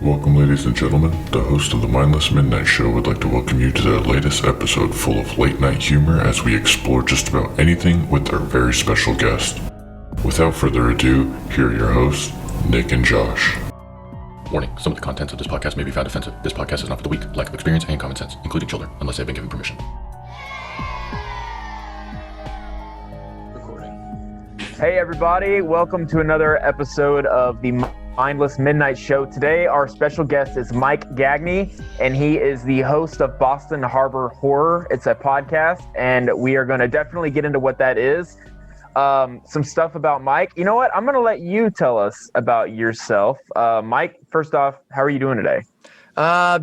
Welcome, ladies and gentlemen. The host of the Mindless Midnight Show would like to welcome you to their latest episode full of late-night humor as we explore just about anything with our very special guest. Without further ado, here are your hosts, Nick and Josh. Warning, some of the contents of this podcast may be found offensive. This podcast is not for the weak, lack of experience, and common sense, including children, unless they have been given permission. Hey everybody, welcome to another episode of the Mindless Midnight Show. Today our special guest is Mike Gagne, and he is the host of Boston Harbor Horror. It's a podcast, and we are going to definitely get into what that is. Some stuff about Mike. You know what? I'm going to let you tell us about yourself. Mike, first off, how are you doing today?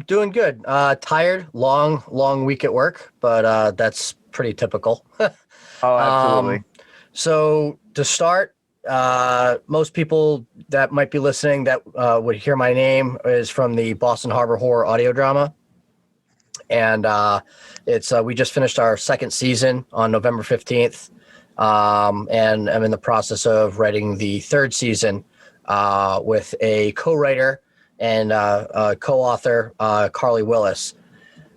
Doing good. Tired, long week at work, but that's pretty typical. Oh, absolutely. So to start, most people that might be listening that would hear my name is from the Boston Harbor Horror audio drama. And it's we just finished our second season on November 15th. And I'm in the process of writing the third season with a co-writer and co-author, Carly Willis.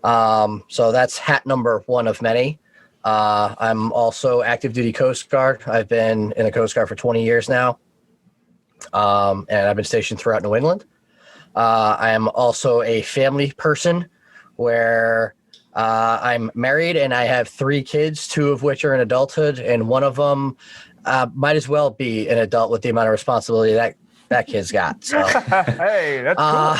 So that's hat number one of many. I'm also active duty Coast Guard. I've been in the Coast Guard for 20 years now. And I've been stationed throughout New England. I am also a family person where I'm married and I have 3 kids, 2 of which are in adulthood, and one of them might as well be an adult with the amount of responsibility that kid's got. So, Hey, that's cool.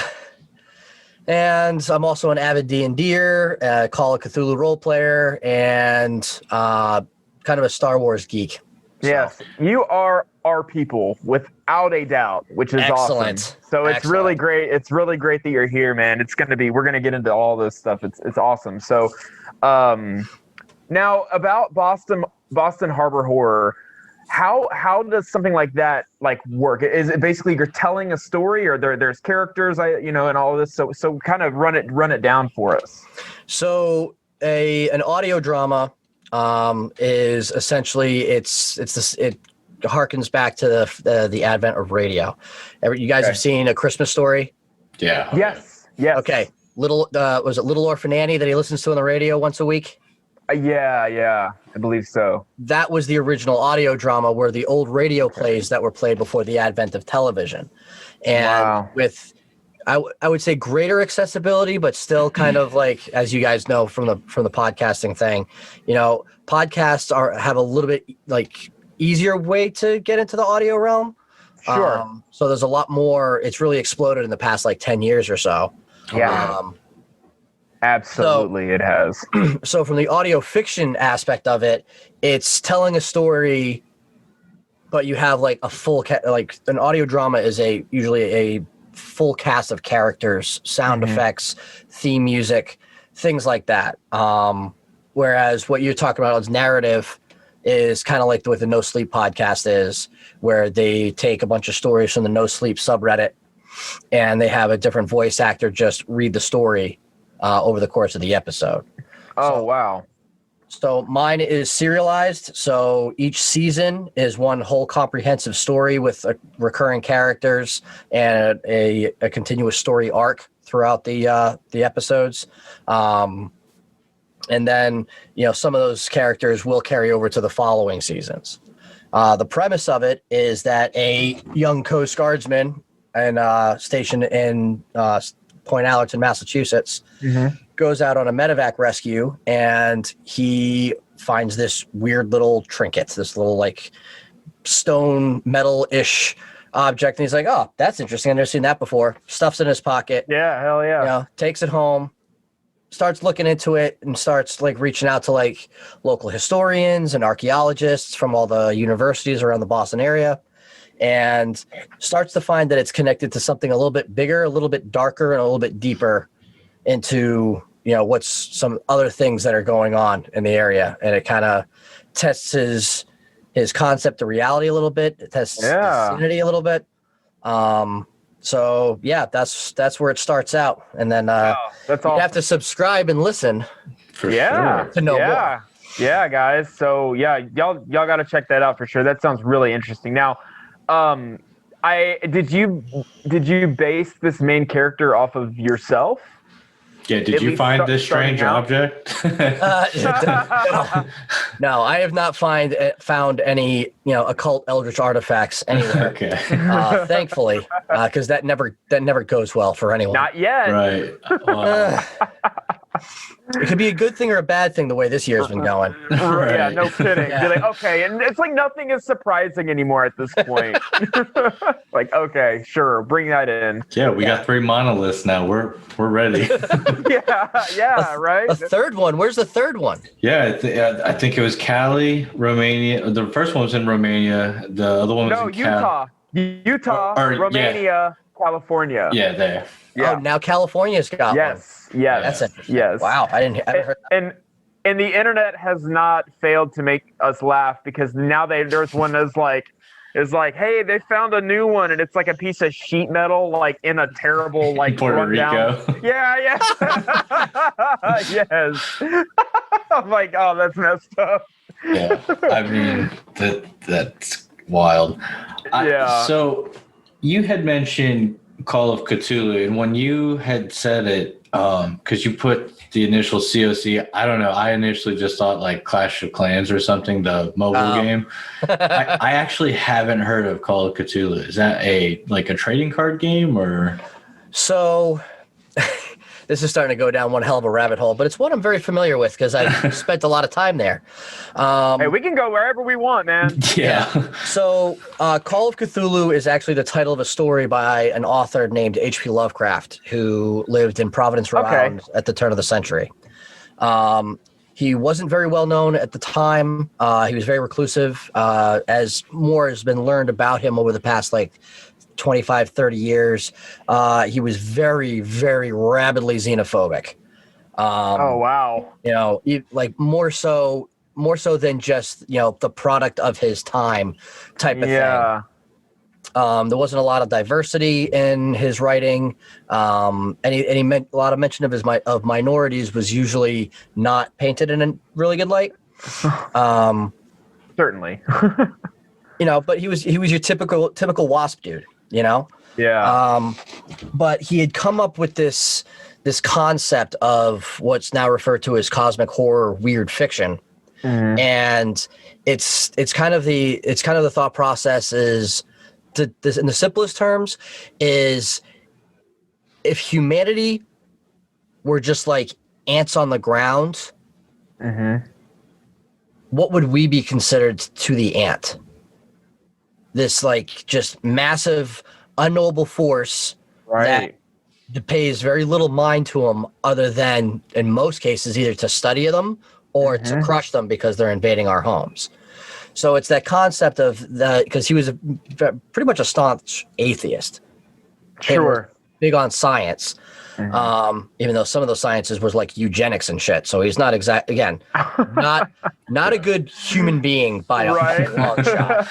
And I'm also an avid D&D'er, Call of Cthulhu role player, and kind of a Star Wars geek. So. Yes, you are our people without a doubt, which is Excellent. awesome. So it's really great. It's really great that you're here, man. We're going to get into all this stuff. It's awesome. So now about Boston Harbor Horror, how does something like that work? Is it basically you're telling a story, or there's characters, and all of this? So kind of run it down for us. So an audio drama is essentially it harkens back to the advent of radio. You guys have seen A Christmas Story? Yeah. Yes. Okay. Was it Little Orphan Annie that he listens to on the radio once a week? Yeah, I believe so. That was the original audio drama where the old radio plays that were played before the advent of television. And with, I would say greater accessibility, but still kind of like, as you guys know from the podcasting thing, podcasts have a little bit like easier way to get into the audio realm. Sure. So there's a lot more, it's really exploded in the past like 10 years or so. Yeah. Absolutely, it has. So from the audio fiction aspect of it, it's telling a story, but you have like a full like an audio drama is usually a full cast of characters, sound effects, theme music, things like that. Whereas what you're talking about is narrative is kind of like what the No Sleep podcast is, where they take a bunch of stories from the No Sleep subreddit and they have a different voice actor just read the story over the course of the episode. Oh, wow. So mine is serialized. So each season is one whole comprehensive story with recurring characters and a continuous story arc throughout the episodes. And then, some of those characters will carry over to the following seasons. The premise of it is that a young Coast Guardsman stationed in Point Allerton, Massachusetts, goes out on a medevac rescue, and he finds this weird little trinket, this little like stone metal-ish object, and he's like, "Oh, that's interesting. I've never seen that before." Stuffs in his pocket. Yeah, hell yeah. Takes it home, starts looking into it, and starts like reaching out to like local historians and archaeologists from all the universities around the Boston area, and starts to find that it's connected to something a little bit bigger, a little bit darker, and a little bit deeper into, what's some other things that are going on in the area. And it kind of tests his concept of reality a little bit. It tests his sanity a little bit. So yeah, that's where it starts out. And then that's you awesome. have to subscribe and listen For sure. to know more. Yeah, guys. So yeah, y'all got to check that out for sure. That sounds really interesting. Now, did you base this main character off of yourself? Yeah, did you find this strange object? No, I have not found any occult eldritch artifacts anywhere. Okay. Thankfully, because that never goes well for anyone. Not yet. Right. Wow. It could be a good thing or a bad thing the way this year's been going. Right. Yeah, Right. no kidding. Yeah. Be like, okay, and it's like nothing is surprising anymore at this point. Like, okay, sure, bring that in. Yeah, we got 3 monoliths now. We're ready. Yeah, right. A third one. Where's the third one? Yeah, I think it was Cali, Romania. The first one was in Romania. The other one was No, in Cali. Utah, Or- Romania, California. Yeah, there. Yeah. Oh, now California's got one. Yes. That's interesting. Yes. Wow, I haven't heard that. And the internet has not failed to make us laugh, because now there's one that's like, hey, they found a new one, and it's like a piece of sheet metal, like in a terrible like Puerto rundown. Rico. Yeah. Yes. I'm like, oh, that's messed up. Yeah, I mean that's wild. Yeah. So you had mentioned Call of Cthulhu, and when you had said it, because you put the initial COC, I don't know. I initially just thought like Clash of Clans or something, the mobile game. I actually haven't heard of Call of Cthulhu. Is that a trading card game or? So this is starting to go down one hell of a rabbit hole, but it's one I'm very familiar with because I spent a lot of time there. Hey, we can go wherever we want, man. Yeah. So Call of Cthulhu is actually the title of a story by an author named H.P. Lovecraft, who lived in Providence, Rhode Island at the turn of the century. He wasn't very well known at the time. He was very reclusive. As more has been learned about him over the past 25, 30 years, he was very, very rabidly xenophobic. Oh, wow. More so than just, the product of his time type of thing. Yeah. There wasn't a lot of diversity in his writing. And he meant a lot of mention of minorities was usually not painted in a really good light. Certainly. But he was your typical WASP dude, Yeah. But he had come up with this concept of what's now referred to as cosmic horror weird fiction. Mhm. And it's kind of the thought process is this in the simplest terms is if humanity were just like ants on the ground, what would we be considered to the ant? This just massive unknowable force Right. that pays very little mind to them other than in most cases either to study them or to crush them because they're invading our homes. So it's that concept of because he was pretty much a staunch atheist. Sure. Big on science, even though some of those sciences was like eugenics and shit. So he's not not a good human being by a long shot.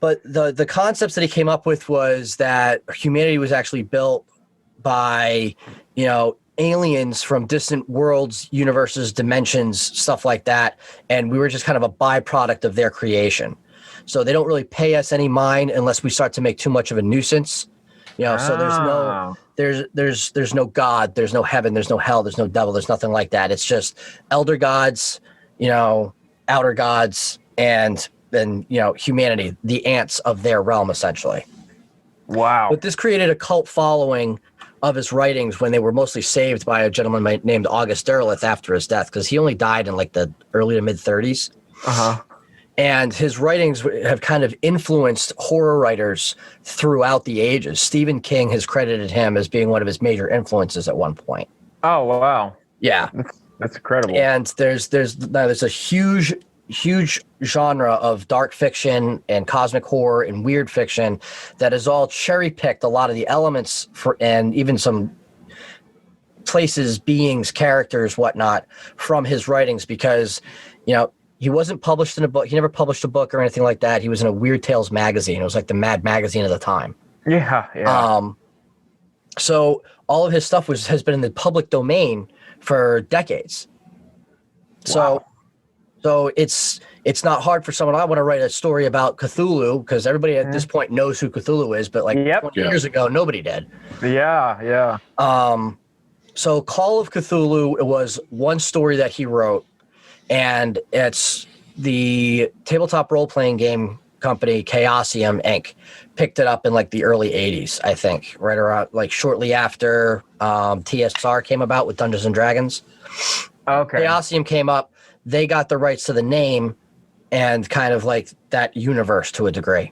But the concepts that he came up with was that humanity was actually built by, aliens from distant worlds, universes, dimensions, stuff like that. And we were just kind of a byproduct of their creation. So they don't really pay us any mind unless we start to make too much of a nuisance. So there's no God, there's no heaven, there's no hell, there's no devil, there's nothing like that. It's just elder gods, outer gods, and then humanity, the ants of their realm, essentially. Wow. But this created a cult following of his writings when they were mostly saved by a gentleman named August Derleth after his death, because he only died in the early to mid 30s. And his writings have kind of influenced horror writers throughout the ages. Stephen King has credited him as being one of his major influences at one point. Oh, wow. Yeah. That's incredible. And there's a huge genre of dark fiction and cosmic horror and weird fiction that has all cherry picked a lot of the elements and even some places, beings, characters, whatnot from his writings because, he wasn't published in a book. He never published a book or anything like that. He was in a Weird Tales magazine. It was like the Mad magazine of the time. Yeah. So all of his stuff has been in the public domain for decades. So So it's not hard for someone. I want to write a story about Cthulhu because everybody at this point knows who Cthulhu is, but like 20 years ago, nobody did. Yeah. So Call of Cthulhu, it was one story that he wrote, and it's the tabletop role-playing game company Chaosium Inc. picked it up in like the early 80s, I think, right around like shortly after TSR came about with Dungeons and Dragons. Okay. Chaosium came up. They got the rights to the name and kind of like that universe to a degree.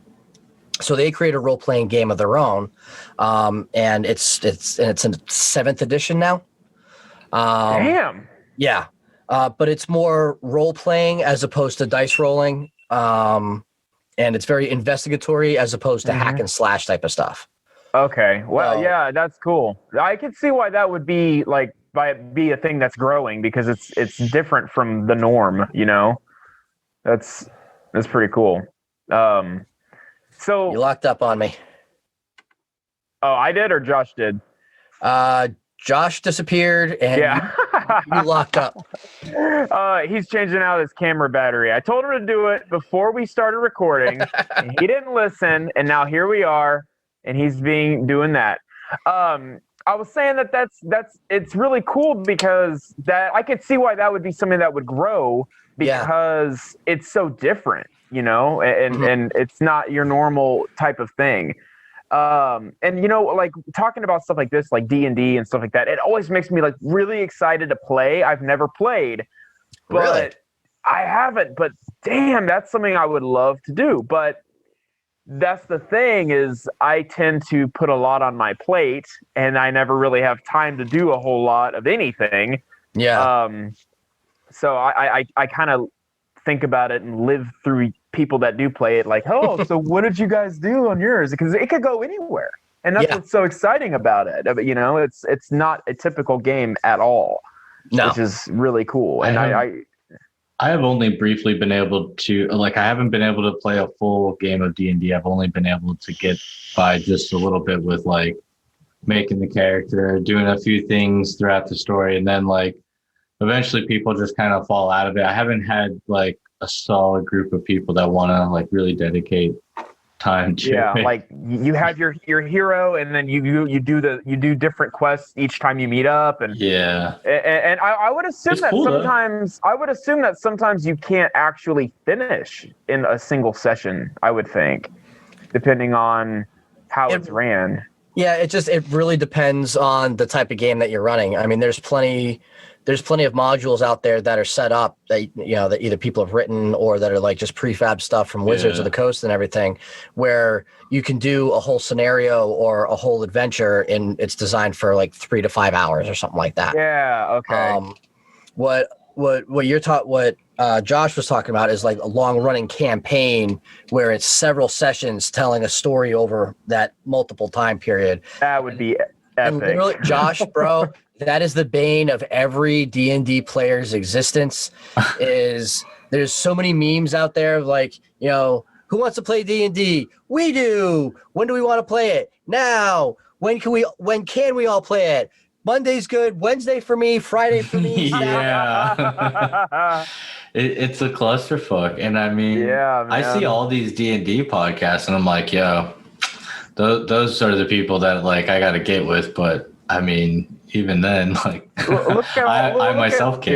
So they created a role-playing game of their own, and it's in its 7th edition now. Damn. Yeah, but it's more role-playing as opposed to dice rolling, and it's very investigatory as opposed to hack and slash type of stuff. Okay. Well, yeah, that's cool. I can see why that would be like be a thing that's growing because it's different from the norm. You know, that's pretty cool. So You locked up on me. Oh, I did or Josh did? Josh disappeared and you locked up. He's changing out his camera battery. I told him to do it before we started recording. And he didn't listen, and now here we are, and he's doing that. I was saying it's really cool because that I could see why that would be something that would grow because it's so different, you know, and it's not your normal type of thing. And you know, like talking about stuff like this, like D&D and stuff like that, it always makes me like really excited to play. I've never played, but Really? I haven't, but damn, that's something I would love to do. But that's the thing is I tend to put a lot on my plate and I never really have time to do a whole lot of anything. Yeah. So I kind of think about it and live through people that do play it like, oh, so what did you guys do on yours? Because it could go anywhere. And that's what's so exciting about it. You know, it's not a typical game at all, which is really cool. And I have only briefly been able to, like, I haven't been able to play a full game of D&D. I've only been able to get by just a little bit with, like, making the character, doing a few things throughout the story, and then, like, eventually people just kind of fall out of it. I haven't had, like, a solid group of people that want to, like, really dedicate time to it. Like you have your hero, and then you do different quests each time you meet up, and I would assume It's that cool, sometimes you can't actually finish in a single session. I would think, depending on how it's ran. Yeah, it really depends on the type of game that you're running. I mean, there's plenty of modules out there that are set up that, you know, that either people have written or that are like just prefab stuff from Wizards of the Coast and everything, where you can do a whole scenario or a whole adventure and it's designed for like 3 to 5 hours or something like that. Yeah. Okay. What Josh was talking about is like a long running campaign where it's several sessions telling a story over that multiple time period. That would be epic. And literally, Josh, bro, that is the bane of every D&D player's existence. Is there's so many memes out there of like, you know, who wants to play D&D? We do. When do we want to play it? Now. When can we all play it? Monday's good. Wednesday for me. Friday for me. Yeah. It's a clusterfuck. And I mean, I see all these D&D podcasts and I'm like, yo, those are the people that like I got to get with. But I mean, even then, like I myself can't.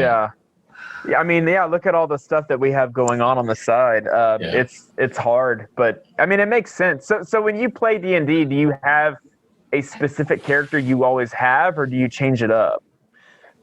Yeah, I mean, look at all the stuff that we have going on the side. It's hard, but I mean, it makes sense. So when you play D&D, do you have a specific character you always have, or do you change it up?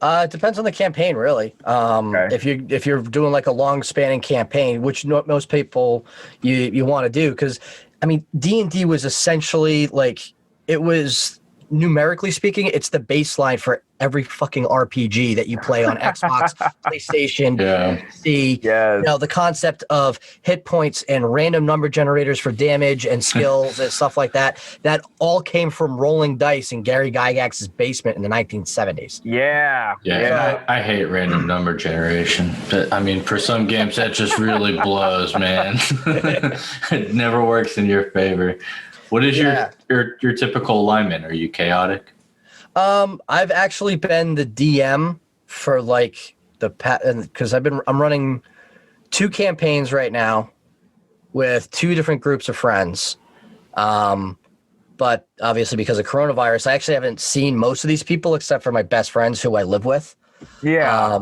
It depends on the campaign, really. If you're doing like a long spanning campaign, which most people you want to do, because I mean, D&D was essentially like, it was, numerically speaking, it's the baseline for every fucking RPG that you play on Xbox, PlayStation, PC. You know, the concept of hit points and random number generators for damage and skills and stuff like that, that all came from rolling dice in Gary Gygax's basement in the 1970s. I hate random number generation. But I mean, for some games, that just really blows, man. It never works in your favor. What is your typical alignment? Are you chaotic? I've actually been the DM for like because I'm running 2 campaigns right now with 2 different groups of friends. But obviously because of coronavirus, I actually haven't seen most of these people except for my best friends who I live with. Yeah.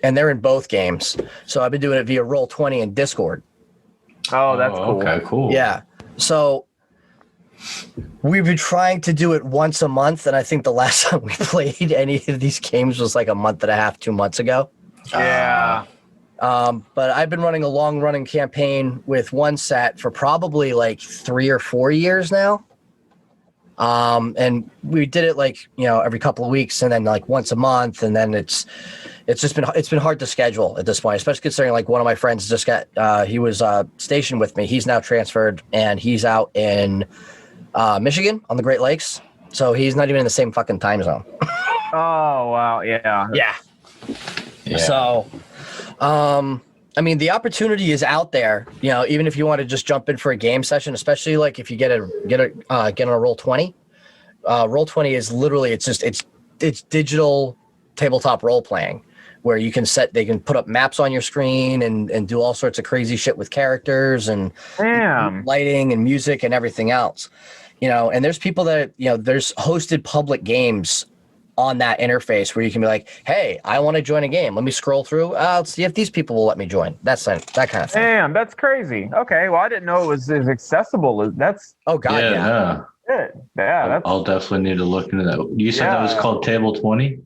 And they're in both games. So I've been doing it via Roll20 and Discord. Oh, that's cool. Okay, cool. Yeah. So we've been trying to do it once a month. And I think the last time we played any of these games was like a month and a half, 2 months ago. Yeah. But I've been running a long running campaign with one set for probably like 3 or 4 years now. And we did it like, every couple of weeks and then like once a month. And then it's been hard to schedule at this point, especially considering like one of my friends just got, he was stationed with me. He's now transferred and he's out in Michigan on the Great Lakes. So he's not even in the same fucking time zone. Oh, wow. Yeah. Yeah. So, I mean, the opportunity is out there, even if you want to just jump in for a game session, especially like if you get on a Roll20. Roll20 is literally, it's digital tabletop role playing where they can put up maps on your screen and do all sorts of crazy shit with characters and lighting and music and everything else, and there's people that, there's hosted public games on that interface where you can be like, hey, I want to join a game. Let me scroll through. Let's see if these people will let me join. That kind of thing. Damn, that's crazy. Okay, well, I didn't know it was as accessible as that's. Oh God, yeah. Good. Yeah, that's. I'll definitely need to look into that. You said that was called Table 20?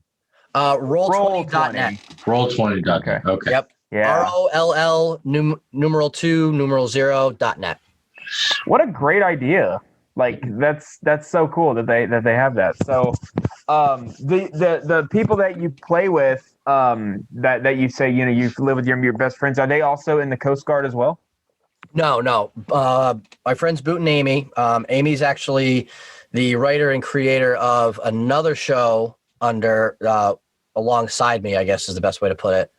Roll20.net. Roll20.net. Okay. Yep. Yeah. ROLL numeral 2 numeral 0.net. What a great idea. Like that's so cool that they have that. So the people that you play with that you say you live with your best friends, are they also in the Coast Guard as well? No. My friends Boot and Amy. Amy's actually the writer and creator of another show alongside me, I guess is the best way to put it.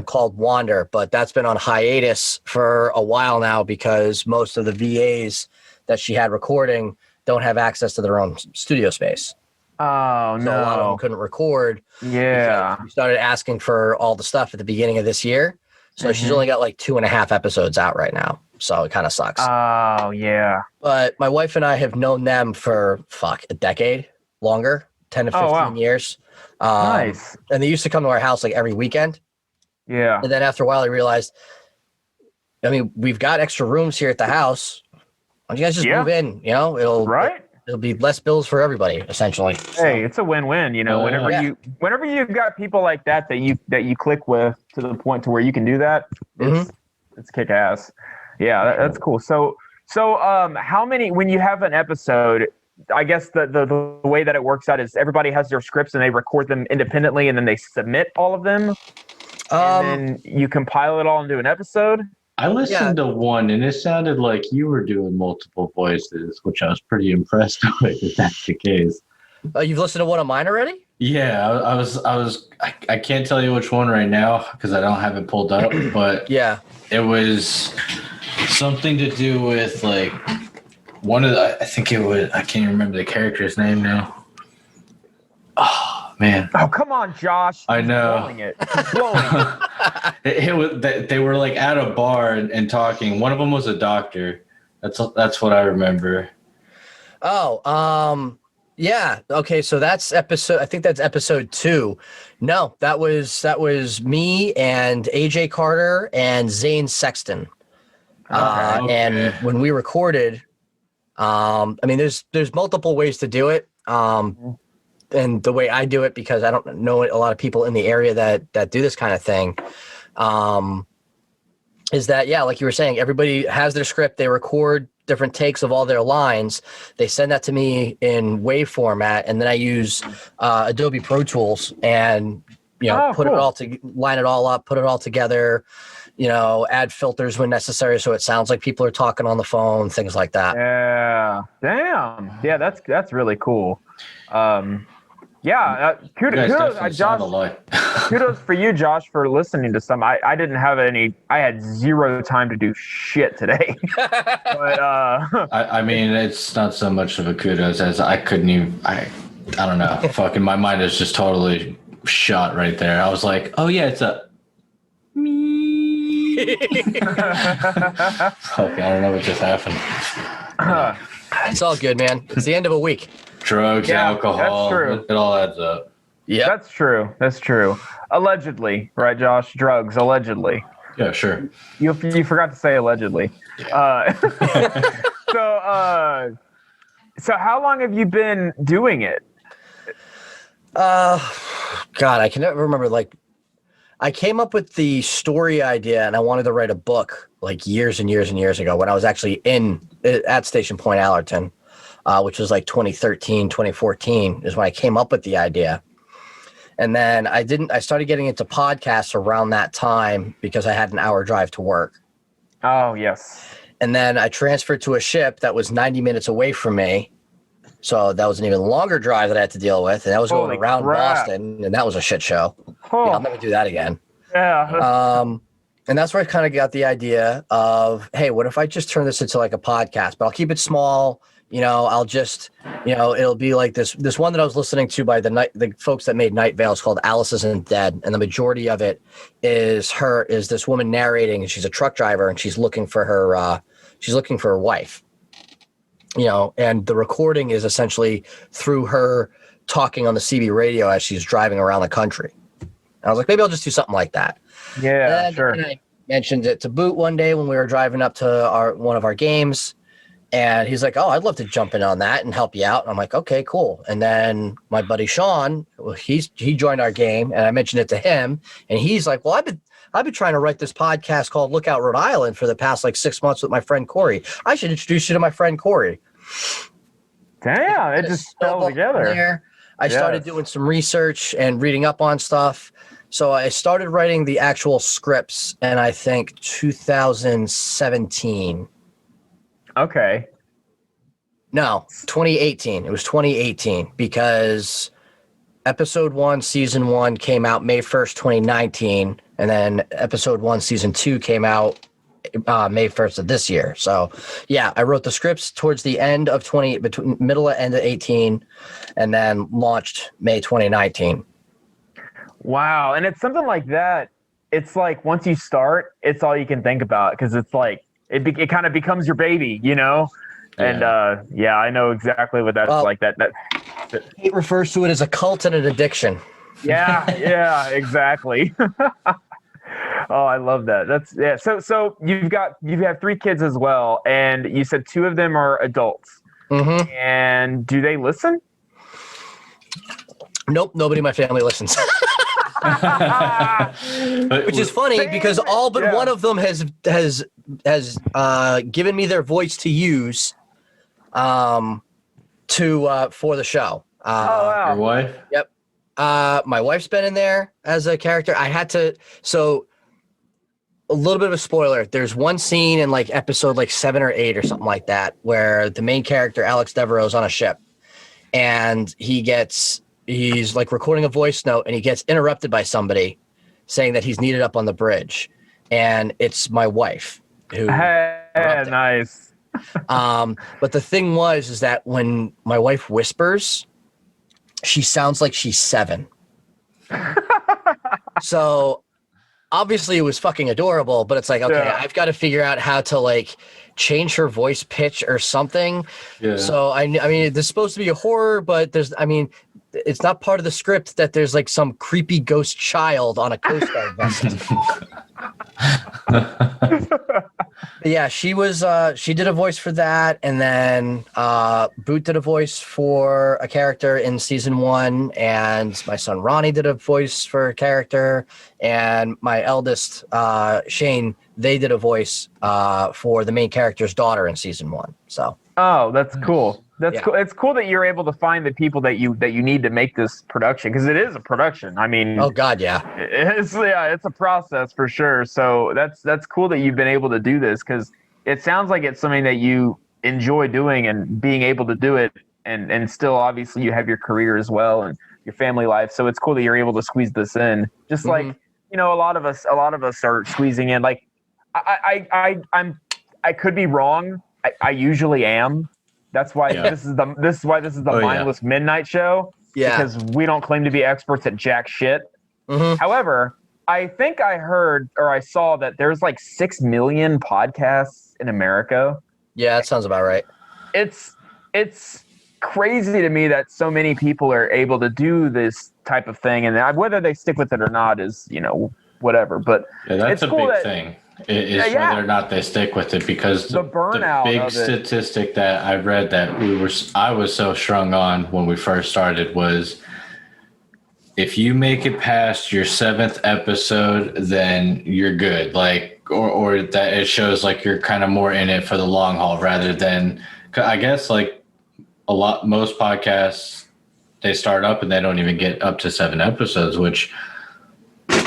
Called Wander, but that's been on hiatus for a while now because most of the VAs that she had recording don't have access to their own studio space. Oh, so no. a lot of them couldn't record. Yeah. We started asking for all the stuff at the begining of this year. So she's only got like 2.5 episodes out right now. So it kind of sucks. Oh, yeah. But my wife and I have known them for, a decade longer, 10 to 15 years. Nice. And they used to come to our house like every weekend. Yeah. And then after a while, I realized, we've got extra rooms here at the house. Why don't you guys just move in? It'll be less bills for everybody, essentially. Hey, it's a win-win. Whenever you've got people like that you click with to the point to where you can do that, it's kick ass. Yeah, that's cool. So how many, when you have an episode, I guess the way that it works out is everybody has their scripts and they record them independently and then they submit all of them. And then you compile it all into an episode. I listened to one and it sounded like you were doing multiple voices, which I was pretty impressed with if that's the case. You've listened to one of mine already? Yeah, I can't tell you which one right now because I don't have it pulled up, but it was something to do with like one of the, I can't remember the character's name now. Oh man. Oh, come on, Josh. I know. He's blowing it. They were like at a bar and talking. One of them was a doctor. That's what I remember. Oh, yeah. Okay, so that's I think that's episode 2. No, that was me and AJ Carter and Zane Sexton. Okay. And when we recorded, there's multiple ways to do it. And the way I do it, because I don't know a lot of people in the area that do this kind of thing, is that, like you were saying, everybody has their script. They record different takes of all their lines. They send that to me in WAV format, and then I use Adobe Pro Tools and put it all to line it all up, put it all together. Add filters when necessary so it sounds like people are talking on the phone, things like that. Yeah. Damn. Yeah, that's really cool. Kudos, Josh. Kudos for you, Josh, for listening to some. I didn't have any. I had zero time to do shit today. But it's not so much of a kudos as I couldn't even. I don't know. Fucking my mind is just totally shot right there. I was like, oh yeah, it's a me. Okay, I don't know what just happened. It's all good, man. It's the end of a week. Drugs, Yeah, alcohol, that's true. it all adds up. Yeah. That's true. That's true. Allegedly, right, Josh? Drugs, allegedly. Yeah, sure. You forgot to say allegedly. So how long have you been doing it? God, I can never remember. Like, I came up with the story idea, and I wanted to write a book like years and years and years ago when I was actually at Station Point, Allerton, which was like 2013, 2014 is when I came up with the idea. And then I started getting into podcasts around that time because I had an hour drive to work. Oh, yes. And then I transferred to a ship that was 90 minutes away from me. So that was an even longer drive that I had to deal with. And that was going Holy around crap. Boston, and that was a shit show. Oh. Yeah, I'll never do that again. Yeah. And that's where I kind of got the idea of, hey, what if I just turn this into like a podcast? But I'll keep it small. I'll just, it'll be like this one that I was listening to by the folks that made Night Vale. It's called Alice Isn't Dead. And the majority of it is this woman narrating, and she's a truck driver, and she's looking for her wife, and the recording is essentially through her talking on the CB radio as she's driving around the country. And I was like, maybe I'll just do something like that. Yeah, and, sure. And I mentioned it to Boot one day when we were driving up to one of our games. And he's like, oh, I'd love to jump in on that and help you out. And I'm like, okay, cool. And then my buddy Sean, he joined our game, and I mentioned it to him. And he's like, well, I've been trying to write this podcast called Lookout Rhode Island for the past like 6 months with my friend Corey. I should introduce you to my friend Corey. Damn, it just fell together. I started doing some research and reading up on stuff. So I started writing the actual scripts in, I think, 2017. Okay. No, 2018. It was 2018 because episode 1, season 1 came out May 1st, 2019. And then episode 1, season 2 came out May 1st of this year. So yeah, I wrote the scripts towards the end of between middle and end of 18, and then launched May 2019. Wow. And it's something like that. It's like once you start, it's all you can think about, because it's like it kind of becomes your baby, Yeah. And I know exactly what that's like. That It refers to it as a cult and an addiction. yeah, exactly. Oh, I love that. So you have 3 kids as well, and you said 2 of them are adults. Mm-hmm. And do they listen? Nope, nobody in my family listens. Which is funny because all but one of them has given me their voice to use for the show. Wow. Your wife? Yep. My wife's been in there as a character. I had to, so a little bit of a spoiler. There's one scene in like episode like 7 or 8 or something like that where the main character, Alex Devereaux, is on a ship, and he's like recording a voice note, and he gets interrupted by somebody saying that he's needed up on the bridge. And it's my wife who nice. But the thing is that when my wife whispers, she sounds like she's 7. So obviously it was fucking adorable, but it's like, okay, I've got to figure out how to like change her voice pitch or something. Yeah. So I mean, this is supposed to be a horror, but it's not part of the script that there's like some creepy ghost child on a Coast Guard vessel. Yeah, she did a voice for that, and then Boot did a voice for a character in season 1, and my son Ronnie did a voice for a character, and my eldest Shane, they did a voice for the main character's daughter in season 1. So that's cool. Cool. It's cool that you're able to find the people that you need to make this production, because it is a production. I mean, oh god, yeah, it's a process for sure. So that's cool that you've been able to do this, because it sounds like it's something that you enjoy doing and being able to do it, and still obviously you have your career as well and your family life. So it's cool that you're able to squeeze this in. Just like a lot of us are squeezing in. Like I could be wrong. I usually am. That's why this is the Mindless Midnight Show. Yeah. Because we don't claim to be experts at jack shit. Mm-hmm. However, I think I heard or I saw that there's like 6 million podcasts in America. Yeah, that sounds about right. It's crazy to me that so many people are able to do this type of thing, and whether they stick with it or not is, whatever. But Yeah, that's it's a cool big thing. Is whether or not they stick with it, because the burnout big of it. statistic that I read that I was so strung on when we first started was, if you make it past your 7th episode, then you're good. Like, or that it shows like you're kind of more in it for the long haul rather than, I guess, like most podcasts, they start up and they don't even get up to 7 episodes, which,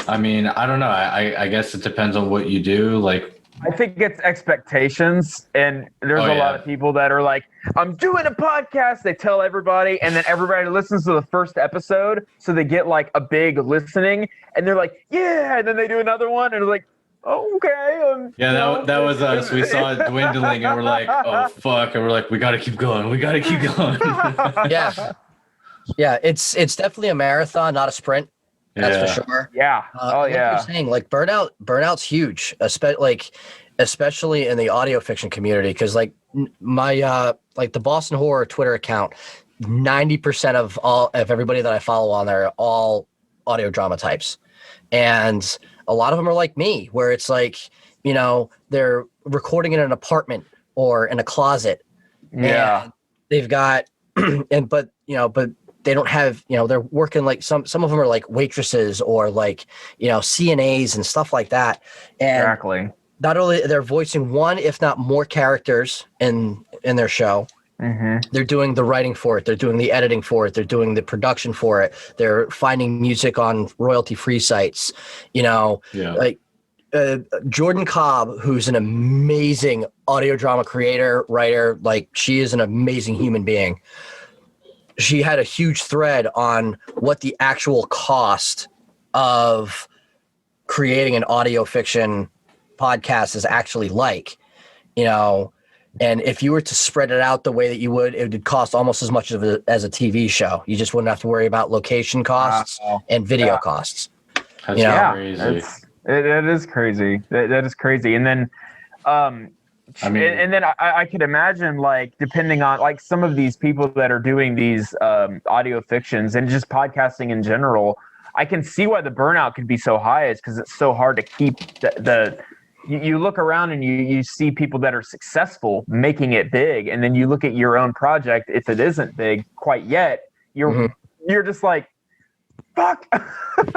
I mean, I don't know. I guess it depends on what you do. Like, I think it's expectations, and there's a lot of people that are like, I'm doing a podcast. They tell everybody, and then everybody listens to the first episode, so they get like a big listening, and they're like, yeah, and then they do another one, and they're like, oh, okay. That was us. We saw it dwindling, and we're like, oh fuck, and we're like, we got to keep going. We got to keep going. Yeah. It's definitely a marathon, not a sprint. That's for sure. Yeah. Like you're saying, like burnout's huge, especially in the audio fiction community. Because like my like the Boston Horror Twitter account, 90% of everybody that I follow on there are all audio drama types, and a lot of them are like me, where it's like, they're recording in an apartment or in a closet. Yeah. And they've got but they don't have, they're working like some of them are like waitresses or like, CNAs and stuff like that. And exactly. Not only they're voicing one, if not more characters in their show, they're doing the writing for it. They're doing the editing for it. They're doing the production for it. They're finding music on royalty-free sites, like Jordan Cobb, who's an amazing audio drama creator, writer. Like, she is an amazing human being. She had a huge thread on what the actual cost of creating an audio fiction podcast is actually like, and if you were to spread it out the way that you would, it would cost almost as much as a TV show. You just wouldn't have to worry about location costs and video costs. That's crazy. That is crazy. That is crazy. And then, I could imagine, like, depending on like some of these people that are doing these audio fictions and just podcasting in general, I can see why the burnout could be so high. Is because it's so hard to keep you look around and you see people that are successful making it big, and then you look at your own project. If it isn't big quite yet, you're just like, fuck.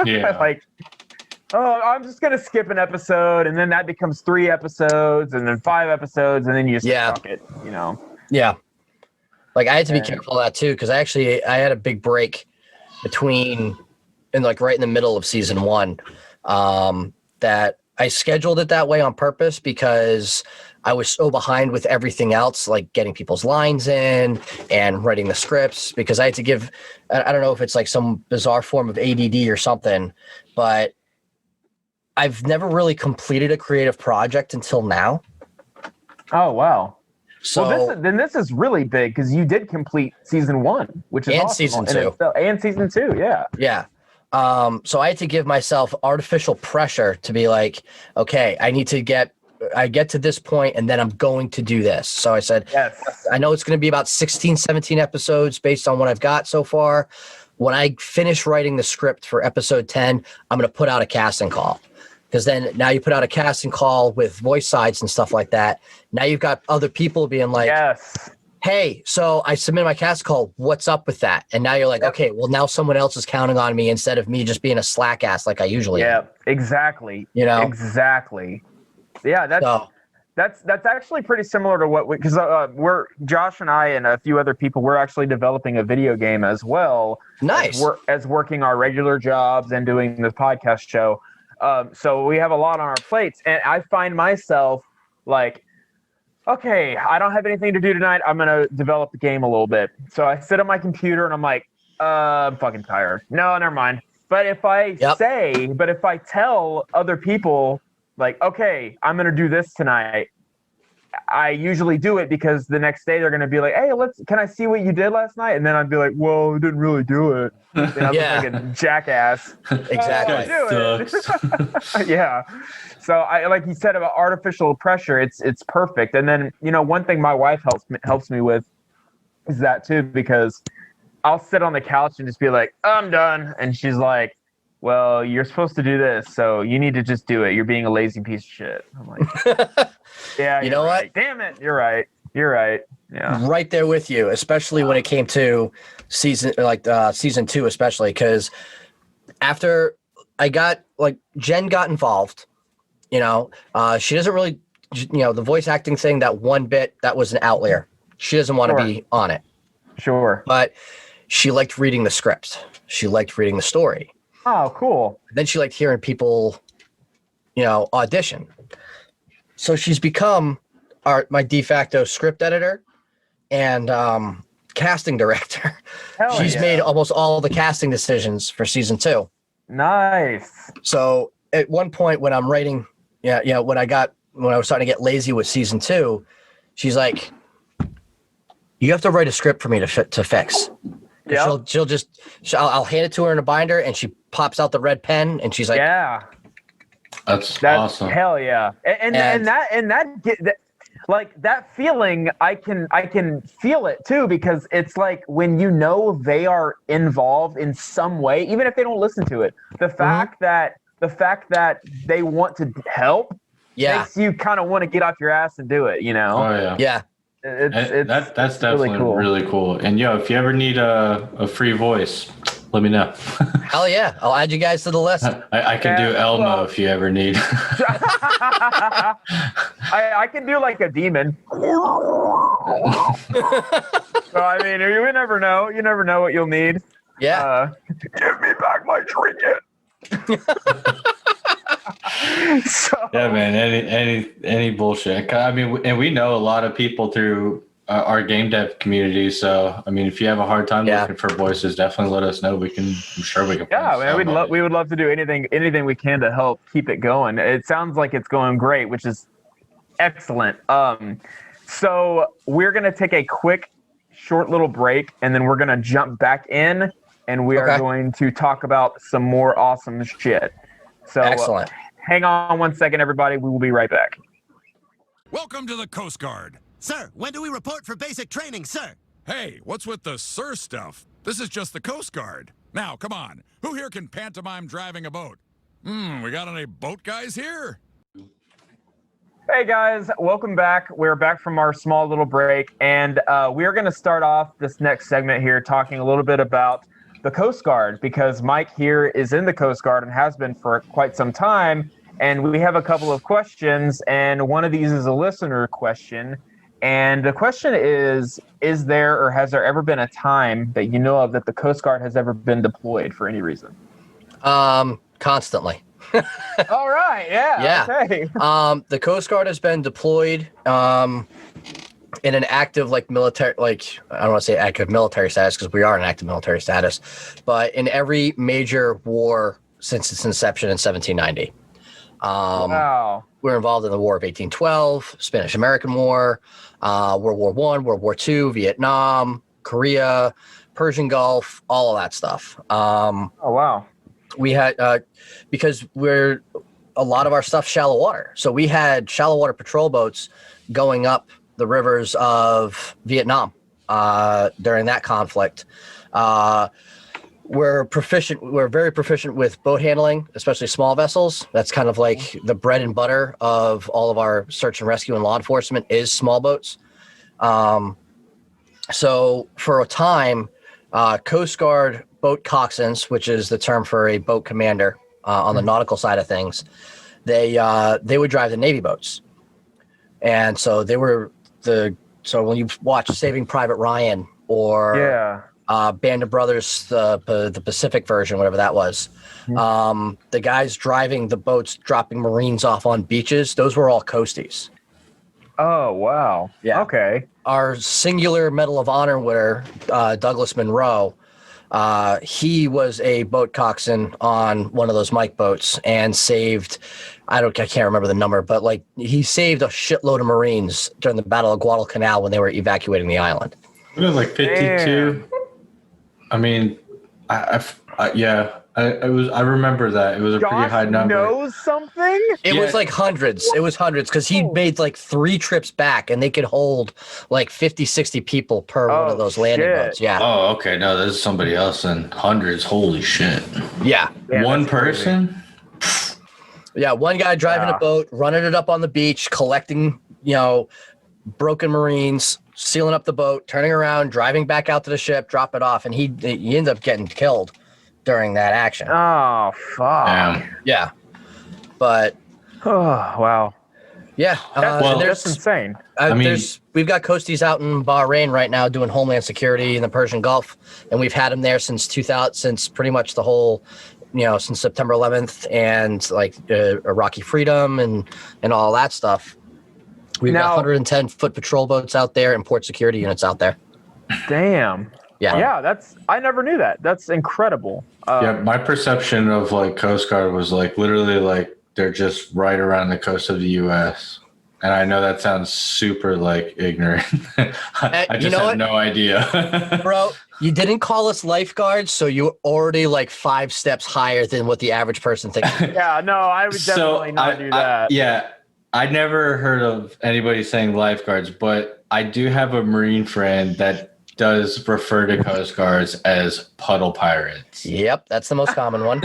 Yeah. Like, oh, I'm just going to skip an episode, and then that becomes 3 episodes, and then 5 episodes, and then you just fuck it, Yeah. Like, I had to be careful of that too, because I had a big break right in the middle of season 1, that I scheduled it that way on purpose because I was so behind with everything else, like getting people's lines in and writing the scripts, because I had to give, I don't know if it's like some bizarre form of ADD or something, but I've never really completed a creative project until now. Oh, wow. So this is really big, because you did complete season 1, which is awesome. Season 2. And season 2, yeah. Yeah. So I had to give myself artificial pressure to be like, okay, I get to this point, and then I'm going to do this. So I said, yes. I know it's going to be about 16, 17 episodes based on what I've got so far. When I finish writing the script for episode 10, I'm going to put out a casting call. Because then now you put out a casting call with voice sides and stuff like that. Now you've got other people being like, yes. Hey, so I submitted my cast call. What's up with that? And now you're like, okay, well, now someone else is counting on me instead of me just being a slack ass like I usually am. Exactly. Exactly. Yeah, that's actually pretty similar to what because we're Josh and I and a few other people. We're actually developing a video game as well. Nice. As working our regular jobs and doing this podcast show. So we have a lot on our plates, and I find myself like, okay, I don't have anything to do tonight. I'm going to develop the game a little bit. So I sit on my computer and I'm like, I'm fucking tired. No, never mind. But if I if I tell other people like, okay, I'm going to do this tonight, I usually do it because the next day they're going to be like, hey, can I see what you did last night? And then I'd be like, well, I didn't really do it. And I Yeah. look like a jackass. Exactly. Do it. Yeah. So I, like you said about artificial pressure, it's perfect. And then, one thing my wife helps me with is that too, because I'll sit on the couch and just be like, I'm done. And she's like, well, you're supposed to do this, so you need to just do it. You're being a lazy piece of shit. I'm like, yeah, you know right. what? Damn it. You're right. Yeah. Right there with you, especially when it came to season 2, especially because after Jen got involved, she doesn't really, the voice acting thing, that one bit, that was an outlier. She doesn't want to be on it. Sure. But she liked reading the script. She liked reading the story. Oh, cool. Then she liked hearing people, audition. So she's become my de facto script editor and casting director. She's made almost all the casting decisions for season 2. Nice. So at one point when I'm writing, when I was starting to get lazy with season 2, she's like, you have to write a script for me to fix. Yeah. I'll hand it to her in a binder and she pops out the red pen and she's like, yeah, that's awesome. Hell yeah. And that feeling, I can feel it too, because it's like when they are involved in some way, even if they don't listen to it, the fact that they want to help makes you kind of want to get off your ass and do it, Oh yeah. Yeah. That's definitely really cool. And if you ever need a free voice, let me know. Hell yeah, I'll add you guys to the list. I can do Elmo if you ever need. I can do like a demon. So I mean, you never know. You never know what you'll need. Yeah. Give me back my trinket. Yeah, man. Any bullshit. I mean, and we know a lot of people through our game dev community. So, I mean, if you have a hard time looking for voices, definitely let us know. I'm sure we can. Yeah, man, we would love to do anything we can to help keep it going. It sounds like it's going great, which is excellent. So we're gonna take a quick, short little break, and then we're gonna jump back in, and we are going to talk about some more awesome shit. So excellent. Hang on one second, everybody. We will be right back. Welcome to the Coast Guard. Sir, when do we report for basic training, sir? Hey, what's with the sir stuff? This is just the Coast Guard. Now, come on. Who here can pantomime driving a boat? We got any boat guys here? Hey guys, welcome back. We're back from our small little break, and we're going to start off this next segment here talking a little bit about the Coast Guard, because Mike here is in the Coast Guard and has been for quite some time, and we have a couple of questions, and one of these is a listener question, and the question is there or has there ever been a time that you know of that the Coast Guard has ever been deployed for any reason? Constantly. All right, yeah. Okay. The Coast Guard has been deployed in an active military, I don't want to say active military status because we are in active military status, but in every major war since its inception in 1790. Wow. We're involved in the War of 1812, Spanish-American War, World War I, World War II, Vietnam, Korea, Persian Gulf, all of that stuff. Oh, wow. We had, because a lot of our stuff shallow water. So we had shallow water patrol boats going up the rivers of Vietnam during that conflict. We're very proficient with boat handling, especially small vessels. That's kind of like the bread and butter of all of our search and rescue and law enforcement is small boats. So for a time, Coast Guard boat coxswains, which is the term for a boat commander on the nautical side of things, they would drive the Navy boats. And so so when you watch Saving Private Ryan or Band of Brothers, the Pacific version, whatever that was, the guys driving the boats, dropping Marines off on beaches, those were all coasties. Oh, wow. Yeah. Okay. Our singular Medal of Honor winner, Douglas Monroe, He was a boat coxswain on one of those Mike boats and saved, I can't remember the number, but like he saved a shitload of Marines during the Battle of Guadalcanal when they were evacuating the island. It was like 52. Damn. I mean, I remember that. It was a pretty high number. Knows something? It was like hundreds. It was hundreds because he made like 3 trips back and they could hold like 50, 60 people per one of those landing boats. Yeah. Oh, okay. No, this is somebody else and hundreds. Holy shit. Yeah. One person? Yeah. One guy driving a boat, running it up on the beach, collecting, broken Marines, sealing up the boat, turning around, driving back out to the ship, drop it off. And he ended up getting killed during that action. Oh, fuck. Damn. Yeah. But Oh, wow. yeah, That's insane. We've got Coasties out in Bahrain right now doing homeland security in the Persian Gulf, and we've had him there since pretty much the whole, since September 11th and like Iraqi freedom and all that stuff. We've got 110-foot patrol boats out there and port security units out there. Damn. Yeah. Yeah, I never knew that. That's incredible. My perception of like Coast Guard was like literally like they're just right around the coast of the U.S. And I know that sounds super like ignorant. I just had no idea. Bro, you didn't call us lifeguards, so you're already like 5 steps higher than what the average person thinks. Yeah, no, I would definitely not do that. I never heard of anybody saying lifeguards, but I do have a Marine friend that does refer to Coast Guards as puddle pirates. Yep, that's the most common one.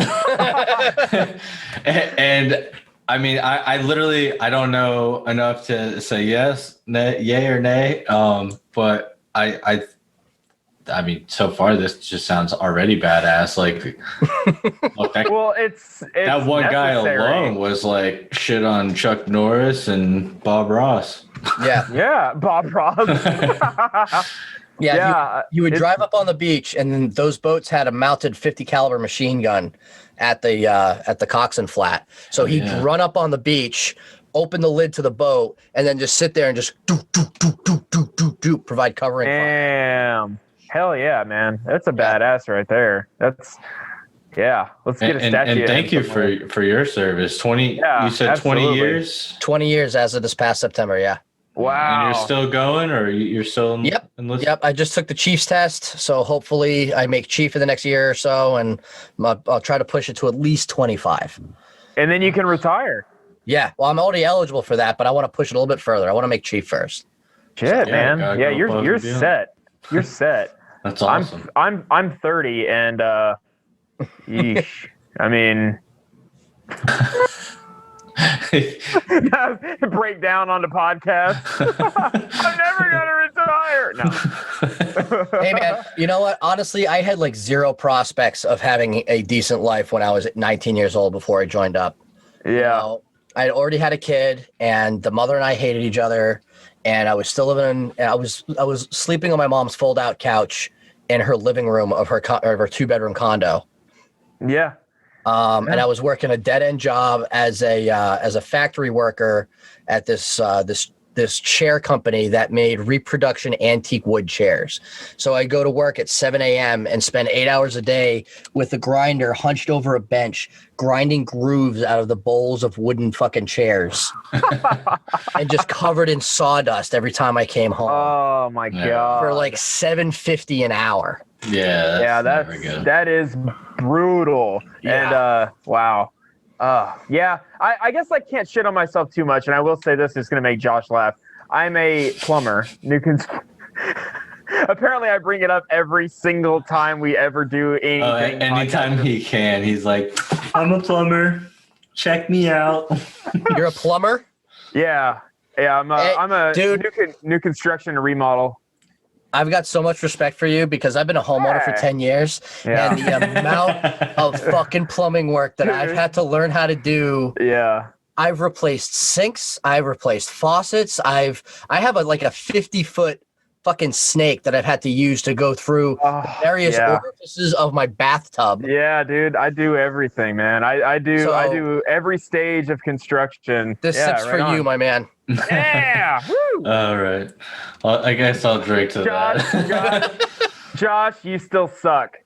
And I mean, I literally, I don't know enough to say yes, yay or nay. But I mean, so far this just sounds already badass. Like, look, it's that one guy alone was like shit on Chuck Norris and Bob Ross. Yeah, yeah, Bob Ross. Yeah, you would drive up on the beach, and then those boats had a mounted 50 caliber machine gun at the coxswain flat. So he'd run up on the beach, open the lid to the boat, and then just sit there and just do provide covering. Damn, hell yeah, man, that's a badass right there. Let's get a statue. And thank you for your service. 20. You said absolutely. 20 years. 20 years as of this past September. Yeah. Wow. And you're still going, or you're still? Yep. I just took the Chiefs test, so hopefully I make Chief in the next year or so, and I'll try to push it to at least 25. And then you can retire. Yeah. Well, I'm already eligible for that, but I want to push it a little bit further. I want to make Chief first. Shit, man. Yeah, you're set. You're set. That's awesome. I'm 30, and yeesh. I mean. Break down on the podcast. I'm never gonna retire. No. Hey man, you know what? Honestly, I had like 0 prospects of having a decent life when I was 19 years old before I joined up. Yeah. I had already had a kid, and the mother and I hated each other, and I was still living in. I was sleeping on my mom's fold-out couch in her living room of her 2-bedroom condo. Yeah. And I was working a dead-end job as a factory worker at this chair company that made reproduction antique wood chairs. So I go to work at 7 a.m. and spend 8 hours a day with a grinder hunched over a bench, grinding grooves out of the bowls of wooden fucking chairs, and just covered in sawdust every time I came home. Oh my god! For like $7.50 an hour. Yeah, that is brutal. Yeah. And wow. I guess I can't shit on myself too much, and I will say this is going to make Josh laugh. I'm a plumber. Apparently, I bring it up every single time we ever do anything. Anytime he can, he's like, "I'm a plumber. Check me out." You're a plumber? Yeah. I'm a dude. New construction and remodel. I've got so much respect for you because I've been a homeowner for 10 years, and the amount of fucking plumbing work that I've had to learn how to do. Yeah. I've replaced sinks. I've replaced faucets. I have a 50-foot fucking snake that I've had to use to go through various orifices of my bathtub. Yeah, dude, I do everything, man. I do every stage of construction. This sip's for you, my man. Yeah. Woo. All right. Well, I guess I'll drink to that. Josh, you still suck.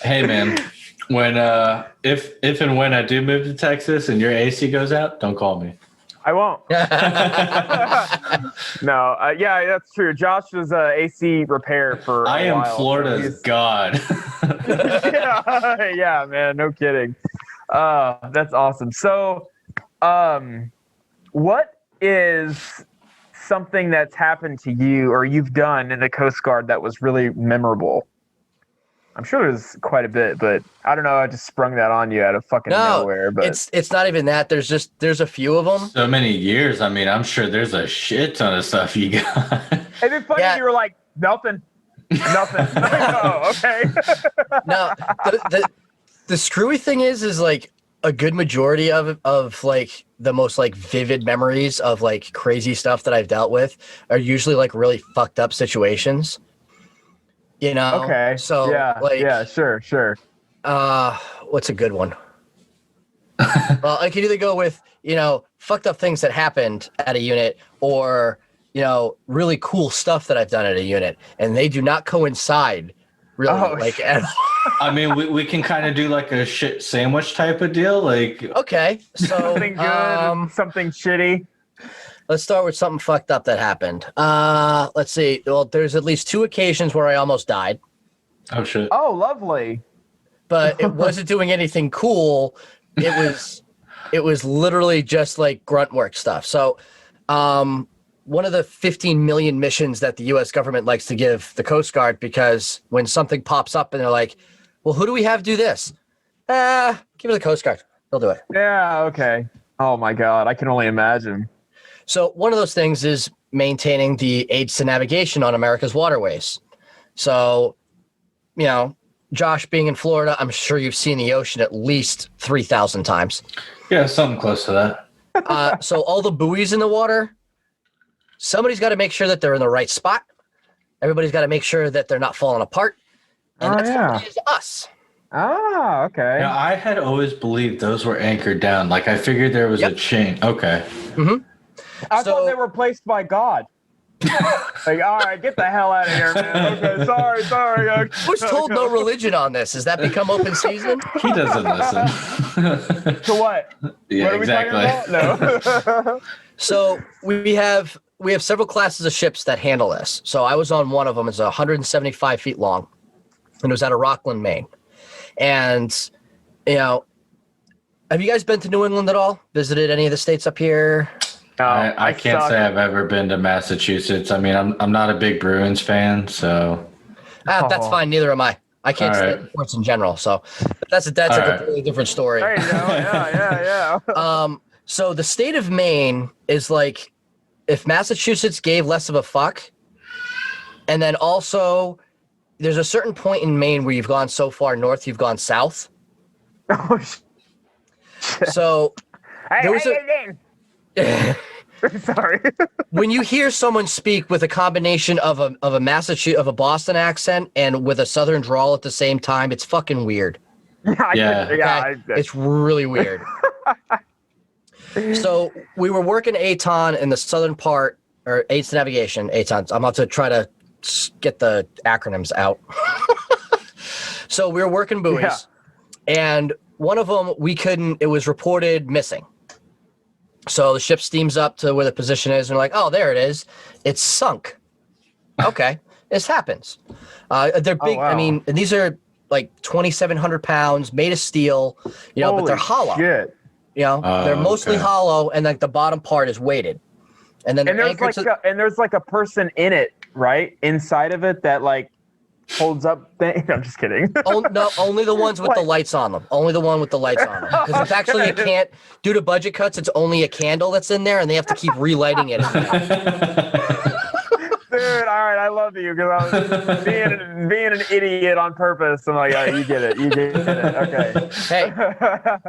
Hey man, when if and when I do move to Texas and your AC goes out, don't call me. I won't. No, yeah, that's true. Josh was AC repair for. I am while, Florida's god. yeah, man, no kidding. That's awesome. So, what is something that's happened to you or you've done in the Coast Guard that was really memorable? I'm sure there's quite a bit, but I don't know. I just sprung that on you out of fucking nowhere. But it's not even that. There's a few of them. So many years. I mean, I'm sure there's a shit ton of stuff you got. it'd be funny if you were like nothing. Oh, okay. No, the screwy thing is like a good majority of like the most like vivid memories of like crazy stuff that I've dealt with are usually like really fucked up situations. You know? Okay. So yeah, sure. What's a good one? Well, I could either go with, fucked up things that happened at a unit or, really cool stuff that I've done at a unit, and they do not coincide really at all. I mean, we can kind of do like a shit sandwich type of deal. Like, okay, so something good, something shitty. Let's start with something fucked up that happened. Let's see. Well, there's at least 2 occasions where I almost died. Oh shit. Oh, lovely. But it wasn't doing anything cool. It was literally just like grunt work stuff. So, one of the 15 million missions that the U.S. government likes to give the Coast Guard, because when something pops up and they're like, well, who do we have do this? Give it the Coast Guard. They'll do it. Yeah, okay. Oh my God, I can only imagine. So one of those things is maintaining the aids to navigation on America's waterways. So, Josh, being in Florida, I'm sure you've seen the ocean at least 3,000 times. Yeah, something close to that. So all the buoys in the water, somebody's got to make sure that they're in the right spot. Everybody's got to make sure that they're not falling apart. And that's is us. Ah, okay. Now, I had always believed those were anchored down. Like, I figured there was a chain. Okay. Mm-hmm. I thought they were placed by God. Like, all right, get the hell out of here, man. Okay, sorry. I was told no religion on this. Has that become open season? He doesn't listen. To what? Yeah, what are we talking about? No. So we have several classes of ships that handle this. So I was on one of them. It's 175 feet long, and it was out of Rockland, Maine. And have you guys been to New England at all? Visited any of the states up here? I can't say I've ever been to Massachusetts. I mean, I'm not a big Bruins fan, so. That's fine. Neither am I. I can't stand sports in general. So that's a completely different story. There you go. Yeah. So the state of Maine is like, if Massachusetts gave less of a fuck, and then also there's a certain point in Maine where you've gone so far north, you've gone south. Oh, shit. So there was Sorry. When you hear someone speak with a combination of a Boston accent and with a Southern drawl at the same time, it's fucking weird. It's really weird. So we were working ATON in the southern part, or aids to navigation, ATON. I'm about to try to get the acronyms out. So we were working buoys, and one of them it was reported missing. So the ship steams up to where the position is, and we're like, oh, there it is. It's sunk. Okay, this happens. They're big. Wow. I mean, these are like 2,700 pounds, made of steel, but they're hollow. Shit. They're mostly hollow, and like the bottom part is weighted. And then there's like a person in it, right? Inside of it that like holds up thing. I'm just kidding. No, only the ones with the lights on them. Only the one with the lights on them. Because it's actually due to budget cuts, it's only a candle that's in there, and they have to keep relighting it. Dude, all right, I love you because I was being an idiot on purpose. I'm like, oh, you get it. Okay. Hey,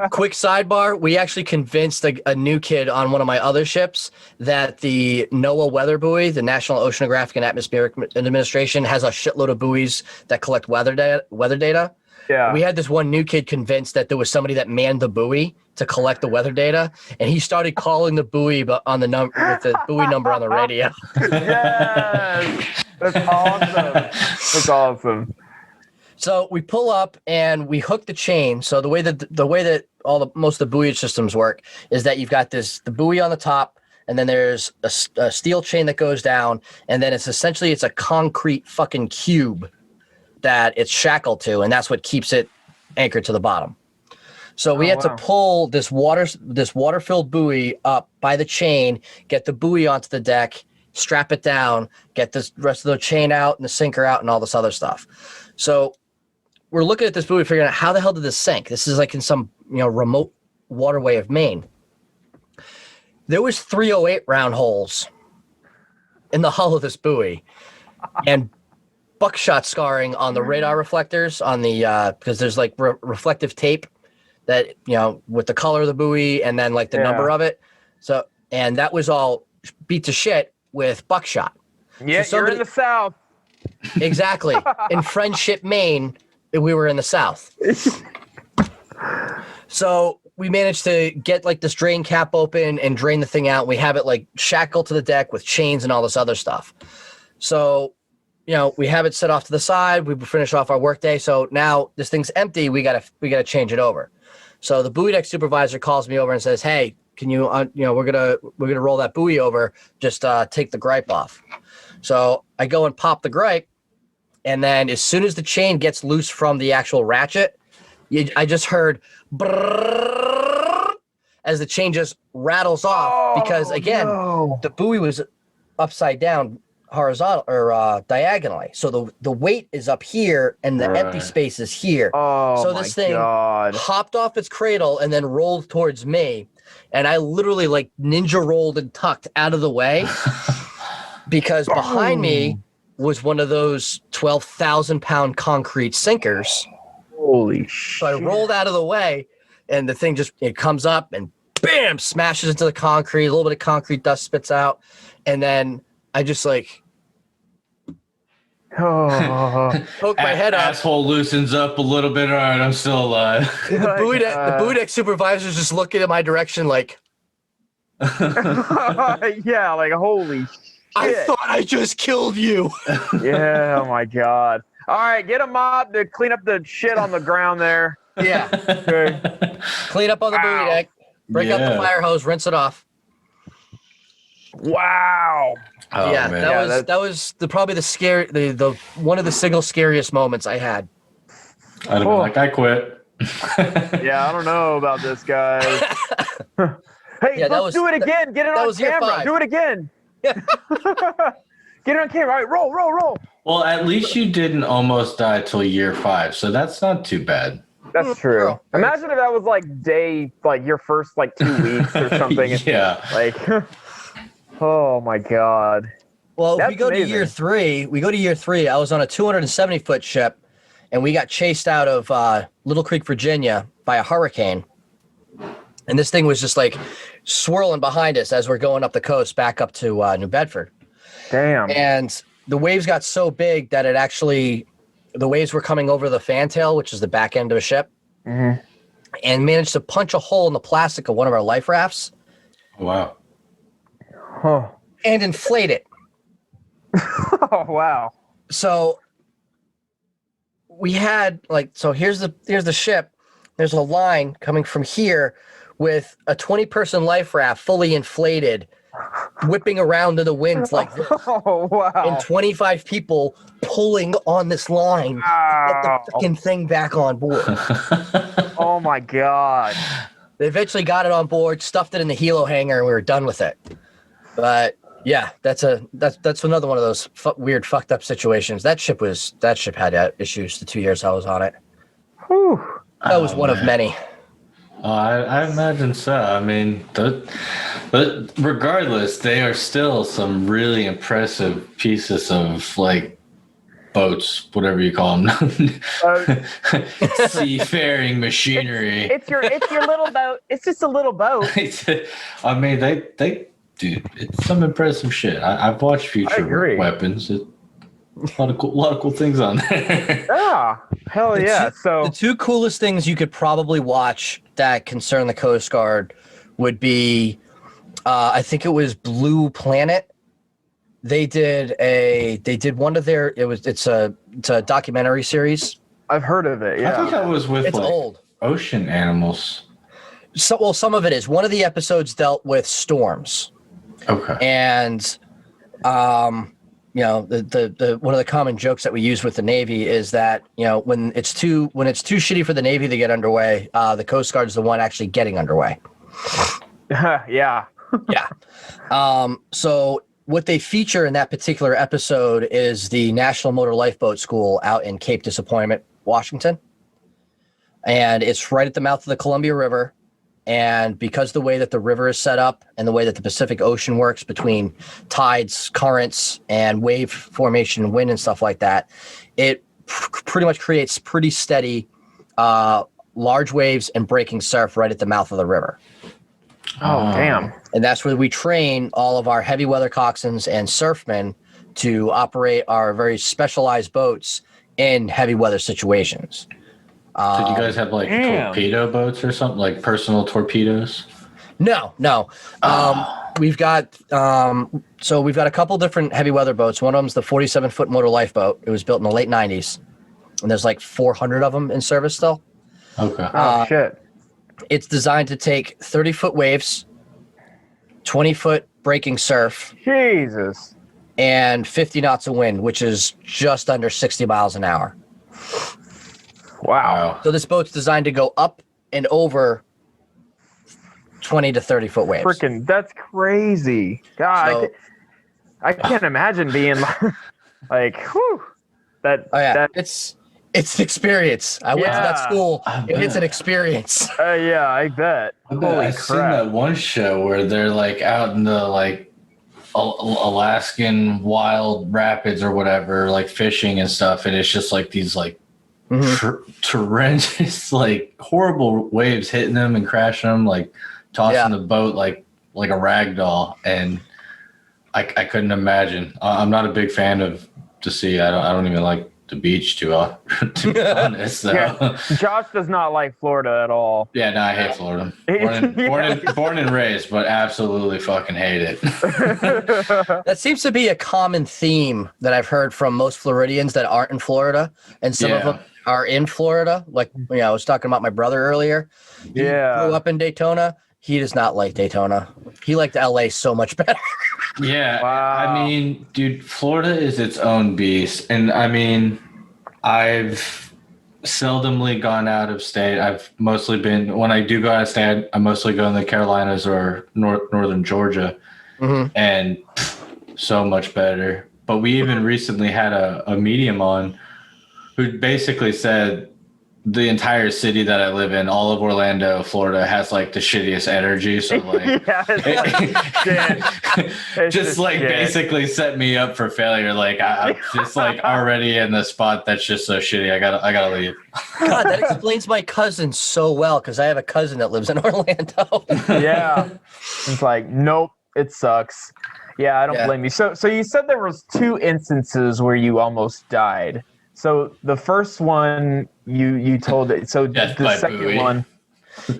quick sidebar. We actually convinced a new kid on one of my other ships that the NOAA weather buoy, the National Oceanographic and Atmospheric Administration, has a shitload of buoys that collect weather data. Yeah. We had this one new kid convinced that there was somebody that manned the buoy to collect the weather data, and he started calling the buoy on the number with the buoy number on the radio. Yes. That's awesome. That's awesome. So we pull up and we hook the chain. So the way that most of the buoy systems work is that you've got the buoy on the top, and then there's a steel chain that goes down, and then it's a concrete fucking cube that it's shackled to, and that's what keeps it anchored to the bottom. So we had to pull this water-filled buoy up by the chain, get the buoy onto the deck, strap it down, get the rest of the chain out and the sinker out and all this other stuff. So we're looking at this buoy figuring out how the hell did this sink? This is like in some remote waterway of Maine. There was 308 round holes in the hull of this buoy, and buckshot scarring on the radar reflectors on the because there's like reflective tape that with the color of the buoy and then like the number of it. So and that was all beat to shit with buckshot. Yeah, so you're in the South. Exactly. In Friendship, Maine, we were in the South. So we managed to get like this drain cap open and drain the thing out. We have it like shackled to the deck with chains and all this other stuff. So, we have it set off to the side. We finish off our workday. So now this thing's empty. We gotta change it over. So the buoy deck supervisor calls me over and says, "Hey, can you, we're gonna roll that buoy over. Just take the gripe off." So I go and pop the gripe, and then as soon as the chain gets loose from the actual ratchet, I just heard brrrr as the chain just rattles off because again, the buoy was upside down, horizontal or diagonally. So the weight is up here and the empty space is here. So this thing hopped off its cradle and then rolled towards me, and I literally like ninja rolled and tucked out of the way because behind me was one of those 12,000-pound concrete sinkers. Holy shit. So I rolled out of the way, and the thing it comes up and bam, smashes into the concrete. A little bit of concrete dust spits out. And then I just like poke my head up. Asshole loosens up a little bit. All right, I'm still alive. The buoy deck supervisor's just looking in my direction like, yeah, like holy shit. I thought I just killed you. Yeah, oh my God. All right, get a mop to clean up the shit on the ground there. Yeah. Okay. Clean up on the buoy deck. Break out the fire hose. Rinse it off. Wow. Oh, yeah, man. that was probably the one of the single scariest moments I had. I'd have been like, I quit. Yeah, I don't know about this, guys. Hey, let's do it again. Get it on camera. Do it again. Get it on camera. All right, roll. Well, at least you didn't almost die till year 5, so that's not too bad. That's true. Imagine if that was like your first 2 weeks or something. Yeah. Like, oh my God. Well, if we go to year 3, I was on a 270-foot ship, and we got chased out of Little Creek, Virginia by a hurricane. And this thing was just like swirling behind us as we're going up the coast back up to New Bedford. Damn. And the waves got so big that the waves were coming over the fantail, which is the back end of a ship, and managed to punch a hole in the plastic of one of our life rafts. Wow. Huh. And inflate it. Oh, wow. So we had here's the ship. There's a line coming from here with a 20-person life raft fully inflated, whipping around in the wind like this. Oh, wow. And 25 people pulling on this line to get the fucking thing back on board. Oh my God. They eventually got it on board, stuffed it in the helo hangar, and we were done with it. But yeah, that's another one of those weird fucked up situations. That ship had issues the 2 years I was on it. Whew. That was one of many. I imagine so. I mean, but regardless, they are still some really impressive pieces of boats, whatever you call them, seafaring machinery. It's your little boat. It's just a little boat. I mean, they do. It's some impressive shit. I've watched Future Weapons. A lot of cool things on there. Yeah, hell yeah. So the 2 coolest things you could probably watch that concern the Coast Guard would be, I think it was Blue Planet, they did one of their, it's a documentary series. I've heard of it. I thought Yeah. that was with It's like old. ocean animals. So, well, some of it is. One of the episodes dealt with storms, Okay. and the one of the common jokes that we use with the Navy is that when it's too shitty for the Navy to get underway, the Coast Guard's the one actually getting underway. Yeah. Yeah. So what they feature in that particular episode is the National Motor Lifeboat School out in Cape Disappointment, Washington, and it's right at the mouth of the Columbia River. And because the way that the river is set up and the way that the Pacific Ocean works between tides, currents, and wave formation and wind and stuff like that, it pretty much creates pretty steady large waves and breaking surf right at the mouth of the river. Oh, damn. And that's where we train all of our heavy weather coxswains and surfmen to operate our very specialized boats in heavy weather situations. Did you guys have like torpedo boats or something, like personal torpedoes? No. We've got we've got a couple different heavy weather boats. One of them's the 47-foot motor lifeboat. It was built in the late 90s, and there's like 400 of them in service still. Okay. Oh, shit. It's designed to take 30-foot waves, 20-foot breaking surf, Jesus. and 50 knots of wind, which is just under 60 miles an hour. Wow. So this boat's designed to go up and over 20 to 30-foot waves. Freaking, that's crazy. God, So- I can't imagine being like, whew. Oh yeah, it's an experience. I went to that Yeah. school, I and it's bet. an experience. Yeah, I bet. Holy I've seen crap. that one show where they're like out in the like Alaskan wild rapids or whatever, like fishing and stuff, and it's just like these like torrentious, like horrible waves hitting them and crashing them, like tossing the boat like a rag doll, and I couldn't imagine. I'm not a big fan of the sea. I don't even like the beach to be honest. So. Yeah. Josh does not like Florida at all. Yeah, no, I hate Florida. Born and raised, but absolutely fucking hate it. That seems to be a common theme that I've heard from most Floridians that aren't in Florida, and some of them are in Florida. Like, I was talking about my brother earlier. He grew up in Daytona. He does not like Daytona. He liked LA so much better. Yeah, Wow. I mean, dude, Florida is its own beast, and I mean, I've seldomly gone out of state. I've mostly been, when I do go out of state, I mostly go in the Carolinas or northern Georgia, and so much better. But we even recently had a medium on who basically said the entire city that I live in, all of Orlando, Florida, has like the shittiest energy. So like, just like basically set me up for failure. Like I'm just like already in the spot that's just so shitty. I gotta leave. God, that explains my cousin so well, because I have a cousin that lives in Orlando. Yeah. It's like, nope, it sucks. Yeah, I don't Yeah. blame you. So you said there was 2 instances where you almost died. So the first one you told it. So Death the by second buoy. one.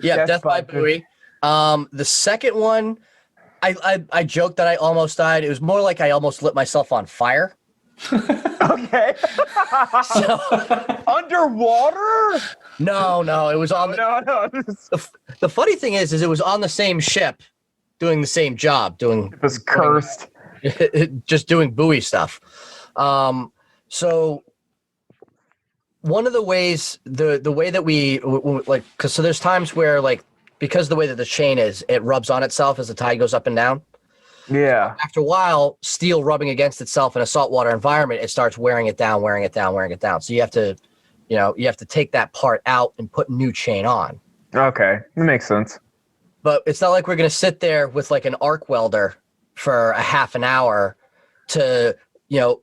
Yeah, Death by Buoy. The second one, I joked that I almost died. It was more like I almost lit myself on fire. Okay. So, Underwater? no, it was on No. the funny thing is it was on the same ship doing the same job, It was cursed. just doing buoy stuff. So one of the ways, the way that we like, because so there's times where like, because the way that the chain is, it rubs on itself as the tide goes up and down. Yeah. After a while, steel rubbing against itself in a saltwater environment, it starts wearing it down. So you have to take that part out and put new chain on. Okay. That makes sense. But it's not like we're going to sit there with like an arc welder for a half an hour to,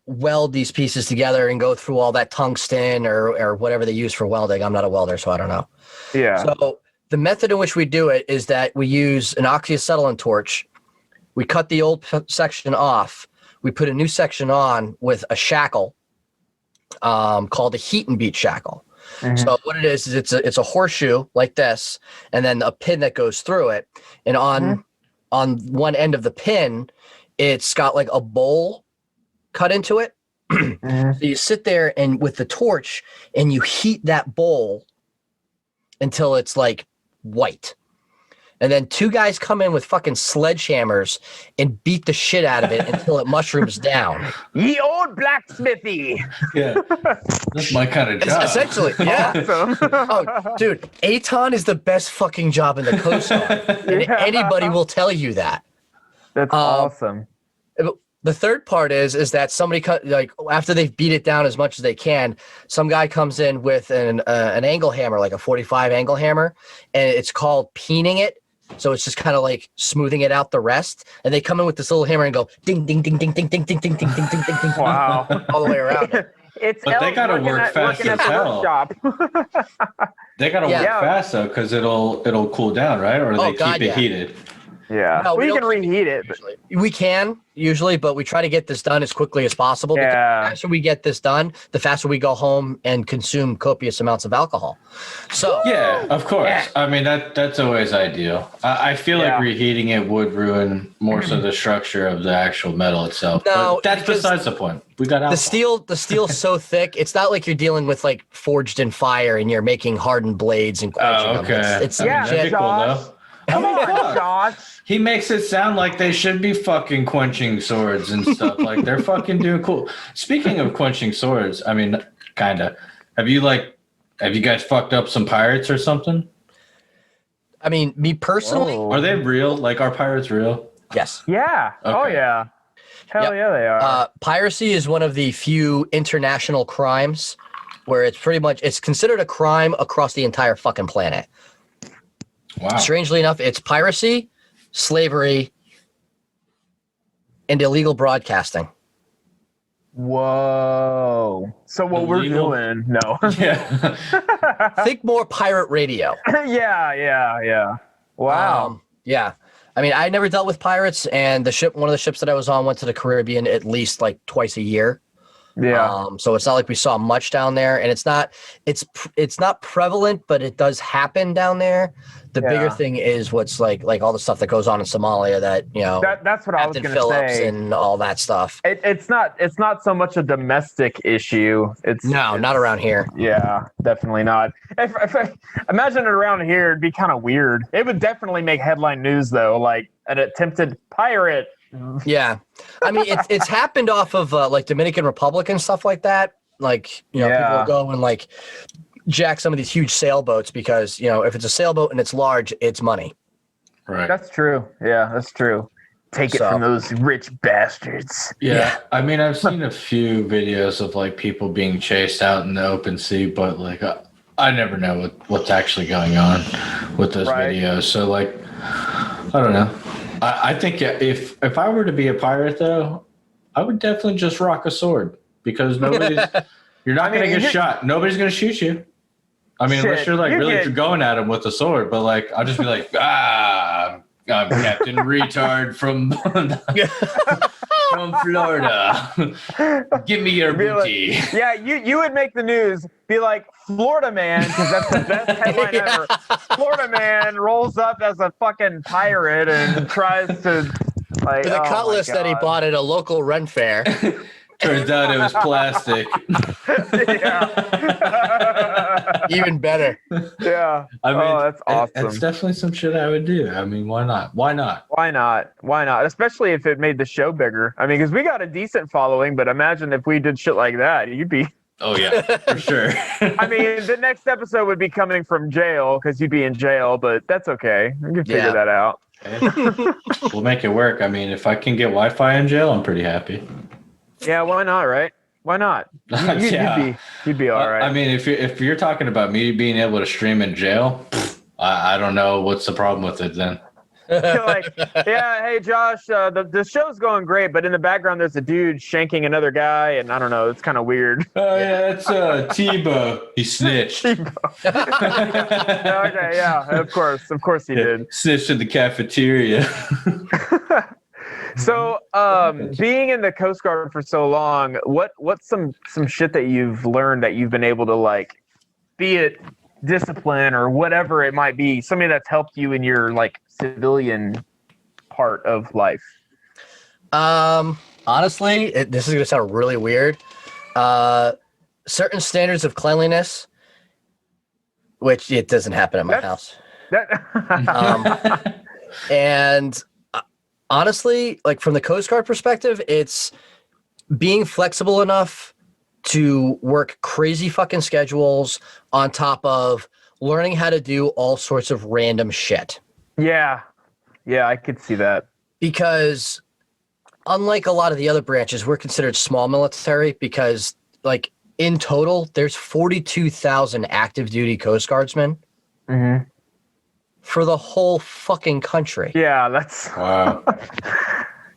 weld these pieces together and go through all that tungsten or whatever they use for welding. I'm not a welder, so I don't know. Yeah. So the method in which we do it is that we use an oxyacetylene torch. We cut the old section off. We put a new section on with a shackle called a heat and beat shackle. So what it is it's a horseshoe like this, and then a pin that goes through it. And on one end of the pin, it's got like a bowl cut into it. So you sit there and with the torch and you heat that bowl until it's like white. And then two guys come in with fucking sledgehammers and beat the shit out of it until it mushrooms down. Ye old blacksmithy. Yeah, that's my kind of job. Essentially, yeah. Awesome. Oh, dude, Aton is the best fucking job in the Coast Guard. And anybody will tell you that. That's awesome. The third part is that somebody like after they've beat it down as much as they can, some guy comes in with an angle hammer, like a 45 angle hammer, and it's called peening it. So it's just kind of like smoothing it out the rest, and they come in with this little hammer and go ding ding ding ding ding ding ding ding ding ding ding ding ding Wow. all the way around. But they gotta work fast as hell. They gotta work fast though, because it'll cool down, right? Or they keep it heated. Yeah, no, we can reheat it. We can usually, but we try to get this done as quickly as possible. Yeah. The faster we get this done, the faster we go home and consume copious amounts of alcohol. So yeah, of course. I mean that's always ideal. I feel like reheating it would ruin more so the structure of the actual metal itself. No, but that's besides the point. We got alcohol. The steel's so thick. It's not like you're dealing with like forged in fire and you're making hardened blades and quenching them. It's that'd be cool though. Come on, Josh. He makes it sound like they should be fucking quenching swords and stuff. Like they're fucking doing cool. Speaking of quenching swords, I mean, kinda. Have you guys fucked up some pirates or something? I mean, me personally. Are they real? Like, are pirates real? Yes. Yeah. Okay. Oh yeah. Hell yeah, they are. Piracy is one of the few international crimes where it's considered a crime across the entire fucking planet. Wow. Strangely enough, it's piracy, slavery, and illegal broadcasting. Whoa. So what we're doing? No. Yeah. Think more pirate radio. Yeah. Wow. Yeah. I mean, I never dealt with pirates, and one of the ships that I was on went to the Caribbean at least like twice a year. Yeah. So it's not like we saw much down there, and it's not prevalent, but it does happen down there. The bigger thing is what's like all the stuff that goes on in Somalia that, that's what I was going to say, and all that stuff. It's not so much a domestic issue. It's not around here. Yeah, definitely not. If imagine it around here, it'd be kind of weird. It would definitely make headline news though, like an attempted pirate. Yeah, I mean it's happened off of like Dominican Republic and stuff like that. Like people will go and like jack some of these huge sailboats because if it's a sailboat and it's large, it's money. Right. That's true. Yeah, that's true. Take it from those rich bastards. Yeah. I mean, I've seen a few videos of like people being chased out in the open sea, but like I never know what's actually going on with those videos. So like, I don't know. I think if I were to be a pirate though, I would definitely just rock a sword because you're not going to get shot. Nobody's going to shoot you. I mean, unless you're like really going at him with a sword, but like, I'll just be like, I'm Captain Retard from Florida. Give me your booty. You would make the news. Be like, Florida man, because that's the best headline ever. Florida man rolls up as a fucking pirate and tries to like with a cutlass that he bought at a local Ren fair. Turns out it was plastic. Even better. Yeah. I mean, that's awesome. It's definitely some shit I would do. I mean, why not? Why not? Why not? Especially if it made the show bigger. I mean, because we got a decent following, but imagine if we did shit like that, you'd be. Oh yeah, for sure. I mean, the next episode would be coming from jail because you'd be in jail, but that's okay. We can figure that out. We'll make it work. I mean, if I can get Wi-Fi in jail, I'm pretty happy. Yeah, why not, right? Why not? You'd be all right. I mean, if you're talking about me being able to stream in jail, I don't know what's the problem with it then. Like, hey Josh, the show's going great, but in the background there's a dude shanking another guy, and I don't know, it's kind of weird. Oh yeah, that's Tebow. He snitched. Okay, yeah, of course he did. Snitched in the cafeteria. So, being in the Coast Guard for so long, what's some shit that you've learned that you've been able to like, be it discipline or whatever it might be, something that's helped you in your like civilian part of life? Honestly, this is going to sound really weird. Certain standards of cleanliness, which it doesn't happen at my house. And honestly, like from the Coast Guard perspective, it's being flexible enough to work crazy fucking schedules on top of learning how to do all sorts of random shit. Yeah, I could see that. Because unlike a lot of the other branches, we're considered small military because, like, in total, there's 42,000 active duty Coast Guardsmen for the whole fucking country. Yeah, that's Wow.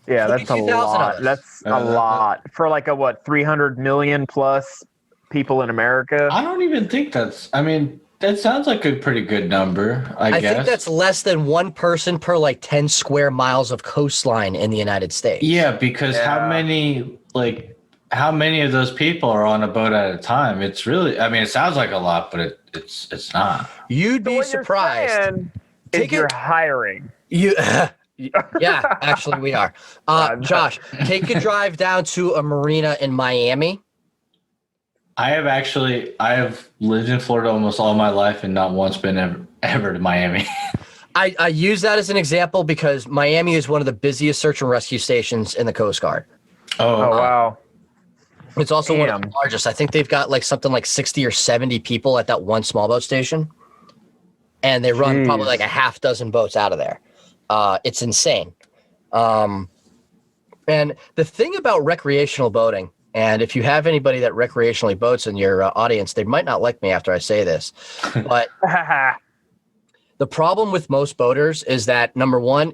yeah, that's a 42,000 lot. of us. That's a lot for like a 300 million plus people in America. I don't even think that's. I mean, that sounds like a pretty good number. I guess. think that's less than one person per like 10 square miles of coastline in the United States. Yeah, because how many of those people are on a boat at a time? It's really. I mean, it sounds like a lot, but it's not. You'd be What surprised. you're saying is you're hiring. Yeah, actually we are. Josh, take a drive down to a marina in Miami. I have lived in Florida almost all my life and not once been ever to Miami. I use that as an example because Miami is one of the busiest search and rescue stations in the Coast Guard. Oh wow. It's also one of the largest. I think they've got like something like 60 or 70 people at that one small boat station. And they run probably like a half dozen boats out of there. It's insane. And the thing about recreational boating, and if you have anybody that recreationally boats in your audience, they might not like me after I say this, but the problem with most boaters is that, number one,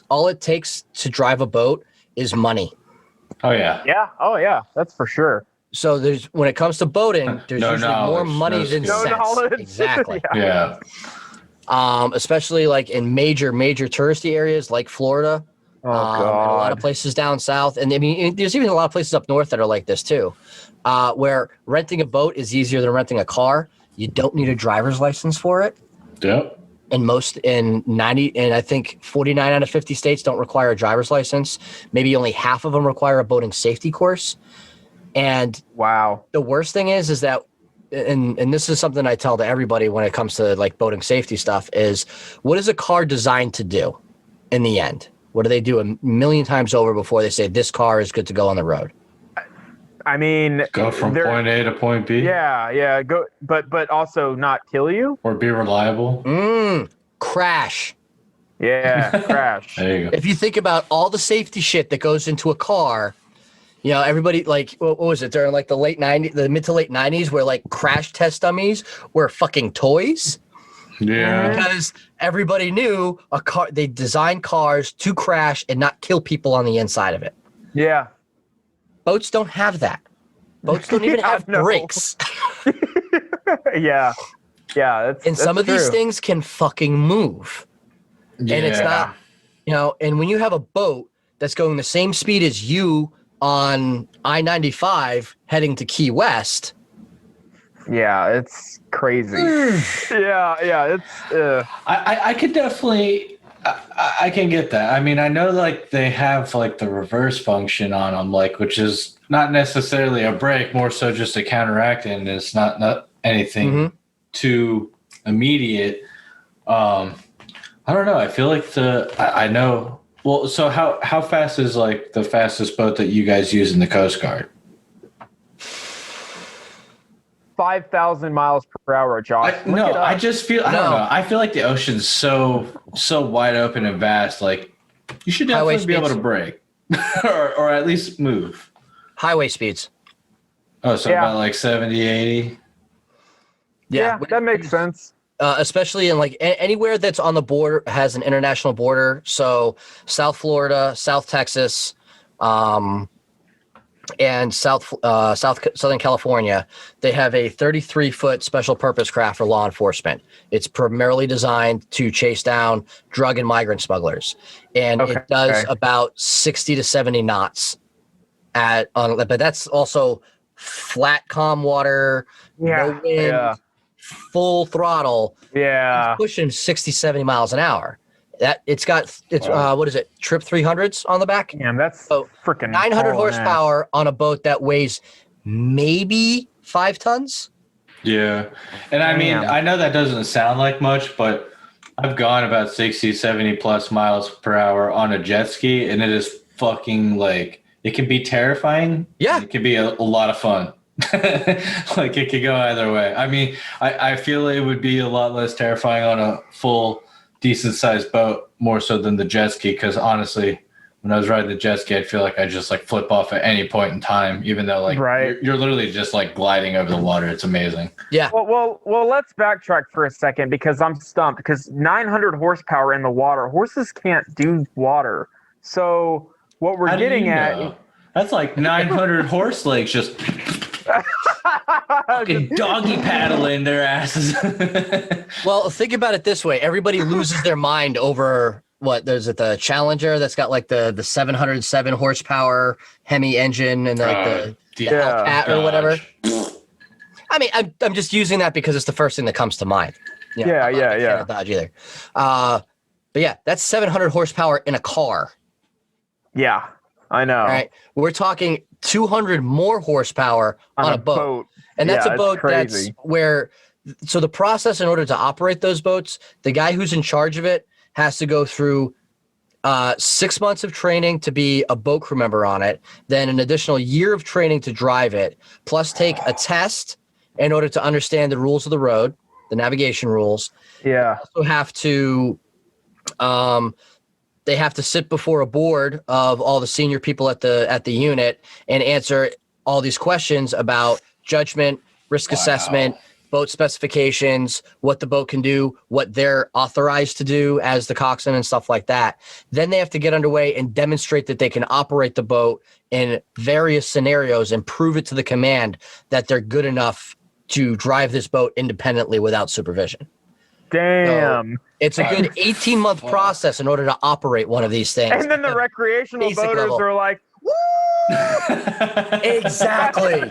all it takes to drive a boat is money. Oh yeah. Yeah. Oh yeah. That's for sure. So when it comes to boating, there's No usually more knowledge, money no than skill. No sense. knowledge. Exactly. Yeah. Especially like in major touristy areas like Florida. Oh And a lot god. of places down south. And I mean, there's even a lot of places up north that are like this too, where renting a boat is easier than renting a car. You don't need a driver's license for it. Yep. And I think 49 out of 50 states don't require a driver's license. Maybe only half of them require a boating safety course. And Wow. the worst thing is that, and this is something I tell to everybody when it comes to like boating safety stuff, is what is a car designed to do in the end? What do they do a million times over before they say this car is good to go on the road? I mean, Go from point A to point B. Yeah. Go, but also not kill you. Or be reliable. Crash. Yeah, crash. There you go. If you think about all the safety shit that goes into a car, you know, everybody like, what was it during like the mid to late 90s where like crash test dummies were fucking toys? Yeah. Because everybody knew they designed cars to crash and not kill people on the inside of it. Yeah. Boats don't have that. Boats don't even have brakes. Yeah. And some of these things can fucking move. Yeah. And it's not, you know, and when you have a boat that's going the same speed as you on I-95 heading to Key West. Yeah, it's crazy. yeah, it's. I could definitely. I can get that. I mean, I know like they have like the reverse function on them, like which is not necessarily a brake, more so just a counteract, and it's not anything too immediate. I don't know. I feel like I know. Well, so how fast is like the fastest boat that you guys use in the Coast Guard? 5,000 miles per hour, Josh. I just feel I don't know. I feel like the ocean's so wide open and vast. Like you should definitely be able to brake, or at least move. Highway speeds. Oh, so about like 70, 80? Yeah, that makes sense. Especially in like anywhere that's on the border, has an international border. So South Florida, South Texas, and Southern California, they have a 33-foot special purpose craft for law enforcement. It's primarily designed to chase down drug and migrant smugglers, and it does about 60 to 70 knots but that's also flat, calm water, no wind, full throttle. Yeah, it's pushing 60, 70 miles an hour. What is it? Trip 300s on the back. Damn, that's So, freaking 900 horsepower on a boat that weighs maybe 5 tons. Yeah. And I mean, Damn. I know that doesn't sound like much, but I've gone about 60, 70 plus miles per hour on a jet ski, and it is fucking like, it can be terrifying. Yeah. It can be a lot of fun. Like it could go either way. I mean, I feel it would be a lot less terrifying on a full decent sized boat more so than the jet ski. Cause honestly, when I was riding the jet ski, I feel like I just like flip off at any point in time, even though like you're literally just like gliding over the water. It's amazing. Yeah. Well, let's backtrack for a second because I'm stumped because 900 horsepower in the water, horses can't do water. So what we're getting at, that's like 900 horse legs just fucking doggy paddling their asses. Well, think about it this way. Everybody loses their mind over there's the Challenger that's got like the 707 horsepower Hemi engine and like the Hellcat or whatever. I mean, I'm just using that because it's the first thing that comes to mind. You know, I'm not a fan of Dodge either. But yeah, that's 700 horsepower in a car. Yeah, I know. All right. We're talking 200 more horsepower on a boat. And that's a boat that's where, so the process in order to operate those boats, the guy who's in charge of it has to go through 6 months of training to be a boat crew member on it, then an additional year of training to drive it, plus take a test in order to understand the rules of the road, the navigation rules. Yeah. Also have to, they have to sit before a board of all the senior people at the unit and answer all these questions about judgment, risk assessment, boat specifications, what the boat can do, what they're authorized to do as the coxswain and stuff like that. Then they have to get underway and demonstrate that they can operate the boat in various scenarios and prove it to the command that they're good enough to drive this boat independently without supervision. Damn. So it's a good 18-month process in order to operate one of these things. And then the recreational boaters are like, woo! Exactly.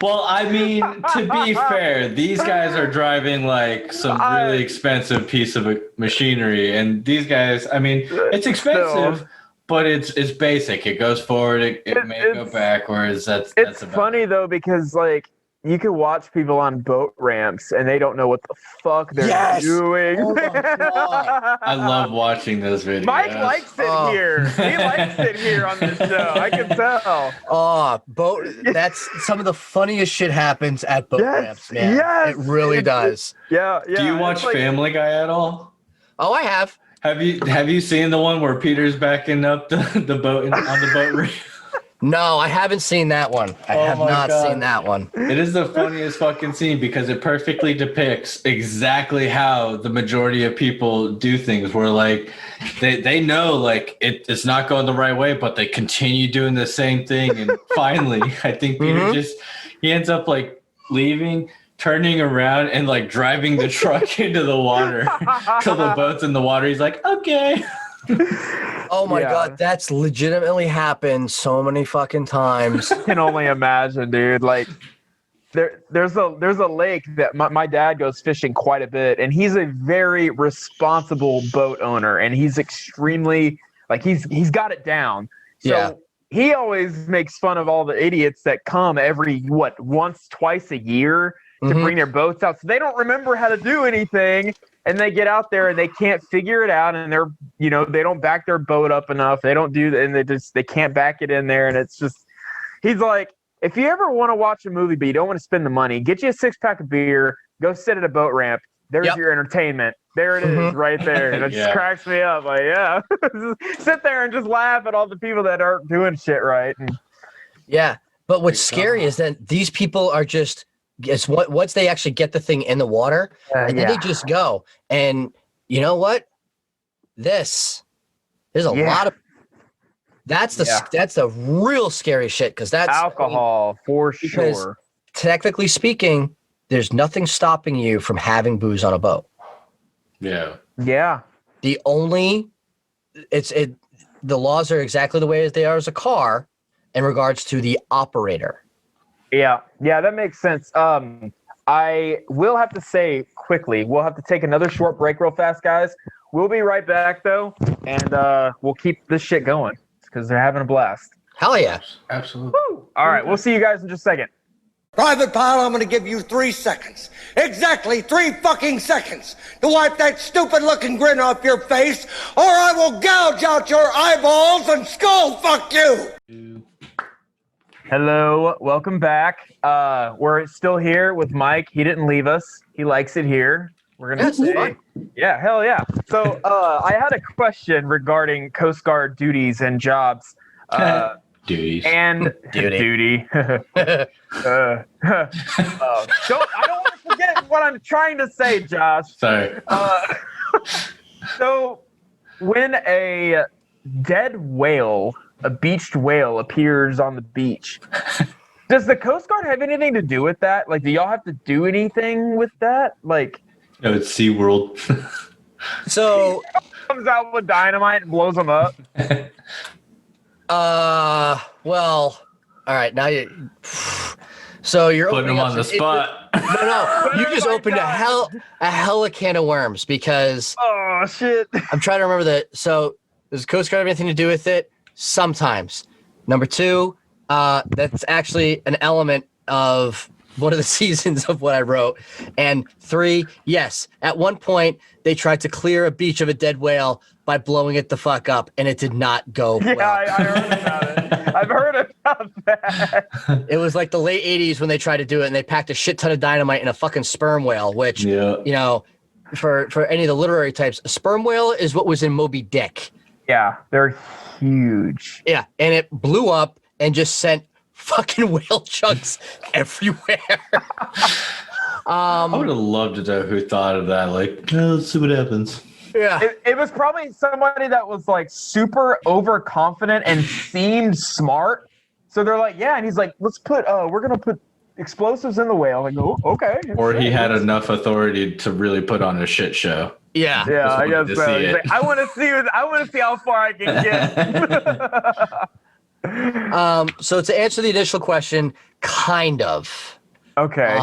Well, I mean, to be fair, these guys are driving like some really expensive piece of machinery, and these guys, I mean, it's expensive, but it's basic. It goes forward, it may go backwards. That's funny though because like you can watch people on boat ramps and they don't know what the fuck they're doing. Oh my God. I love watching those videos. Mike likes it here. He likes it here on this show. I can tell. That's some of the funniest shit happens at boat ramps, man. Yes, it really does. Yeah. Do you watch Family Guy at all? Oh, I have. Have you seen the one where Peter's backing up the boat on the boat ramp? No, I haven't seen that one. I have not seen that one. It is the funniest fucking scene because it perfectly depicts exactly how the majority of people do things where like they know like it's not going the right way, but they continue doing the same thing. And finally, I think Peter he ends up like leaving, turning around and like driving the truck into the water till the boat's in the water. He's like, okay. Oh my God, that's legitimately happened so many fucking times. I can only imagine, dude. Like there's a lake that my dad goes fishing quite a bit, and he's a very responsible boat owner, and he's extremely like he's got it down. So he always makes fun of all the idiots that come every once, twice a year to bring their boats out. So they don't remember how to do anything. And they get out there and they can't figure it out, and they don't back their boat up enough. They don't do that, and they can't back it in there. And it's just, he's like, if you ever want to watch a movie but you don't want to spend the money, get you a 6-pack of beer, go sit at a boat ramp. There's your entertainment. There it is, right there. And it just cracks me up. Like, sit there and just laugh at all the people that aren't doing shit right. Yeah, but what's scary is that these people are just. Once they actually get the thing in the water, and then they just go. And you know what? There's a lot of that's the real scary shit because that's alcohol for sure. Technically speaking, there's nothing stopping you from having booze on a boat. Yeah. Yeah. The laws are exactly the way as they are as a car in regards to the operator. Yeah, that makes sense. I will have to say quickly, we'll have to take another short break real fast, guys. We'll be right back though, and we'll keep this shit going because they're having a blast. Hell yeah. Absolutely. Woo! All right, we'll see you guys in just a second. Private Pile, I'm gonna give you 3 seconds. Exactly 3 fucking seconds to wipe that stupid looking grin off your face, or I will gouge out your eyeballs and skull fuck you! Hello, welcome back. We're still here with Mike. He didn't leave us. He likes it here. We're gonna say, yeah, hell yeah. So I had a question regarding Coast Guard duties and jobs. Duties. And duty. I don't want to forget what I'm trying to say, Josh. Sorry. So when a dead whale, a beached whale, appears on the beach, does the Coast Guard have anything to do with that? Like, do y'all have to do anything with that? Like, No, it's SeaWorld. So, comes out with dynamite and blows them up. well, all right, now you. So you're Putting opening them up on the some- spot. No, you just my opened God. a hella can of worms because Oh shit! I'm trying to remember that. So does Coast Guard have anything to do with it? Sometimes. Number 2, that's actually an element of one of the seasons of what I wrote. And 3, yes, at one point they tried to clear a beach of a dead whale by blowing it the fuck up, and it did not go Yeah, well. I heard about it. I've heard about that. It was like the late 80s when they tried to do it, and they packed a shit ton of dynamite in a fucking sperm whale, which, Yeah. you know, for any of the literary types, a sperm whale is what was in Moby Dick. Yeah, they're huge. Yeah, and it blew up and just sent fucking whale chunks everywhere. I would have loved to know who thought of that. Like, let's see what happens. Yeah. It was probably somebody that was like super overconfident and seemed smart. So they're like, yeah, and he's like, we're gonna put explosives in the whale. Like, oh, okay. Or he had enough authority to really put on a shit show. Yeah. Yeah, I wanted guess to so. see He's it. like, I want to see how far I can get. So to answer the initial question, kind of. Okay.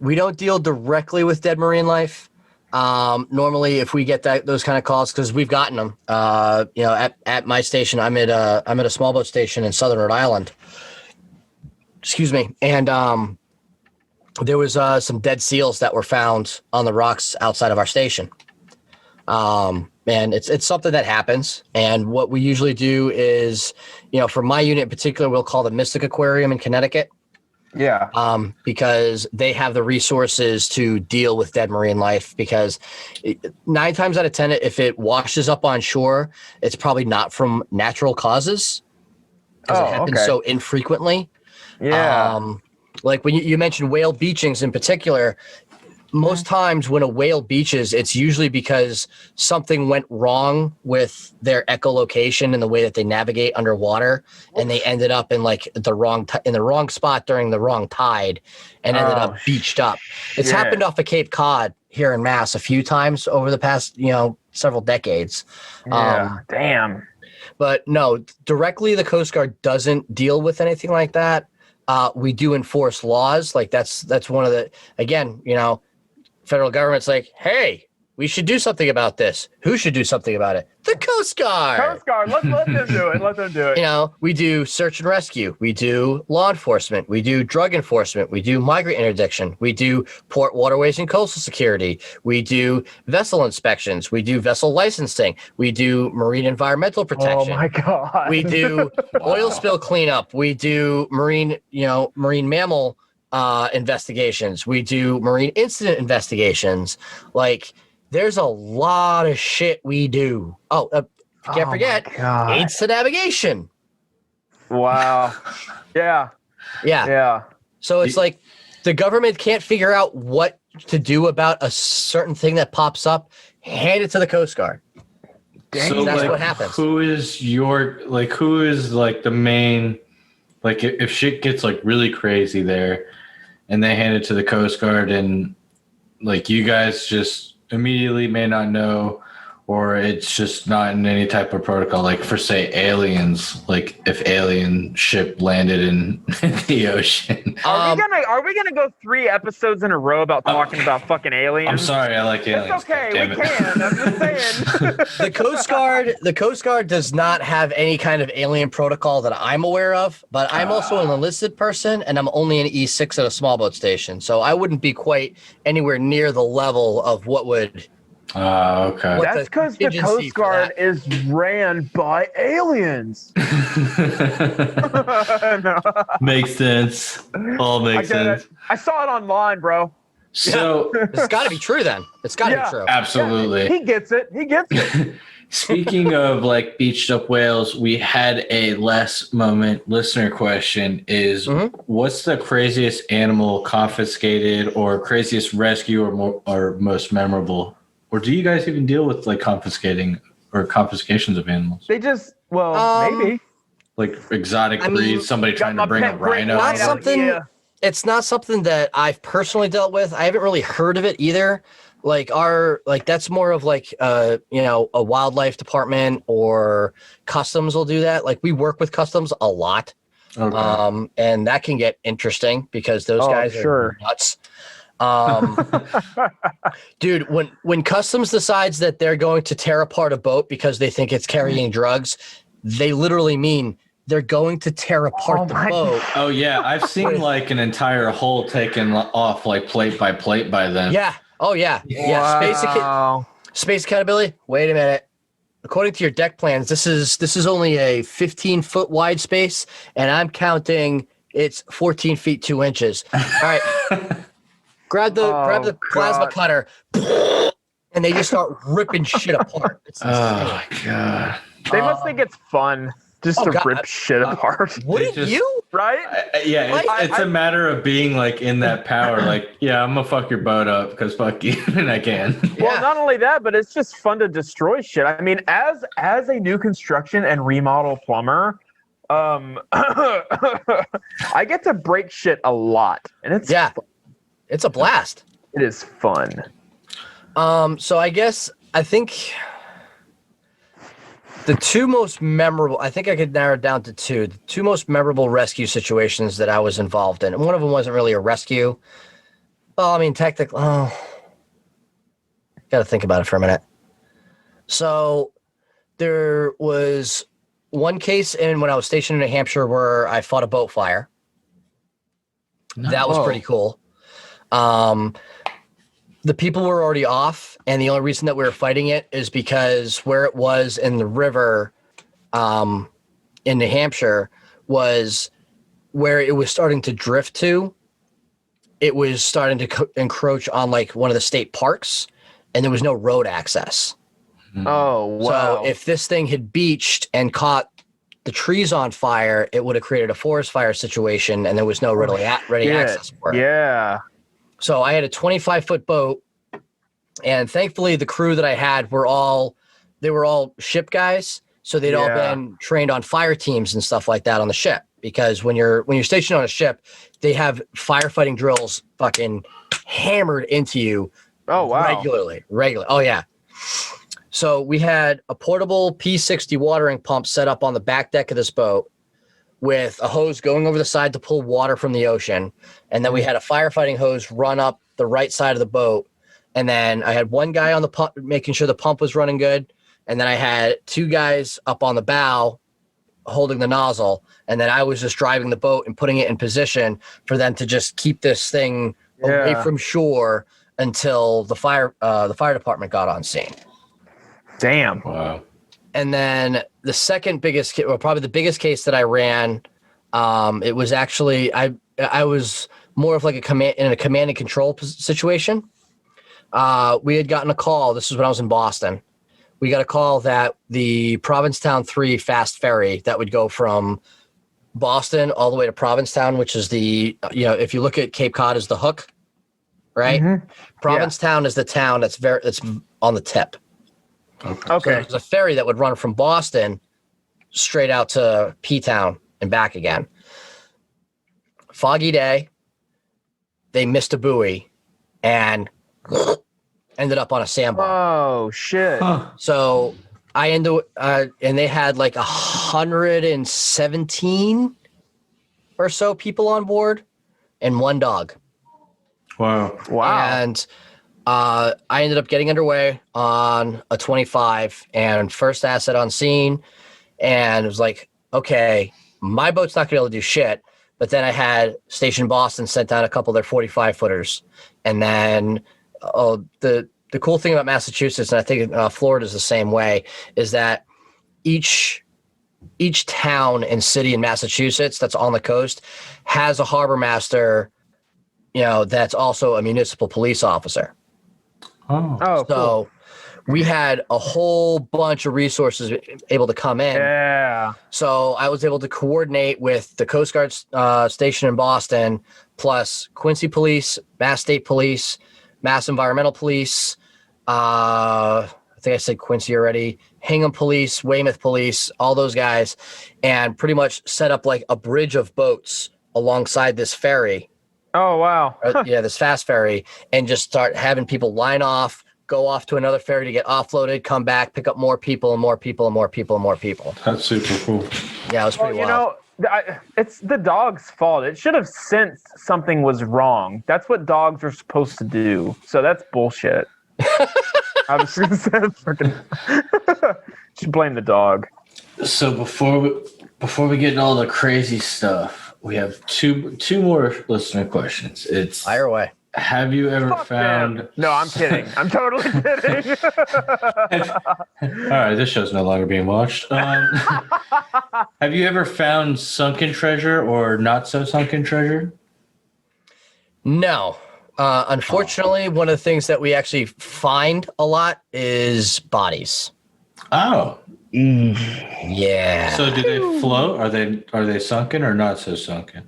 We don't deal directly with dead marine life. Normally, if we get those kind of calls, because we've gotten them, at my station, I'm at a small boat station in Southern Rhode Island. Excuse me, and there was some dead seals that were found on the rocks outside of our station. And it's something that happens. And what we usually do is, for my unit in particular, we'll call the Mystic Aquarium in Connecticut. Yeah. Because they have the resources to deal with dead marine life, because 9 times out of 10, if it washes up on shore, it's probably not from natural causes, because it happens so infrequently. Yeah. Like when you mentioned whale beachings in particular, most times when a whale beaches, it's usually because something went wrong with their echolocation and the way that they navigate underwater, and they ended up in like the wrong spot during the wrong tide, and ended up beached up. It's happened off of Cape Cod here in Mass a few times over the past several decades. Yeah. Damn. But no, directly the Coast Guard doesn't deal with anything like that. We do enforce laws. Like that's one of the, again, federal government's like, hey, we should do something about this. Who should do something about it? The Coast Guard. Coast Guard. Let them do it. Let them do it. We do search and rescue. We do law enforcement. We do drug enforcement. We do migrant interdiction. We do port, waterways, and coastal security. We do vessel inspections. We do vessel licensing. We do marine environmental protection. Oh my God. We do oil spill cleanup. We do marine mammal investigations. We do marine incident investigations. Like, there's a lot of shit we do. Oh, can't forget, aids to navigation. Wow. Yeah. Yeah. So it's like the government can't figure out what to do about a certain thing that pops up. Hand it to the Coast Guard. So That's what happens. Who is the main, like if shit gets like really crazy there and they hand it to the Coast Guard and like you guys just immediately may not know or it's just not in any type of protocol? Like for say aliens, like if alien ship landed in the ocean. Are we gonna go 3 episodes in a row about talking about fucking aliens? I'm sorry, I like aliens. It's okay, damn we it. can. I'm just saying. The Coast Guard does not have any kind of alien protocol that I'm aware of, but I'm also an enlisted person, and I'm only an E6 at a small boat station, so I wouldn't be quite anywhere near the level of what would. Okay. What That's because the contingency Coast for Guard that. is ran by aliens. No. Makes sense. All I makes get it. sense. I saw it online, bro. So It's got to be true then. It's got to Yeah. be true. absolutely. He gets it. He gets it. Speaking of like beached up whales, we had a last moment listener question is what's the craziest animal confiscated or craziest rescue or most memorable? Or do you guys even deal with like confiscating or confiscations of animals? They just, maybe. Like exotic I mean, breeds, somebody got trying to my bring a pet great rhino. white Not out something. here. It's not something that I've personally dealt with. I haven't really heard of it either. That's more of like a wildlife department or customs will do that. Like we work with customs a lot. Okay. And that can get interesting because those guys are nuts. Dude, when customs decides that they're going to tear apart a boat because they think it's carrying drugs, they literally mean they're going to tear apart the boat. Oh yeah, I've seen like an entire hull taken off like plate by plate by them. Yeah. Oh yeah. Yeah. Wow. Space accountability. Wait a minute. According to your deck plans, this is only a 15-foot wide space, and I'm counting it's 14 feet 2 inches. All right. grab the plasma cutter, and they just start ripping shit apart. It's Oh my god. They must think it's fun just to rip shit apart. Wouldn't you? Right? It's a matter of being like in that power. Like, yeah, I'm gonna fuck your boat up because fuck you, and I can. Well, not only that, but it's just fun to destroy shit. I mean, as a new construction and remodel plumber, I get to break shit a lot, and it's fun. It's a blast. It is fun. So I think the two most memorable, I think I could narrow it down to two. The two most memorable rescue situations that I was involved in. And one of them wasn't really a rescue. Well, I mean, technically, got to think about it for a minute. So there was one case when I was stationed in New Hampshire where I fought a boat fire. That was pretty cool. The people were already off, and the only reason that we were fighting it is because where it was in the river in New Hampshire was where it was starting to drift to. It was starting to encroach on like one of the state parks, and there was no road access. Oh, wow. So if this thing had beached and caught the trees on fire, it would have created a forest fire situation, and there was no ready access for it. Yeah. So I had a 25-foot boat, and thankfully the crew that I had were all ship guys, so they'd all been trained on fire teams and stuff like that on the ship. Because when you're stationed on a ship, they have firefighting drills fucking hammered into you. Oh wow. Regularly. Oh yeah. So we had a portable P60 watering pump set up on the back deck of this boat, with a hose going over the side to pull water from the ocean. And then we had a firefighting hose run up the right side of the boat. And then I had one guy on the pump, making sure the pump was running good. And then I had two guys up on the bow holding the nozzle. And then I was just driving the boat and putting it in position for them to just keep this thing away from shore until the fire department got on scene. Damn. Wow. And then the second biggest, or probably the biggest case that I ran, it was actually I was more of like a command and control situation. We had gotten a call. This is when I was in Boston. We got a call that the Provincetown 3 fast ferry that would go from Boston all the way to Provincetown, which is if you look at Cape Cod as the hook, right? Mm-hmm. Provincetown is the town that's on the tip. Okay. So there's a ferry that would run from Boston straight out to P-Town and back again. Foggy day, they missed a buoy, and ended up on a sandbar. Oh shit. So I ended and they had like 117 or so people on board and one dog. Wow. And I ended up getting underway on a 25 and first asset on scene. And it was like, okay, my boat's not going to be able to do shit. But then I had Station Boston sent down a couple of their 45 footers. And then the cool thing about Massachusetts, and I think Florida is the same way, is that each town and city in Massachusetts that's on the coast has a harbor master, that's also a municipal police officer. Oh, so cool. We had a whole bunch of resources able to come in. Yeah. So I was able to coordinate with the Coast Guard station in Boston, plus Quincy Police, Mass State Police, Mass Environmental Police. I think I said Quincy already. Hingham Police, Weymouth Police, all those guys, and pretty much set up like a bridge of boats alongside this ferry. Oh, wow. This fast ferry, and just start having people line off, go off to another ferry to get offloaded, come back, pick up more people and more people and more people and more people. That's super cool. Yeah, it was pretty wild. It's the dog's fault. It should have sensed something was wrong. That's what dogs are supposed to do. So that's bullshit. I was going to say, freaking. Should blame the dog. So before we get into all the crazy stuff, we have two more listener questions. It's fire away. Have you ever found? Them. No, I'm kidding. I'm totally kidding. All right, this show's no longer being watched. Have you ever found sunken treasure or not so sunken treasure? No. Unfortunately, one of the things that we actually find a lot is bodies. Oh. Yeah. So do they float? Are they sunken or not so sunken?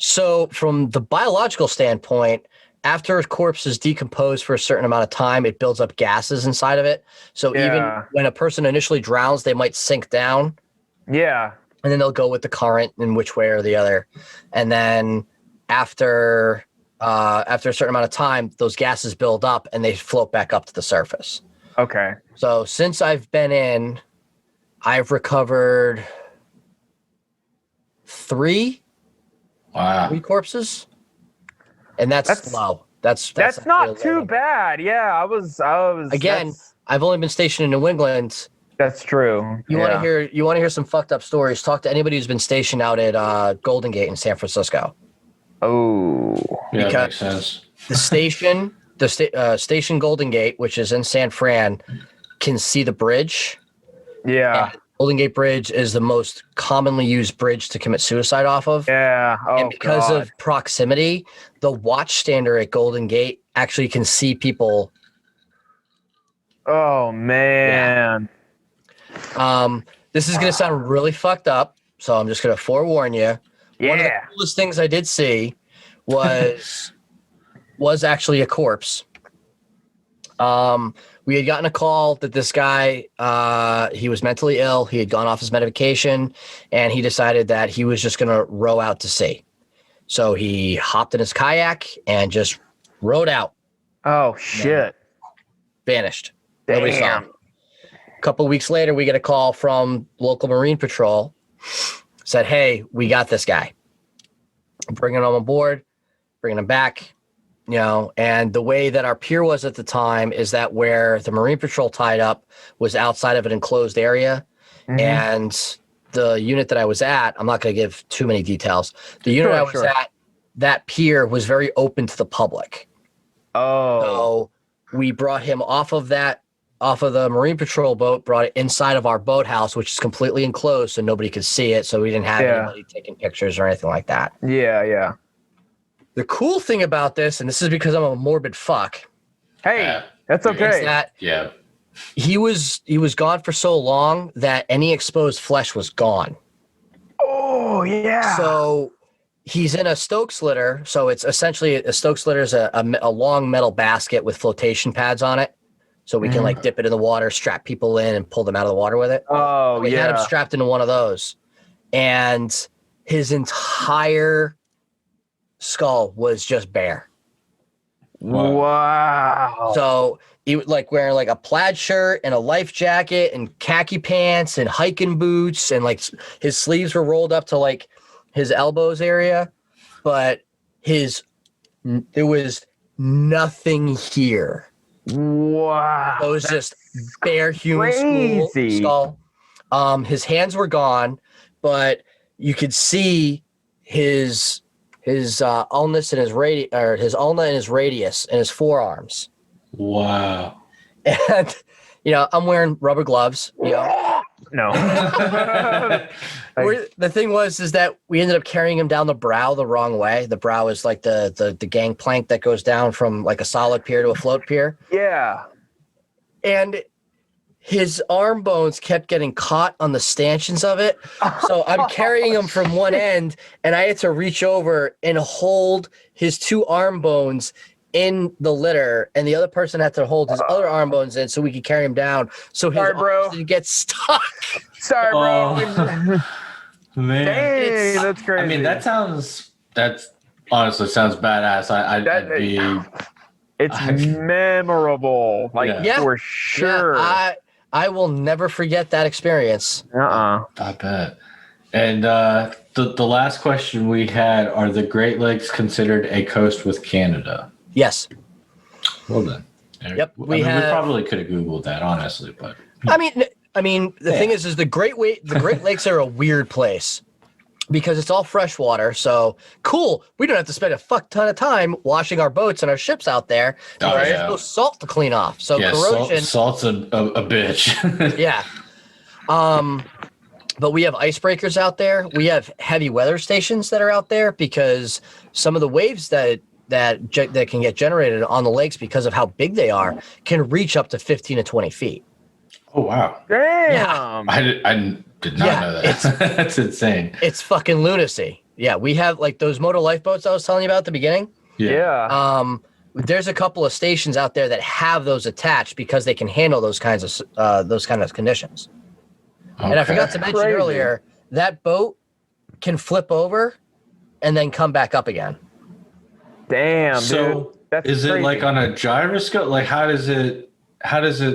So from the biological standpoint, after a corpse is decomposed for a certain amount of time, it builds up gases inside of it. So even when a person initially drowns, they might sink down. Yeah. And then they'll go with the current in which way or the other. And then after a certain amount of time, those gases build up and they float back up to the surface. Okay. So since I've been in, I've recovered 3 corpses, and that's low. That's not too bad. Yeah, I was. Again, I've only been stationed in New England. That's true. You want to hear some fucked up stories? Talk to anybody who's been stationed out at Golden Gate in San Francisco. Oh, yeah, that makes sense. The station, station Golden Gate, which is in San Fran, can see the bridge. Yeah. Golden Gate Bridge is the most commonly used bridge to commit suicide off of. Yeah. Oh, and because of proximity, the watchstander at Golden Gate actually can see people. Oh, man. Yeah. This is going to sound really fucked up, so I'm just going to forewarn you. Yeah. One of the coolest things I did see was actually a corpse. We had gotten a call that this guy, he was mentally ill. He had gone off his medication, and he decided that he was just going to row out to sea. So he hopped in his kayak and just rowed out. Oh, shit. Vanished. Nobody saw him. A couple of weeks later, we get a call from local Marine Patrol. Said, hey, we got this guy. Bringing him on board, bringing him back. And the way that our pier was at the time is that where the Marine Patrol tied up was outside of an enclosed area. Mm-hmm. And the unit that I was at, I'm not going to give too many details. The unit I was at, that pier was very open to the public. Oh. So we brought him off of the Marine Patrol boat, brought it inside of our boathouse, which is completely enclosed so nobody could see it. So we didn't have anybody taking pictures or anything like that. Yeah, yeah. The cool thing about this, and this is because I'm a morbid fuck. Hey, that's okay. Is that he was gone for so long that any exposed flesh was gone. Oh, yeah. So he's in a Stokes litter. So it's essentially a Stokes litter is a long metal basket with flotation pads on it. So we can like dip it in the water, strap people in, and pull them out of the water with it. Oh, we had him strapped into one of those, and his entire skull was just bare. Wow. So he was like wearing like a plaid shirt and a life jacket and khaki pants and hiking boots, and like his sleeves were rolled up to like his elbows area, but there was nothing here. Wow. It was just bare human crazy. skull. His hands were gone, but you could see his ulnus and his ulna and his radius and his forearms. Wow. And I'm wearing rubber gloves. No. The thing is that we ended up carrying him down the brow the wrong way. The brow is like the gangplank that goes down from like a solid pier to a float pier. Yeah. And his arm bones kept getting caught on the stanchions of it. So I'm carrying him from one end, and I had to reach over and hold his two arm bones in the litter, and the other person had to hold his other arm bones in so we could carry him down. So his arms didn't get stuck. Sorry, bro. Man. Dang, that's crazy. I mean, that honestly sounds badass. I'd be. It's memorable, for sure. Yeah, I will never forget that experience. I bet. And the last question we had, are the Great Lakes considered a coast with Canada? Yes. Well then. Yep. We probably could have Googled that, honestly, but I mean, the thing is the Great Lakes are a weird place because it's all freshwater. So cool. We don't have to spend a fuck ton of time washing our boats and our ships out there. There's no salt to clean off. So corrosion. Salt's a bitch. Yeah. But we have icebreakers out there. We have heavy weather stations that are out there because some of the waves that can get generated on the lakes because of how big they are can reach up to 15 to 20 feet. Oh, wow. Damn. Yeah. I did not know that. That's insane. It's fucking lunacy. Yeah, we have like those motor lifeboats I was telling you about at the beginning. Yeah. There's a couple of stations out there that have those attached because they can handle those kinds of conditions. Okay. And I forgot to mention earlier, that boat can flip over and then come back up again. Damn, so dude. That's is crazy. it like on a gyroscope? Like how does it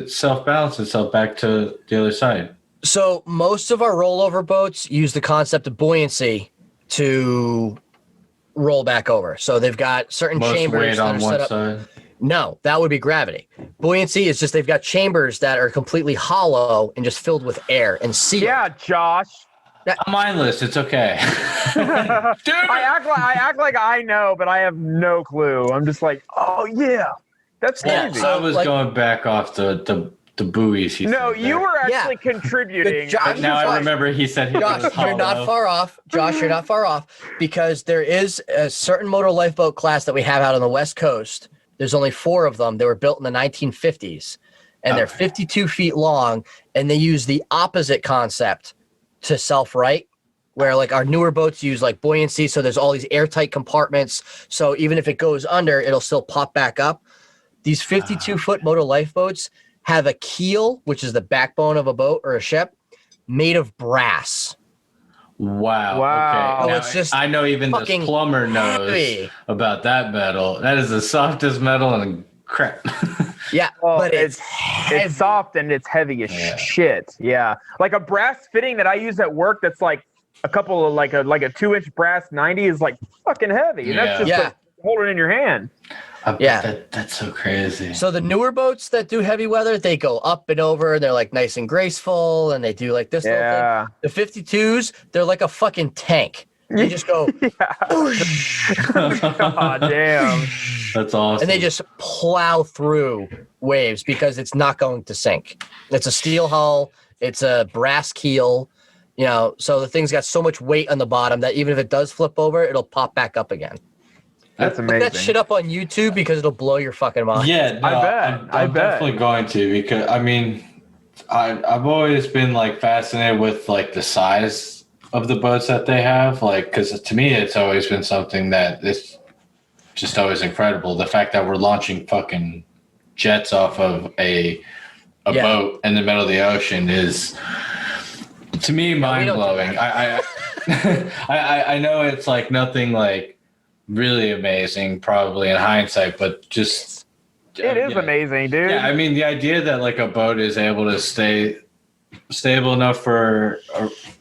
self-balance itself back to the other side? So most of our rollover boats use the concept of buoyancy to roll back over. So they've got certain chambers weight that on are one set up. side. No, that would be gravity. Buoyancy is just they've got chambers that are completely hollow and just filled with air and sealed. Yeah, Josh. I'm mindless. It's okay. Dude. I act like I know, but I have no clue. I'm just like, oh yeah, that's crazy. I was going back off the buoys. No, you were actually contributing. Now I remember he said he was hollow. You're not far off. Josh, you're not far off because there is a certain motor lifeboat class that we have out on the West Coast. There's only 4 of them. They were built in the 1950s, and they're 52 feet long, and they use the opposite concept to self-right, where like our newer boats use like buoyancy, so there's all these airtight compartments, so even if it goes under, it'll still pop back up. These 52-foot motor lifeboats have a keel, which is the backbone of a boat or a ship, made of brass. Wow. Okay. Oh, now, it's just I know even this plumber knows heavy about that metal. That is the softest metal in crap. Yeah, well, but it's soft and it's heavy as shit. Yeah, like a brass fitting that I use at work. That's like a couple of like a 2-inch brass 90 is like fucking heavy. And that's just like, hold it in your hand. That's so crazy. So the newer boats that do heavy weather, they go up and over. And they're like nice and graceful, and they do like this little thing. The 52s, they're like a fucking tank. They just go. God damn. That's awesome. And they just plow through waves because it's not going to sink. It's a steel hull. It's a brass keel. So the thing's got so much weight on the bottom that even if it does flip over, it'll pop back up again. That's amazing. Put that shit up on YouTube because it'll blow your fucking mind. Yeah, no, I bet. I'm definitely going to, because I mean, I've always been like fascinated with like the size of the boats that they have, like, because to me it's always been something that is just always incredible. The fact that we're launching fucking jets off of a boat in the middle of the ocean is, to me, mind blowing. I know it's like nothing like really amazing, probably in hindsight, but just It is amazing, dude. Yeah, I mean, the idea that like a boat is able to stay stable enough for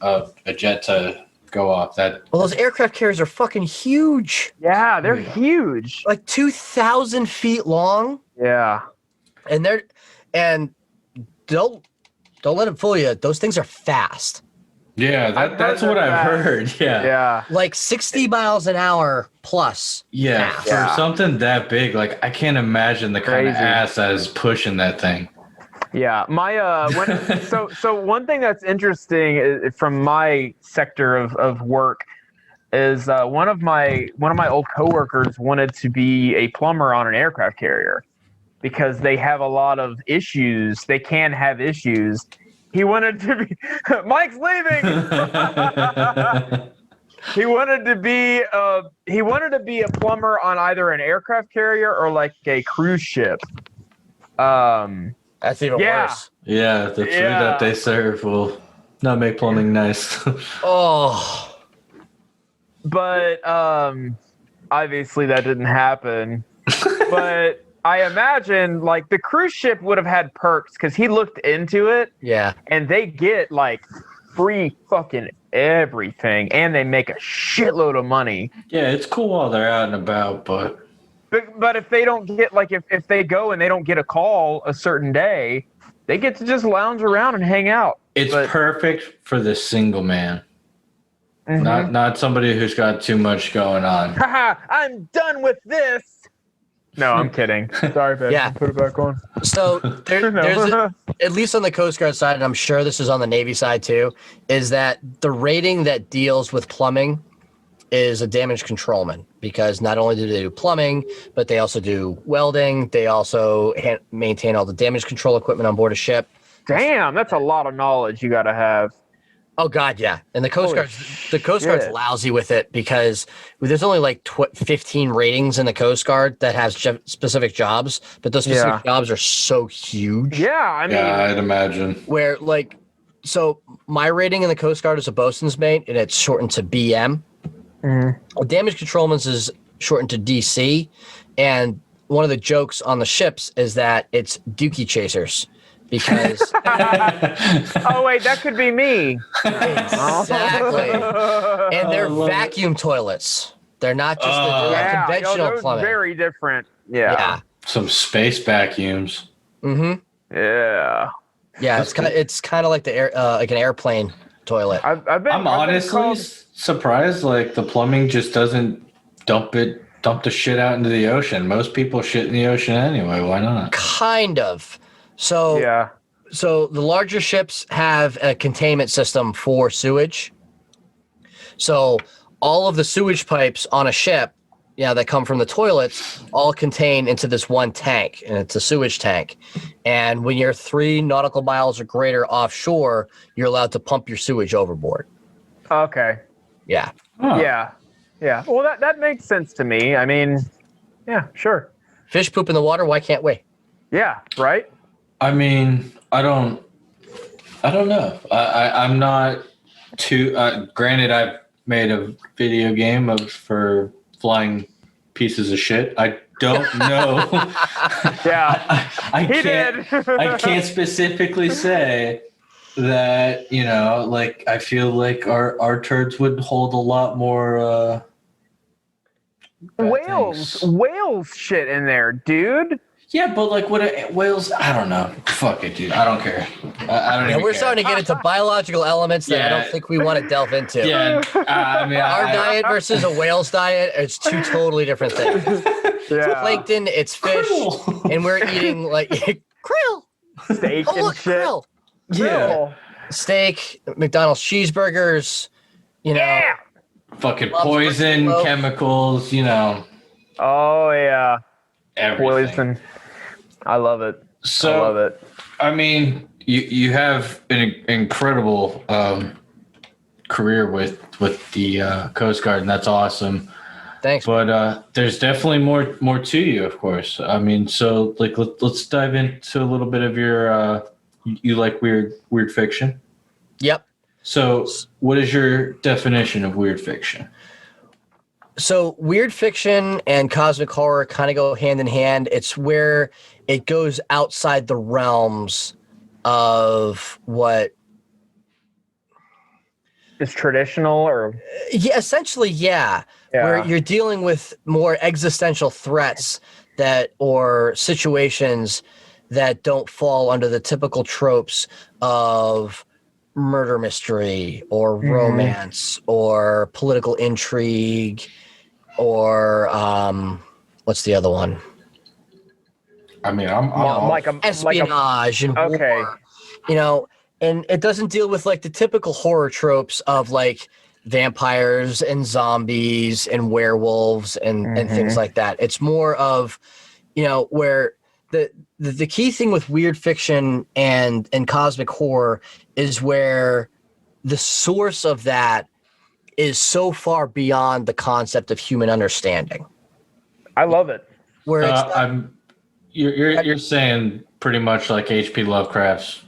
a jet to go off. Well, those aircraft carriers are fucking huge. Yeah, they're huge. Like 2,000 feet long. Yeah. And don't let it fool you. Those things are fast. Yeah, that's what I've heard. Yeah. Yeah. Like 60 miles an hour plus. Yeah. For something that big, like I can't imagine the kind of ass that is pushing that thing. Yeah, so one thing that's interesting from my sector of work is one of my old coworkers wanted to be a plumber on an aircraft carrier because they have a lot of issues. They can have issues. He wanted to be Mike's leaving. He wanted to be a plumber on either an aircraft carrier or like a cruise ship. That's even worse. Yeah, the food that they serve will not make plumbing nice. Oh. But obviously that didn't happen. But I imagine like the cruise ship would have had perks because he looked into it. Yeah. And they get like free fucking everything and they make a shitload of money. Yeah, it's cool while they're out and about, but if they don't get like if they go and they don't get a call a certain day, they get to just lounge around and hang out. It's perfect for the single man. Mm-hmm. Not somebody who's got too much going on. Haha, I'm done with this. No, I'm kidding. Sorry, babe. Yeah. Put it back on. So there's at least on the Coast Guard side, and I'm sure this is on the Navy side too, is that the rating that deals with plumbing is a damage controlman, because not only do they do plumbing, but they also do welding. They also maintain all the damage control equipment on board a ship. Damn, that's a lot of knowledge you got to have. Oh God, yeah. And the Coast Guard's lousy with it because there's only like 15 ratings in the Coast Guard that has specific jobs, but those specific jobs are so huge. Yeah, I mean, I'd imagine. Where like, so my rating in the Coast Guard is a bosun's mate, and it's shortened to BM. Mm-hmm. Damage controlman's is shortened to DC, and one of the jokes on the ships is that it's dookie chasers. Because oh wait, that could be me. Exactly. And they're vacuum toilets. They're not just conventional plumbing. Very different. Yeah. Some space vacuums. Mm-hmm. Yeah. Yeah, it's kind of like the like an airplane toilet. I'm honestly surprised like the plumbing just doesn't dump the shit out into the ocean. Most people shit in the ocean anyway. Why not? Kind of. So the larger ships have a containment system for sewage. So all of the sewage pipes on a ship, that come from the toilets, all contain into this one tank, and it's a sewage tank. And when you're 3 nautical miles or greater offshore, you're allowed to pump your sewage overboard. Okay. Yeah. Huh. Yeah. Well, that makes sense to me. I mean, yeah, sure. Fish poop in the water. Why can't we? Yeah. Right. I mean, I don't know. I'm not too. Granted, I've made a video game for flying pieces of shit. I don't know. Yeah, I can't specifically say that. Like I feel like our turds would hold a lot more. Whales shit in there, dude. Yeah, but like what whales? I don't know. Fuck it, dude. I don't care. I don't. We're starting to get into biological elements that I don't think we want to delve into. Yeah, I mean, our diet versus a whale's diet, it's 2 totally different things. It's plankton, it's fish, and we're eating like krill, steak and shit. Krill. Yeah, steak, McDonald's cheeseburgers. Fucking poison, chemicals. Oh yeah. Everything. Poison. I love it. So, I love it. I mean, you have an incredible career with the Coast Guard, and that's awesome. Thanks. But there's definitely more to you, of course. I mean, so like let's dive into a little bit of your you like weird fiction. Yep. So, what is your definition of weird fiction? So weird fiction and cosmic horror kind of go hand in hand. It's where it goes outside the realms of what Is traditional or yeah, essentially, yeah. Where you're dealing with more existential threats or situations that don't fall under the typical tropes of murder mystery or romance or political intrigue or what's the other one? I mean, I'm like Espionage and okay. war. You know, and it doesn't deal with like the typical horror tropes of like vampires and zombies and werewolves and things like that. It's more of, where the key thing with weird fiction and cosmic horror is where the source of that is so far beyond the concept of human understanding. I love it. Where it's you're saying pretty much like H.P. Lovecraft's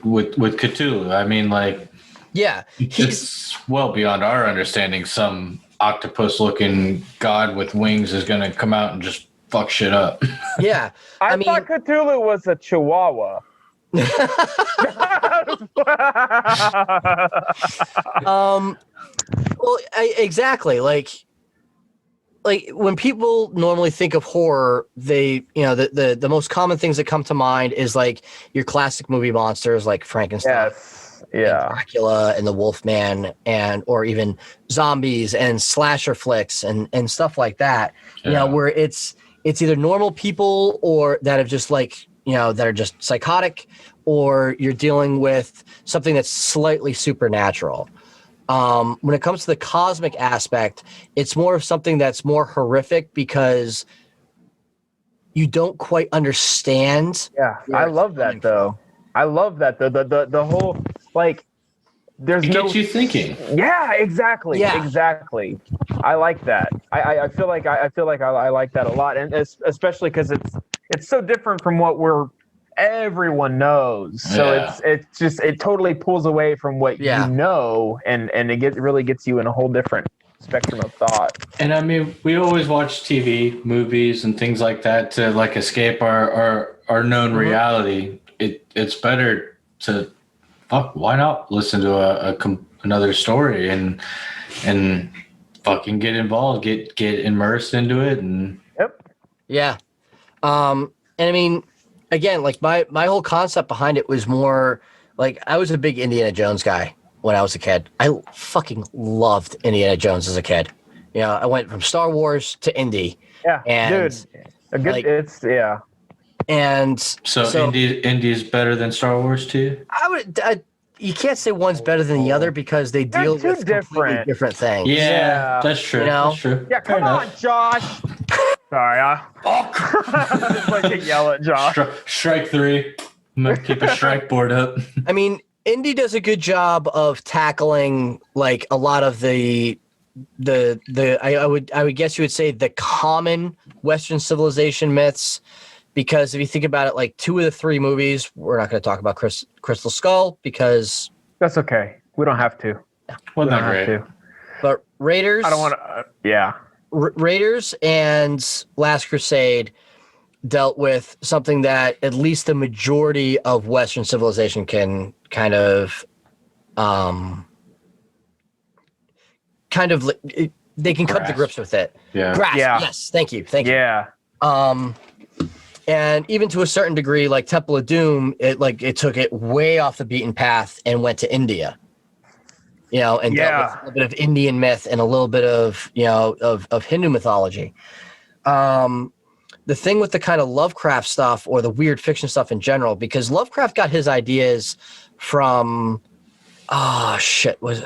with Cthulhu. I mean, like, yeah, it's well beyond our understanding. Some octopus-looking god with wings is going to come out and just fuck shit up. Yeah, I thought Cthulhu was a chihuahua. Well, exactly. Like when people normally think of horror, they, the most common things that come to mind is like your classic movie monsters like Frankenstein, and Dracula and the Wolfman, or even zombies and slasher flicks and stuff like that. Where it's either normal people or that have just like, that are just psychotic, or you're dealing with something that's slightly supernatural. When it comes to the cosmic aspect, it's more of something that's more horrific because you don't quite understand. Yeah, I love that though. I love that the whole like. There's it gets you thinking. Yeah, exactly. Yeah. Exactly. I like that. I feel like I like that a lot, and especially because it's so different from what everyone knows. So it totally pulls away from what you know, and it really gets you in a whole different spectrum of thought. And I mean, we always watch TV, movies, and things like that to like escape our known reality. It's better to why not listen to another story and fucking get involved, get immersed into it, and yeah. And I mean, again, like my whole concept behind it was more like I was a big Indiana Jones guy when I was a kid. I fucking loved Indiana Jones as a kid. I went from Star Wars to Indy. Yeah, and dude, And so Indy's better than Star Wars too? You can't say one's better than the other because they deal with completely different things. Yeah, that's true. That's true. Yeah, come on, Josh. Sorry, I just like to yell at Josh. Strike three. I'm gonna keep a strike board up. I mean, Indy does a good job of tackling like a lot of the I would guess you would say the common Western civilization myths, because if you think about it, like 2 of the 3 movies, we're not going to talk about Crystal Skull because that's okay. We don't have to. Well, not great. But Raiders. I don't want to. Raiders and Last Crusade dealt with something that at least the majority of Western civilization can kind of they can come to grips with it. Yeah. Grasp. Yes. Thank you. Yeah. And even to a certain degree, like Temple of Doom, it took it way off the beaten path and went to India. And dealt with a little bit of Indian myth and a little bit of of Hindu mythology. The thing with the kind of Lovecraft stuff or the weird fiction stuff in general, because Lovecraft got his ideas from it was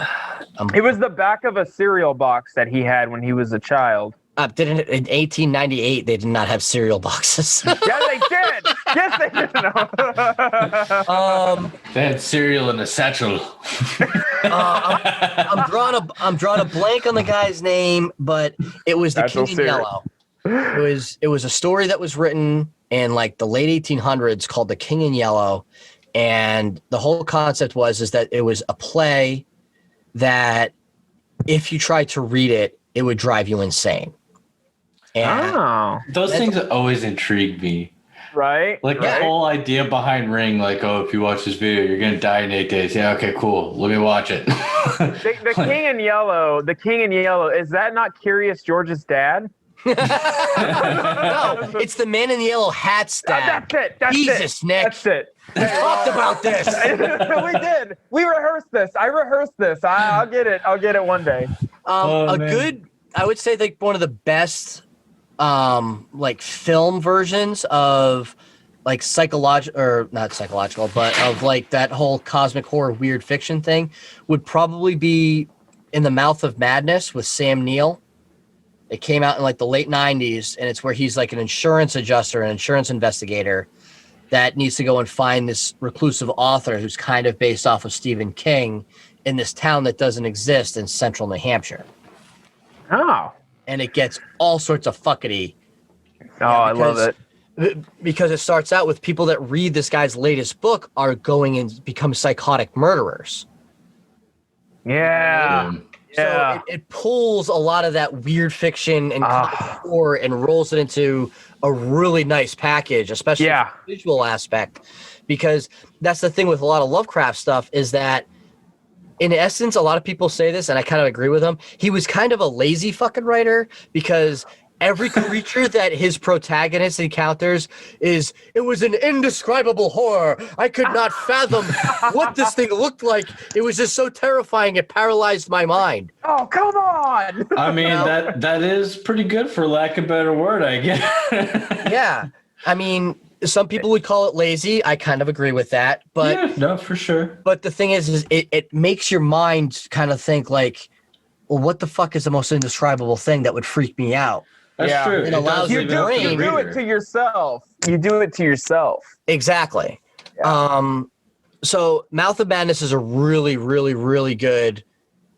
the back of a cereal box that he had when he was a child. In 1898 they did not have cereal boxes. Yeah, they did. Yes, they did. They had cereal in a satchel. I'm drawing a blank on the guy's name, but it was The King in Yellow. It was a story that was written in like the late 1800s called The King in Yellow, and the whole concept is that it was a play that if you tried to read it, it would drive you insane. And Those things always intrigue me. Right? Like right? the whole idea behind Ring, like, oh, if you watch this video, you're going to die in 8 days. Yeah, okay, cool. Let me watch it. The King in Yellow, is that not Curious George's dad? No, it's the man in the yellow hat's dad. That's it. Jesus, Nick. That's it. We talked about this. We did. We rehearsed this. I rehearsed this. I'll get it. I'll get it one day. I would say like one of the best like film versions of like not psychological, but of like that whole cosmic horror weird fiction thing would probably be In the Mouth of Madness with Sam Neill. It came out in like the late 90s, and it's where he's like an insurance adjuster, an insurance investigator that needs to go and find this reclusive author who's kind of based off of Stephen King in this town that doesn't exist in central New Hampshire. Oh. And it gets all sorts of fuckety. Oh, I love it. Because it starts out with people that read this guy's latest book are going and become psychotic murderers. Yeah. So it pulls a lot of that weird fiction and horror and rolls it into a really nice package, especially the visual aspect. Because that's the thing with a lot of Lovecraft stuff is that, in essence, a lot of people say this, and I kind of agree with them. He was kind of a lazy fucking writer because every creature that his protagonist encounters it was an indescribable horror. I could not fathom what this thing looked like. It was just so terrifying. It paralyzed my mind. Oh, come on. I mean, that is pretty good for lack of a better word, I guess. Yeah. I mean, some people would call it lazy. I kind of agree with that. But yeah, no, for sure. But the thing is it makes your mind kind of think like, well, what the fuck is the most indescribable thing that would freak me out? That's true. It allows you do it to yourself. You do it to yourself. Exactly. Yeah. So Mouth of Madness is a really, really, really good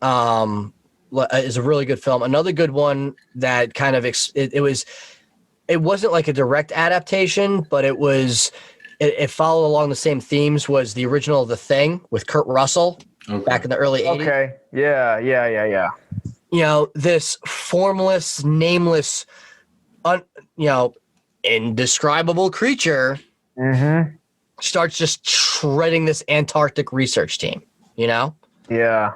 film. Another good one that kind of it wasn't like a direct adaptation, but it followed along the same themes was the original The Thing with Kurt Russell back in the early 80s. Okay. Yeah. You know, this formless, nameless, indescribable creature starts just shredding this Antarctic research team, you know? Yeah.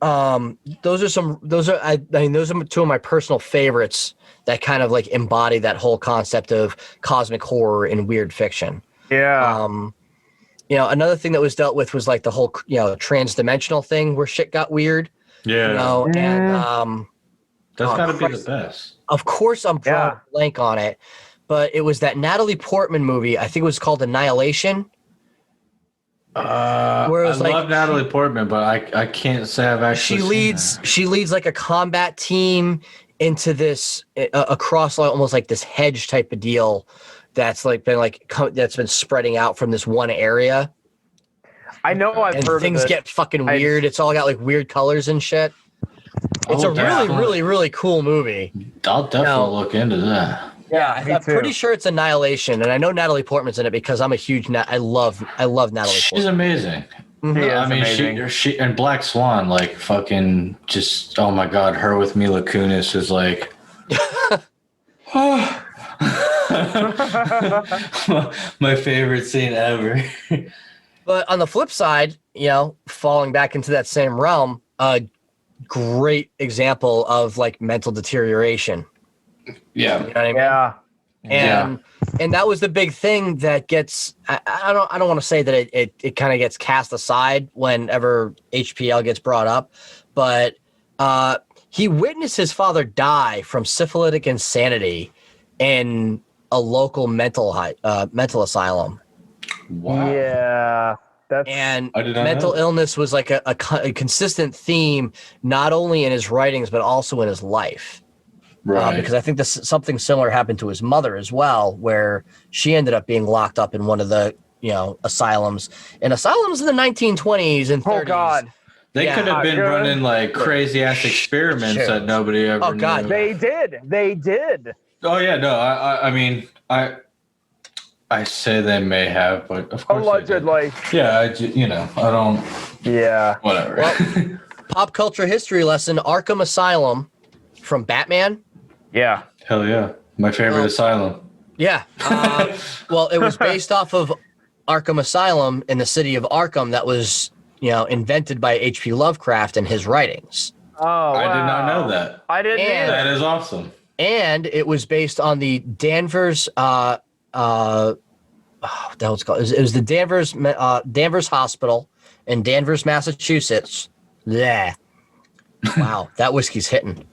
Those are two of my personal favorites that kind of like embody that whole concept of cosmic horror and weird fiction. Yeah. Another thing that was dealt with was like the whole, trans-dimensional thing where shit got weird. Yeah. And that's got to be the best. Of course, I'm drawing a blank on it, but it was that Natalie Portman movie. I think it was called Annihilation. I love Natalie Portman, but I can't say I've actually. She leads like a combat team into this across almost like this hedge type of deal that's been spreading out from this one area. I know I've heard of it. Things get fucking weird. It's all got like weird colors and shit. It's really, really, really cool movie. I'll definitely look into that. Yeah, I'm pretty sure it's Annihilation, and I know Natalie Portman's in it because I'm a huge I love Natalie Portman. She's amazing. Amazing. She and Black Swan, like fucking just, oh my god, her with Mila Kunis is like my favorite scene ever. But on the flip side, falling back into that same realm, a great example of like mental deterioration. Yeah. You know what I mean? And that was the big thing that gets I don't want to say that it kind of gets cast aside whenever HPL gets brought up, but he witnessed his father die from syphilitic insanity in a local mental asylum. Wow. Yeah. Mental illness was like a consistent theme, not only in his writings, but also in his life. Right. Because I think something similar happened to his mother as well, where she ended up being locked up in one of the, asylums in the 1920s and 30s. Oh, God. They could have been running like crazy ass experiments that nobody ever knew. God. They did. Oh, yeah. No, I mean, I say they may have, but of course. Allegedly. Yeah, I don't. Yeah. Whatever. Well, pop culture history lesson: Arkham Asylum from Batman. Yeah. Hell yeah. My favorite asylum. Yeah. Well, it was based off of Arkham Asylum in the city of Arkham that was, invented by H.P. Lovecraft and his writings. Oh, wow. I did not know that. I didn't either. That is awesome. And it was based on the Danvers, what the hell it's called? It was the Danvers Hospital in Danvers, Massachusetts. Yeah. Wow, that whiskey's hitting.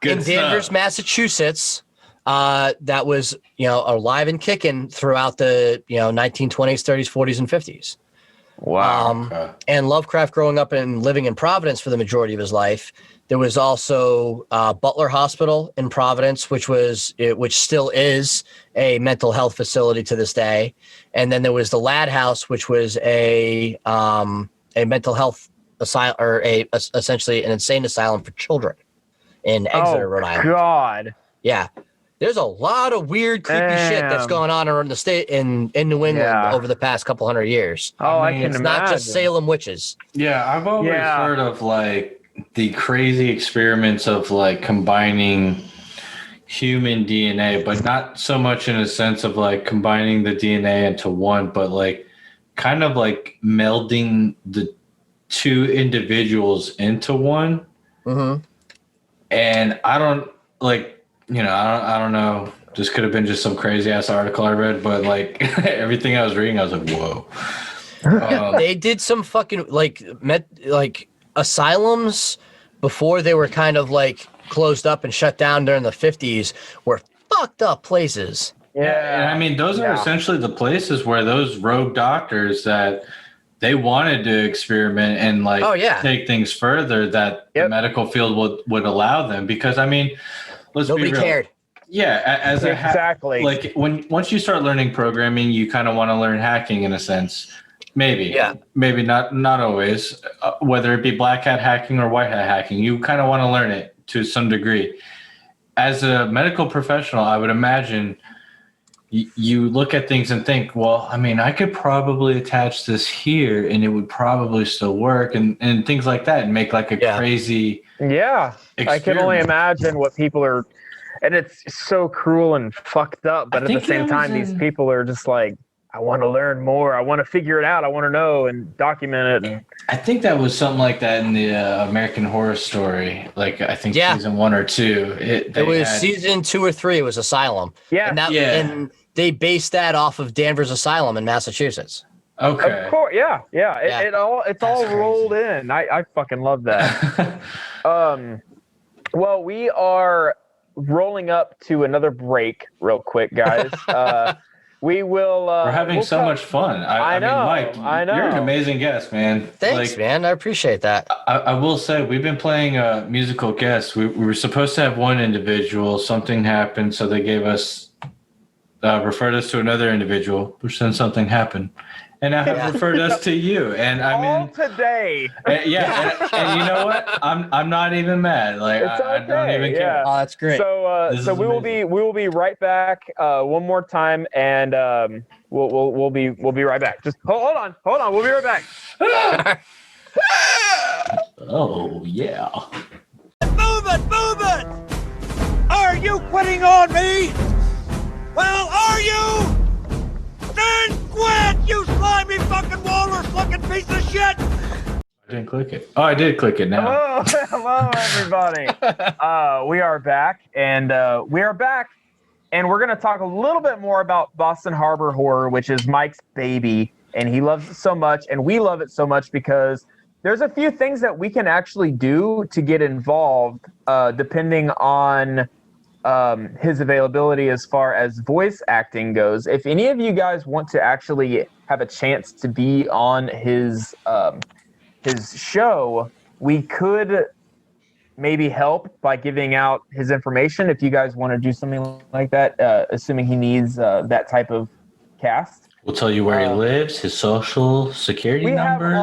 Good In Danvers, stuff. Massachusetts, that was, alive and kicking throughout the, 1920s, 30s, 40s, and 50s. Wow. And Lovecraft growing up and living in Providence for the majority of his life. There was also Butler Hospital in Providence, which still is a mental health facility to this day. And then there was the Ladd House, which was a mental health asylum, or essentially an insane asylum for children in Exeter, Rhode Island. God. Yeah. There's a lot of weird, creepy shit that's going on around the state in New England over the past couple hundred years. Oh, I can It's imagine. not just Salem witches. Yeah, I've always heard of like the crazy experiments of like combining human DNA, but not so much in a sense of like combining the DNA into one, but like kind of like melding the two individuals into one. Mm-hmm. And I don't know. This could have been just some crazy ass article I read, but like everything I was reading, I was like, whoa. They did some fucking asylums before they were kind of like closed up and shut down during the 50s were fucked up places. Yeah, and I mean, those are essentially the places where those rogue doctors that they wanted to experiment and like take things further that the medical field would allow them. Because I mean, let's Nobody be real. cared. Yeah, as exactly. Like once you start learning programming, you kind of want to learn hacking in a sense. Maybe not always. Whether it be black hat hacking or white hat hacking, you kind of want to learn it to some degree. As a medical professional, I would imagine you look at things and think, well, I mean, I could probably attach this here and it would probably still work and things like that and make like a crazy I can only imagine what people are, and it's so cruel and fucked up, but at the same time, these people are just like, I want to learn more. I want to figure it out. I want to know and document it. And I think that was something like that in the American Horror Story. Like I think season 1 or 2. It was season 2 or 3. It was Asylum. Yeah, and they based that off of Danvers Asylum in Massachusetts. Okay. Of course, yeah. It's all rolled in. I fucking love that. Well, we are rolling up to another break, real quick, guys. We will. We're having so much fun. I mean, Mike, you're an amazing guest, man. Thanks, man. I appreciate that. I will say we've been playing musical guests. We were supposed to have one individual. Something happened, so they gave us referred us to another individual, which then something happened, and now have referred us to you. And I mean, today. And you know what? I'm not even mad. Like I don't even care. Oh, that's great. So we will be right back one more time, and we'll be right back. Just hold on. We'll be right back. Oh yeah. Move it! Are you quitting on me? Well, are you? Then quit, you slimy fucking walrus-looking piece of shit! I didn't click it. Oh, I did click it now. Hello, everybody. We are back, and we're going to talk a little bit more about Boston Harbor Horror, which is Mike's baby, and he loves it so much, and we love it so much because there's a few things that we can actually do to get involved, depending on his availability as far as voice acting goes. If any of you guys want to actually have a chance to be on his show, we could maybe help by giving out his information if you guys want to do something like that, assuming he needs that type of cast. We'll tell you where he lives, his social security number,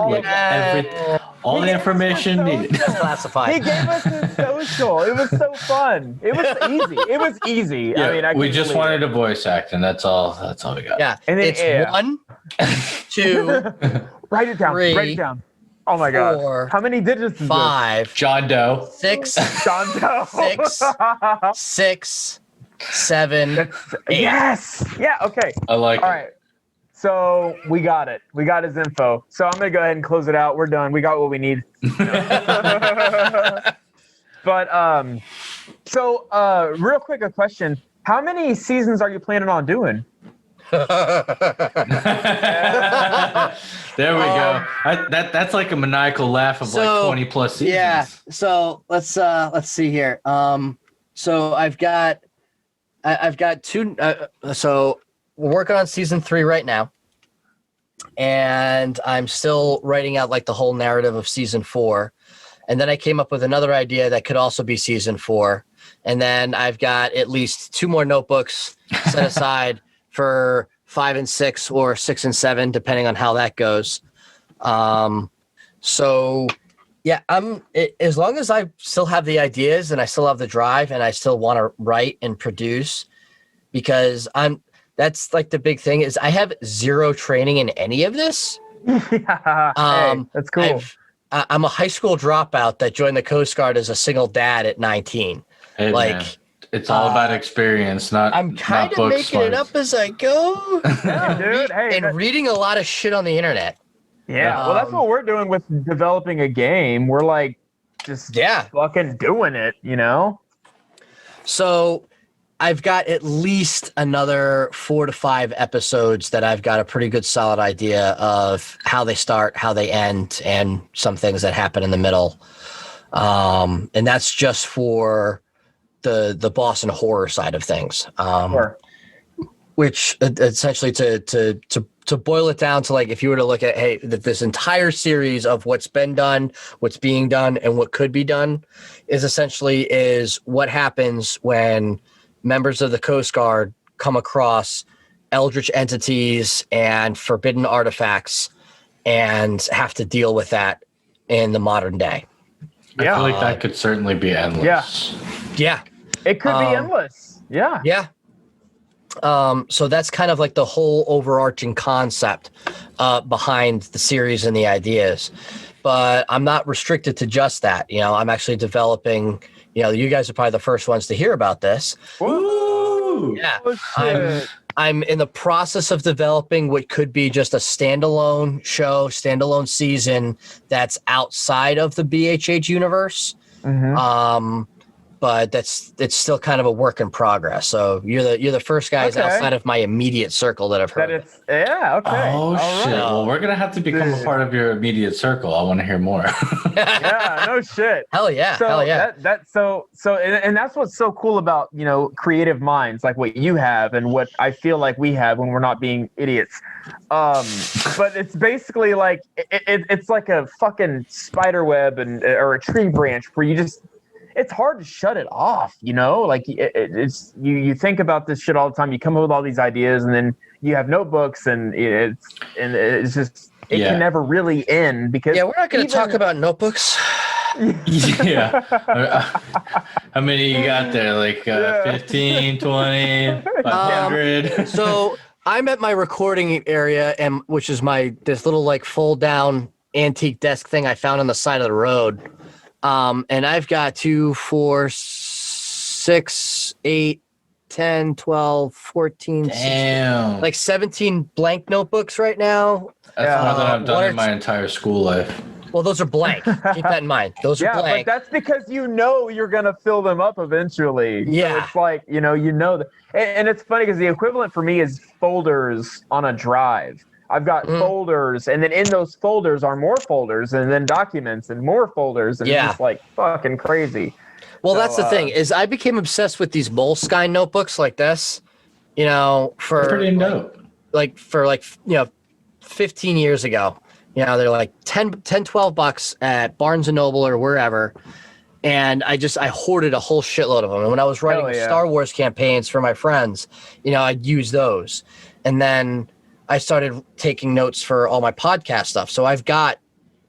all the information needed. Classified. He gave us his social. It was so fun. It was easy. Yeah, I mean, we just wanted a voice act, and that's all we got. Yeah, and then, it's 1, 2, write it down. 3, Write it down. Oh my God. 4, How many digits is 5, John Doe. 6, this? John Doe. 6, 7, 8. Yes. Yeah. Okay. I like All it. right. So we got it. We got his info. So I'm gonna go ahead and close it out. We're done. We got what we need. But real quick, a question: how many seasons are you planning on doing? There we go. That's like a maniacal laugh of like 20 plus seasons. Yeah. So let's see here. So I've got 2. So we're working on season 3 right now, and I'm still writing out like the whole narrative of season 4. And then I came up with another idea that could also be season 4. And then I've got at least 2 more notebooks set aside for 5 and 6 or 6 and 7, depending on how that goes. So yeah, as long as I still have the ideas and I still have the drive and I still want to write and produce, because that's like the big thing is I have 0 training in any of this. Yeah. Hey, that's cool. I'm a high school dropout that joined the Coast Guard as a single dad at 19. Hey, like, man, it's all about experience, not. I'm kind of making smarts. it up as I go. Yeah, dude. Hey, and reading a lot of shit on the internet. Yeah, well, that's what we're doing with developing a game. We're like just fucking doing it, you know? So I've got at least another 4 to 5 episodes that I've got a pretty good solid idea of how they start, how they end, and some things that happen in the middle. And that's just for the Boston horror side of things. Sure. Which essentially to boil it down to, like, if you were to look at, hey, this entire series of what's been done, what's being done, and what could be done is what happens when members of the Coast Guard come across eldritch entities and forbidden artifacts and have to deal with that in the modern day. I feel like that could certainly be endless. Yeah. It could be endless. Yeah. Yeah. So that's kind of like the whole overarching concept behind the series and the ideas. But I'm not restricted to just that. You know, I'm actually developing, you guys are probably the first ones to hear about this. Woo! Yeah. Oh, I'm in the process of developing what could be just a standalone show, standalone season that's outside of the BHH universe. Mm-hmm. But it's still kind of a work in progress. So you're the first guys outside of my immediate circle that I've heard. Okay. Oh, shit. Right. Well, we're gonna have to become a part of your immediate circle. I want to hear more. Yeah, no shit. Hell yeah. So Hell yeah. And that's what's so cool about, creative minds like what you have and what I feel like we have when we're not being idiots. But it's basically like it's like a fucking spider web or a tree branch where it's hard to shut it off, like it's you think about this shit all the time. You come up with all these ideas and then you have notebooks and it's just, it can never really end because we're not going to talk about notebooks. Yeah. How many you got there? Like 15, 20, 500? So I'm at my recording area, which is this little like fold down antique desk thing I found on the side of the road. And I've got 2, 4, 6, 8, 10, 12, 14, 16, like 17 blank notebooks right now. That's more than I've done in my entire school life. Well, those are blank. Keep that in mind. Those are blank. But that's because you're going to fill them up eventually. Yeah. So it's like, that. And it's funny because the equivalent for me is folders on a drive. I've got folders, and then in those folders are more folders, and then documents and more folders, and it's just like fucking crazy. Well, that's the thing is I became obsessed with these Moleskine notebooks like this, for pretty dope. Like for 15 years ago. They're like $10-12 at Barnes & Noble or wherever. And I hoarded a whole shitload of them. And when I was writing Star Wars campaigns for my friends, I'd use those. And then I started taking notes for all my podcast stuff. So I've got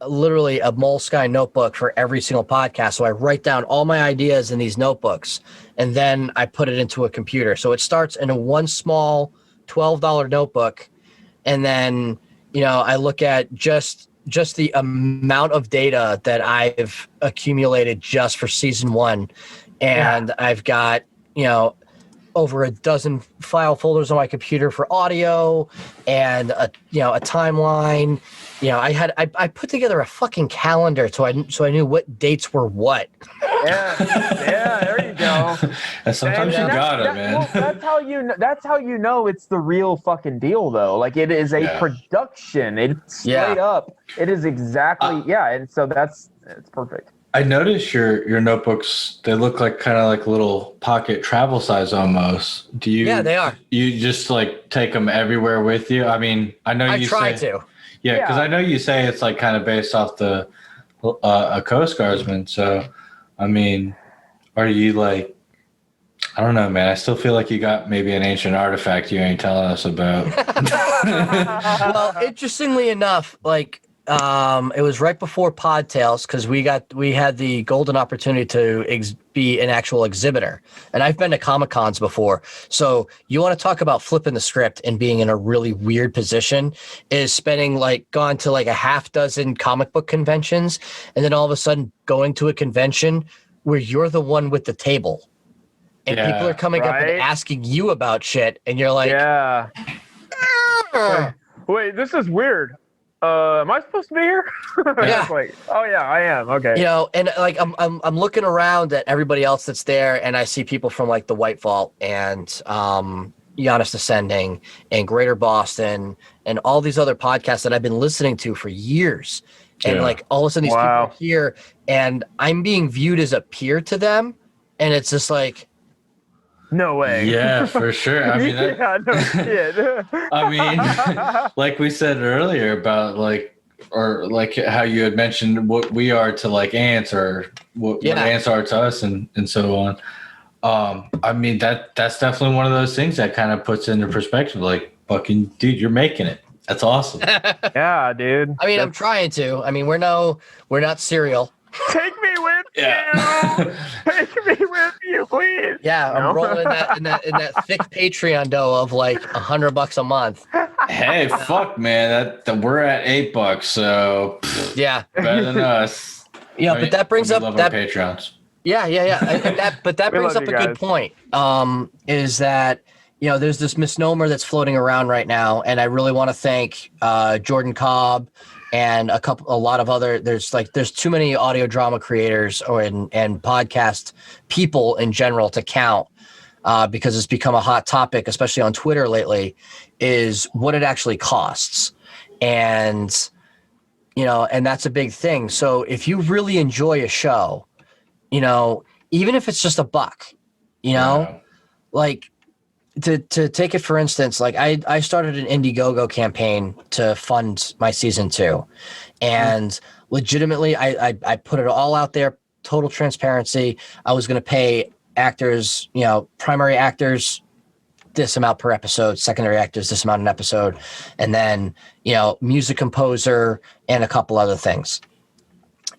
literally a Moleskine notebook for every single podcast. So I write down all my ideas in these notebooks, and then I put it into a computer. So it starts in one small $12 notebook. And then, I look at just just the amount of data that I've accumulated just for season 1, and I've got, over a dozen file folders on my computer for audio, and a timeline. I put together a fucking calendar so I knew what dates were what. Yeah, there you go. And sometimes you got it, man. Well, that's how you know it's the real fucking deal, though. Like, it is a production. It's straight up. It is exactly and so it's perfect. I noticed your notebooks, they look like kind of like little pocket travel size almost. Do you? Yeah, they are. You just like take them everywhere with you? I mean, I know you try to. Yeah, because I know you say it's like kind of based off the a Coast Guardsman. So, I mean, are you like, I don't know, man. I still feel like you got maybe an ancient artifact you ain't telling us about. Well, interestingly enough, like, it was right before Podtails, because we had the golden opportunity to be an actual exhibitor, and I've been to Comic-Cons before. So you want to talk about flipping the script and being in a really weird position, is gone to like a half dozen comic book conventions, and then all of a sudden going to a convention where you're the one with the table, and people are coming up and asking you about shit, and you're like, wait, this is weird. Am I supposed to be here? Yeah. Like, oh yeah, I am. Okay. And like I'm looking around at everybody else that's there, and I see people from like the White Vault and Giannis Descending and Greater Boston and all these other podcasts that I've been listening to for years. And like all of a sudden these people are here, and I'm being viewed as a peer to them, and it's just like, no way. Yeah, for sure. I mean, no shit. I mean, like we said earlier about like how you had mentioned what we are to like ants, or what ants are to us, and so on. I mean, that's definitely one of those things that kind of puts into perspective, like, fucking dude, you're making it. That's awesome. Yeah, dude. I mean, I'm trying to. I mean, we're not Serial. Take me with you. Take me with you, please. Yeah, I'm rolling in that thick Patreon dough of like $100 a month. Hey, fuck, man, that we're at $8, so better than us. Yeah, but that brings up that Patreons. Yeah. And that brings up a good point. Is that there's this misnomer that's floating around right now, and I really want to thank Jordan Cobb and a lot of other. There's too many audio drama creators and podcast people in general to count, because it's become a hot topic, especially on Twitter lately, is what it actually costs. And and that's a big thing. So if you really enjoy a show, even if it's just $1, like to take it for instance, like I started an Indiegogo campaign to fund my season 2, and legitimately I put it all out there, total transparency. I was going to pay actors, primary actors this amount per episode, secondary actors this amount an episode, and then music composer and a couple other things.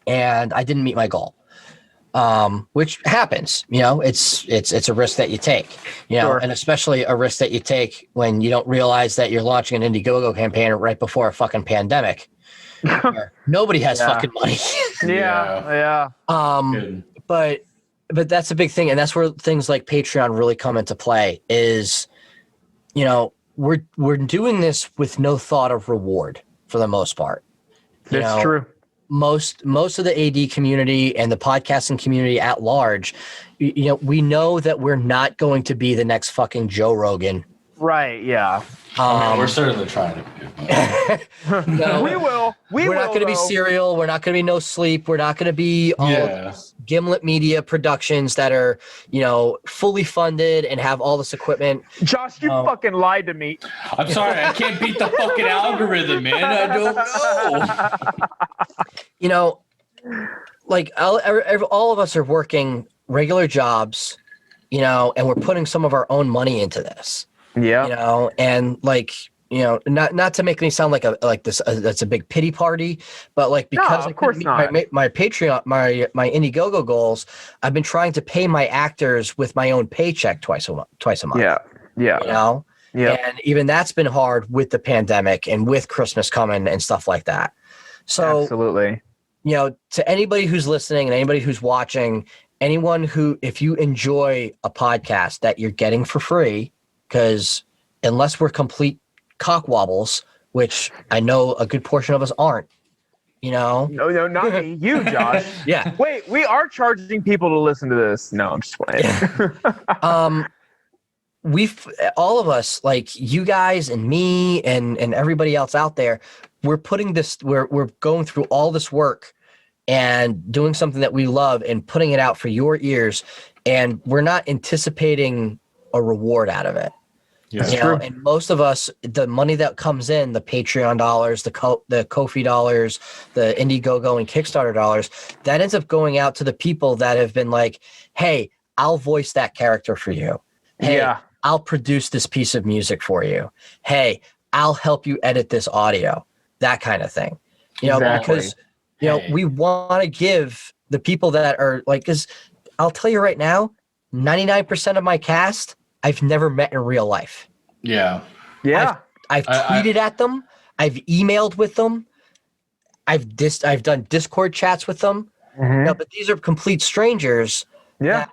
And I didn't meet my goal. Which happens, it's a risk that you take, and especially a risk that you take when you don't realize that you're launching an Indiegogo campaign right before a fucking pandemic. Where nobody has fucking money. Yeah. But that's a big thing, and that's where things like Patreon really come into play. Is we're doing this with no thought of reward for the most part. That's true. Most of the AD community and the podcasting community at large, we know that we're not going to be the next fucking Joe Rogan. Right. Yeah. We're certainly trying to be. No, we will. We're not going to be Serial. We're not going to be No Sleep. We're not going to be all of these Gimlet Media productions that are, fully funded and have all this equipment. Josh, you fucking lied to me. I'm sorry. I can't beat the fucking algorithm, man. I don't know. Like all of us are working regular jobs, and we're putting some of our own money into this. Yeah. And like, not to make me sound like that's a big pity party, but like, because of course not. My Patreon, my Indiegogo goals, I've been trying to pay my actors with my own paycheck twice a month. Yeah. And even that's been hard with the pandemic and with Christmas coming and stuff like that. So, Absolutely. To anybody who's listening and anybody who's watching, anyone who, if you enjoy a podcast that you're getting for free, because unless we're complete cockwobbles, which I know a good portion of us aren't, No, not me. You, Josh. Yeah. Wait, we are charging people to listen to this. No, I'm just playing. We've all of us, like you guys and me and everybody else out there, we're going through all this work and doing something that we love and putting it out for your ears, and we're not anticipating a reward out of it. Yeah. And most of us, the money that comes in, the Patreon dollars, the Ko-fi dollars, the Indiegogo and Kickstarter dollars, that ends up going out to the people that have been like, hey, I'll voice that character for you. Hey, Yeah. I'll produce this piece of music for you. Hey, I'll help you edit this audio, that kind of thing. Exactly. Because, we want to give the people that are like, because I'll tell you right now, 99% of my cast, I've never met in real life. Yeah. Yeah. I've tweeted at them. I've emailed with them. I've done Discord chats with them. Mhm. But these are complete strangers. Yeah. That,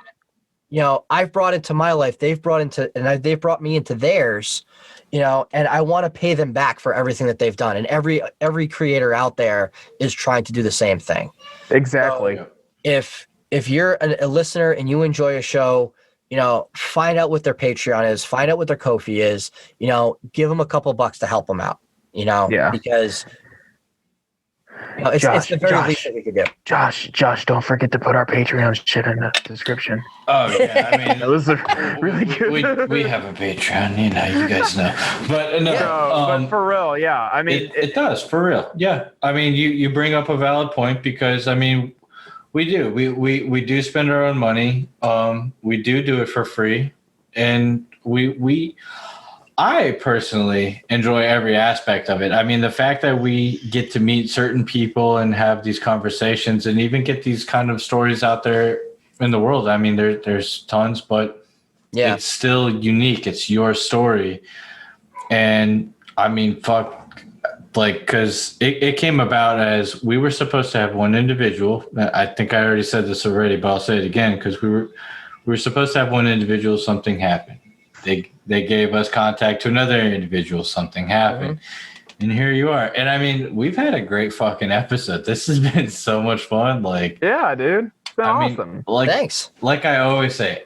I've brought into my life. They've brought me into theirs. And I want to pay them back for everything that they've done. And every creator out there is trying to do the same thing. Exactly. So if you're a listener and you enjoy a show, find out what their Patreon is, find out what their Ko-fi is, give them a couple bucks to help them out, Yeah. because it's the very least that we could do. Josh, don't forget to put our Patreon shit in the description. Oh yeah, I mean, Those are really good. we have a Patreon, you guys know. But no, But for real, yeah. I mean, it does for real. Yeah, I mean, you bring up a valid point, because I mean, we do spend our own money. We do it for free, and I personally enjoy every aspect of it. I mean, the fact that we get to meet certain people and have these conversations and even get these kind of stories out there in the world. I mean, there's tons, but it's still unique. It's your story. And I mean, because it came about as we were supposed to have one individual. I think I already said this already, but I'll say it again, because we were supposed to have one individual. Something happened. They gave us contact to another individual. Something happened. And here you are. And I mean, we've had a great fucking episode. This has been so much fun. Like, yeah, dude. It's been awesome. Thanks. Like I always say,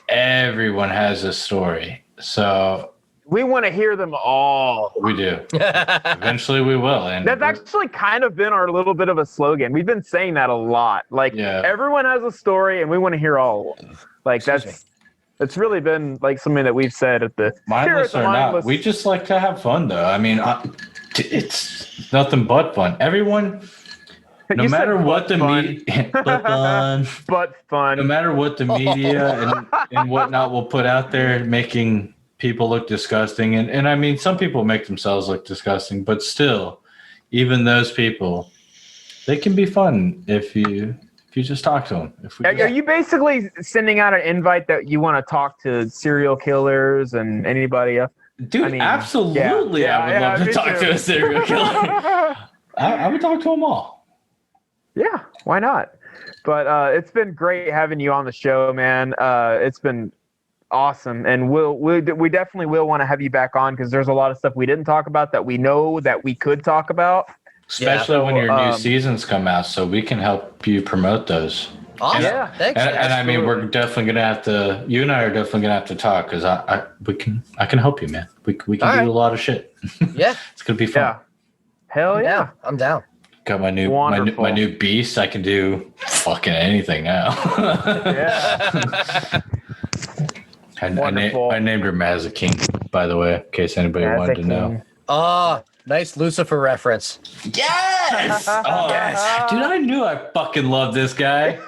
everyone has a story. So we want to hear them all. we do. Eventually we will. And that's actually kind of been our little bit of a slogan. We've been saying that a lot. Like, everyone has a story and we want to hear all of them. Like, it's really been like something that we've said at the mindless or not. We just like to have fun, though. I mean, it's nothing but fun. Everyone, no matter what the media, but fun. No matter what the media and whatnot will put out there, making people look disgusting, and I mean, some people make themselves look disgusting, but still, even those people, they can be fun if you just talk to them. Are you basically sending out an invite that you want to talk to serial killers and anybody else? Dude, I mean, absolutely. I would love to talk to a serial killer. I would talk to them all. Yeah, why not? But it's been great having you on the show, man. It's been awesome, and we definitely will want to have you back on, because there's a lot of stuff we didn't talk about that we know that we could talk about. Especially when your new seasons come out, so we can help you promote those. Awesome. Thanks. And I mean, we're definitely gonna have to. You and I are definitely gonna have to talk, because I can help you, man. We can do a lot of shit. Yeah, it's gonna be fun. Yeah. Hell yeah, I'm down. Got my new beast. I can do fucking anything now. Yeah. I named her Mazza by the way, in case anybody wanted to know. Oh, nice Lucifer reference. Yes! Yes! Dude, I knew I fucking loved this guy.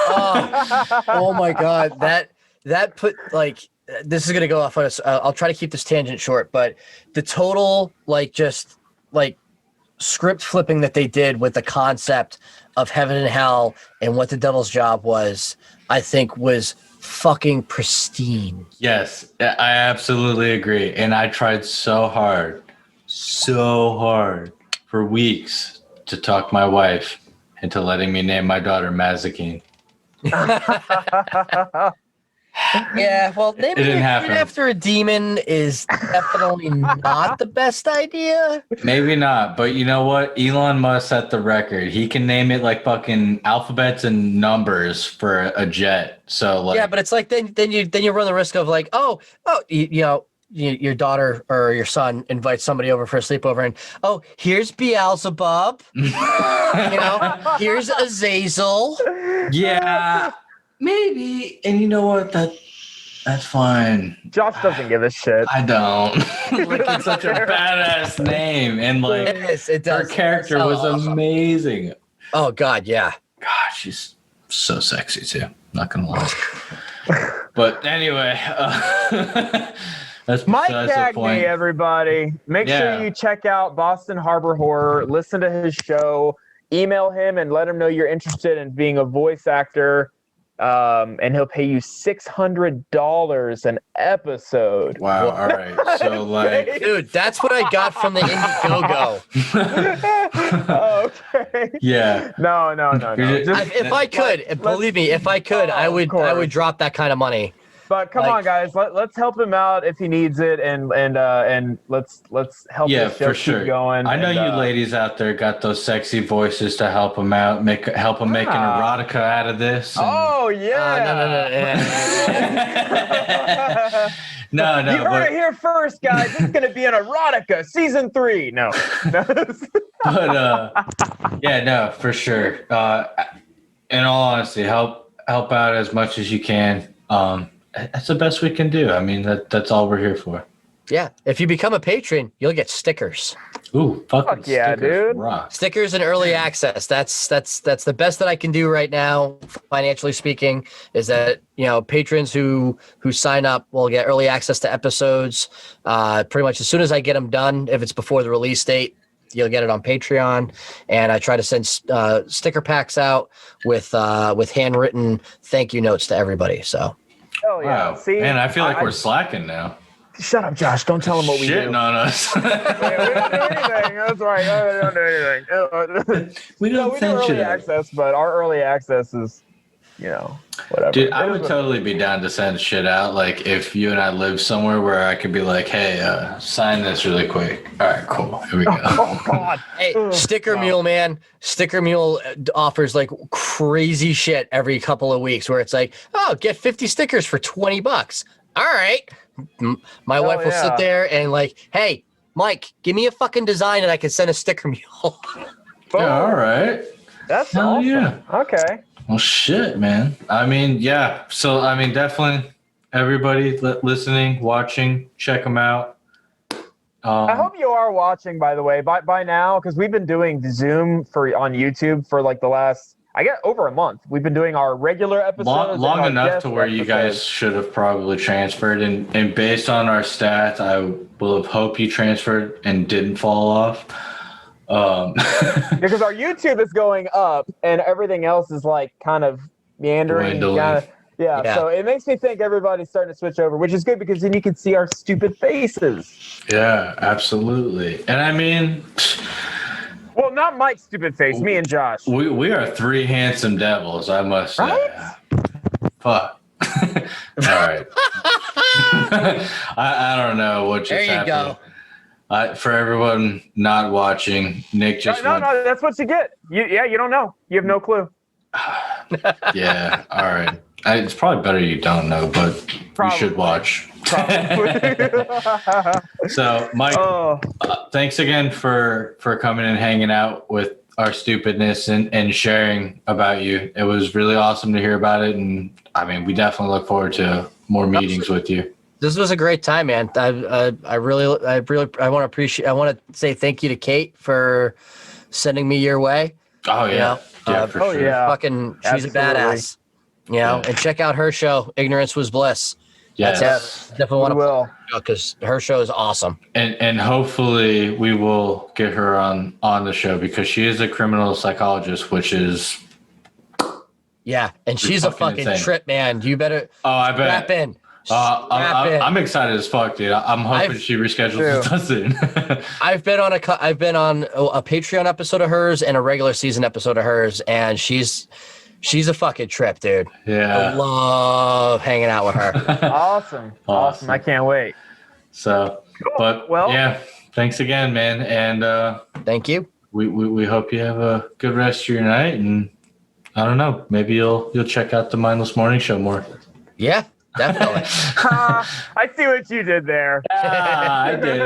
Oh my God. That put, like, this is going to go off on us. I'll try to keep this tangent short, but the total, just script flipping that they did with the concept of heaven and hell and what the devil's job was, I think was fucking pristine. Yes, I absolutely agree. And I tried so hard for weeks to talk my wife into letting me name my daughter Mazikeen. Yeah, well, It naming didn't your happen. kid after a demon is definitely not the best idea. Maybe not, but you know what? Elon Musk set the record. He can name it like fucking alphabets and numbers for a jet. So like, Yeah, but it's like then you run the risk of like, your daughter or your son invites somebody over for a sleepover, and here's Beelzebub, here's Azazel. yeah, maybe. And you know what? That's fine. Josh doesn't give a shit. I don't. Like, it's such a badass name, and like It her does. character That's was awesome. amazing. Oh God, yeah. God, she's so sexy too. Not gonna lie. But anyway, that's Mike besides the Gagne, point. everybody. Make Yeah. sure you check out Boston Harbor Horror. Listen to his show. Email him and let him know you're interested in being a voice actor. And he'll pay you $600 an episode. Wow. All right. So like, Dude, that's what I got from the Indiegogo. Okay. yeah. No. You're Just- If I could, believe me, if I could, I Of would course. drop that kind of money. but come like- on, guys. Let's help him out if he needs it, and let's help Yeah, this show for keep sure. going. I know and, you ladies out there got those sexy voices to help him out, help him make an erotica out of this. and- Oh yeah. No. You heard but, it here first, guys. It's going to be an erotica season 3. No. but yeah, no, for sure. In all honesty, help out as much as you can. That's the best we can do. I mean, that's all we're here for. Yeah, if you become a patron, you'll get stickers. Ooh, fucking Fuck yeah, stickers dude. rock. Stickers and early access. That's the best that I can do right now, financially speaking. Is that patrons who sign up will get early access to episodes. Pretty much as soon as I get them done, if it's before the release date, you'll get it on Patreon. And I try to send sticker packs out with handwritten thank you notes to everybody. So Oh yeah. Wow. See, Man, I feel like we're slacking now. Shut up, Josh. Don't tell him what we do. Shitting on us. Yeah, we don't do anything. That's right. No, we don't do anything. we No, don't we do think early shit. access, but our early access is, whatever. Dude, I It is would what- totally be down to send shit out. Like, if you and I live somewhere where I could be like, hey, sign this really quick. All right, cool. Here we go. Oh God. hey, Sticker Mule, man. Sticker Mule offers like crazy shit every couple of weeks where it's like, get 50 stickers for $20. All right. My wife will yeah. sit there and like, hey, Mike, give me a fucking design and I can send a Sticker Mule. Yeah, all right. That's Hell awesome. yeah. Okay. Well, shit, man. I mean, yeah. So, I mean, definitely everybody listening, watching, check them out. I hope you are watching, by the way, by now, because we've been doing Zoom on YouTube for like the last, I guess, over a month. We've been doing our regular episodes. long and our enough guest to where you guys episodes. should have probably transferred. And based on our stats, I will have hoped you transferred and didn't fall off. Because our YouTube is going up and everything else is like kind of meandering. Dwindling. Yeah. So it makes me think everybody's starting to switch over, which is good because then you can see our stupid faces. Yeah, absolutely. And I mean, Well, not Mike's stupid face, me and Josh. we are three handsome devils, I must say. Right? Fuck. All right. I don't know what just There you happened. go. For everyone not watching, Nick just No, went. that's what you get. You don't know. You have no clue. Yeah, all right. It's probably better you don't know, but you should watch. So, Mike, Oh, thanks again for coming and hanging out with our stupidness and sharing about you. It was really awesome to hear about it, and I mean, we definitely look forward to more meetings with you. This was a great time, man. I want to say thank you to Kate for sending me your way. Oh yeah, Yeah, for oh, sure. yeah. Fucking, she's absolutely. a badass. Yeah. And check out her show, Ignorance Was Bliss. Yes. Definitely we want to will. because her show is awesome. And hopefully we will get her on the show because she is a criminal psychologist, which is Yeah, and she's a fucking fucking insane. trip, man. You better I strap bet. in. I'm excited as fuck, dude. I'm hoping she reschedules this soon. I've been on a Patreon episode of hers and a regular season episode of hers, and she's a fucking trip, dude. Yeah. I love hanging out with her. Awesome. I can't wait. So, cool. But yeah, thanks again, man. And thank you. We hope you have a good rest of your night, and I don't know, maybe you'll check out the Mindless Morning Show more. Yeah, definitely. I see what you did there. I did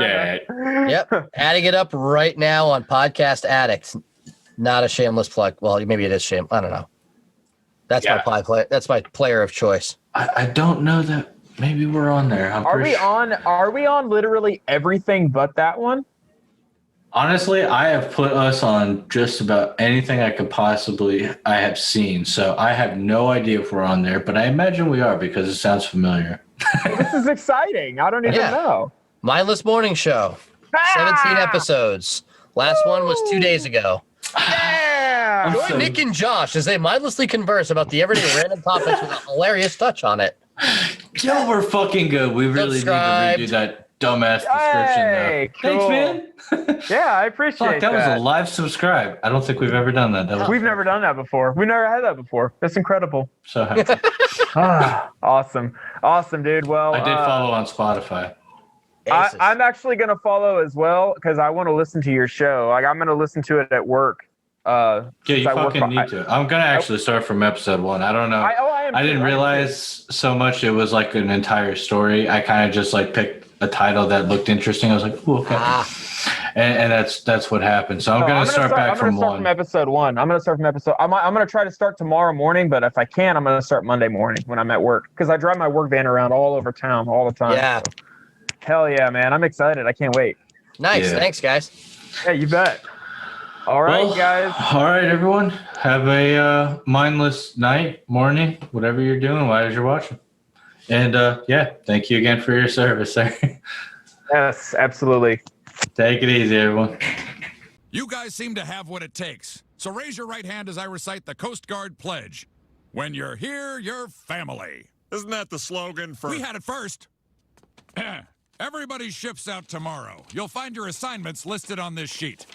it. Yep, adding it up right now on Podcast Addicts. Not a shameless plug. Well, maybe it is shame. I don't know. That's my player of choice. I don't know that. Maybe we're on there. Are we on literally everything but that one? Honestly, I have put us on just about anything I have seen. So I have no idea if we're on there, but I imagine we are because it sounds familiar. This is exciting. I don't even know. Mindless Morning Show. 17 episodes. Last one was 2 days ago. Yeah. Join Nick and Josh as they mindlessly converse about the everyday random topics with a hilarious touch on it. Yo, we're fucking good. We really need to redo that dumbass description. Cool. Thanks, man. Yeah, I appreciate that. That was a live subscribe. I don't think we've ever done that. We've never done that before. We never had that before. That's incredible. So happy. Awesome, dude. Well, I did follow on Spotify. I'm actually going to follow as well because I want to listen to your show. Like, I'm going to listen to it at work. Yeah, you fucking need to. I'm going to actually start from episode 1. I don't know. I didn't realize so much it was like an entire story. I kind of just like picked a title that looked interesting. I was like, ooh, okay. And that's what happened. So I'm going to start back from 1. From episode 1. I'm going to start from episode. I'm going to try to start tomorrow morning, but if I can, I'm going to start Monday morning when I'm at work because I drive my work van around all over town all the time. Yeah. So. Hell yeah, man. I'm excited. I can't wait. Nice. Yeah. Thanks, guys. Yeah, you bet. All right, guys. All right, everyone. Have a mindless night, morning, whatever you're doing while you're watching. And thank you again for your service, sir. Yes, absolutely. Take it easy, everyone. You guys seem to have what it takes. So raise your right hand as I recite the Coast Guard pledge. When you're here, you're family. Isn't that the slogan for... We had it first. Everybody ships out tomorrow. You'll find your assignments listed on this sheet.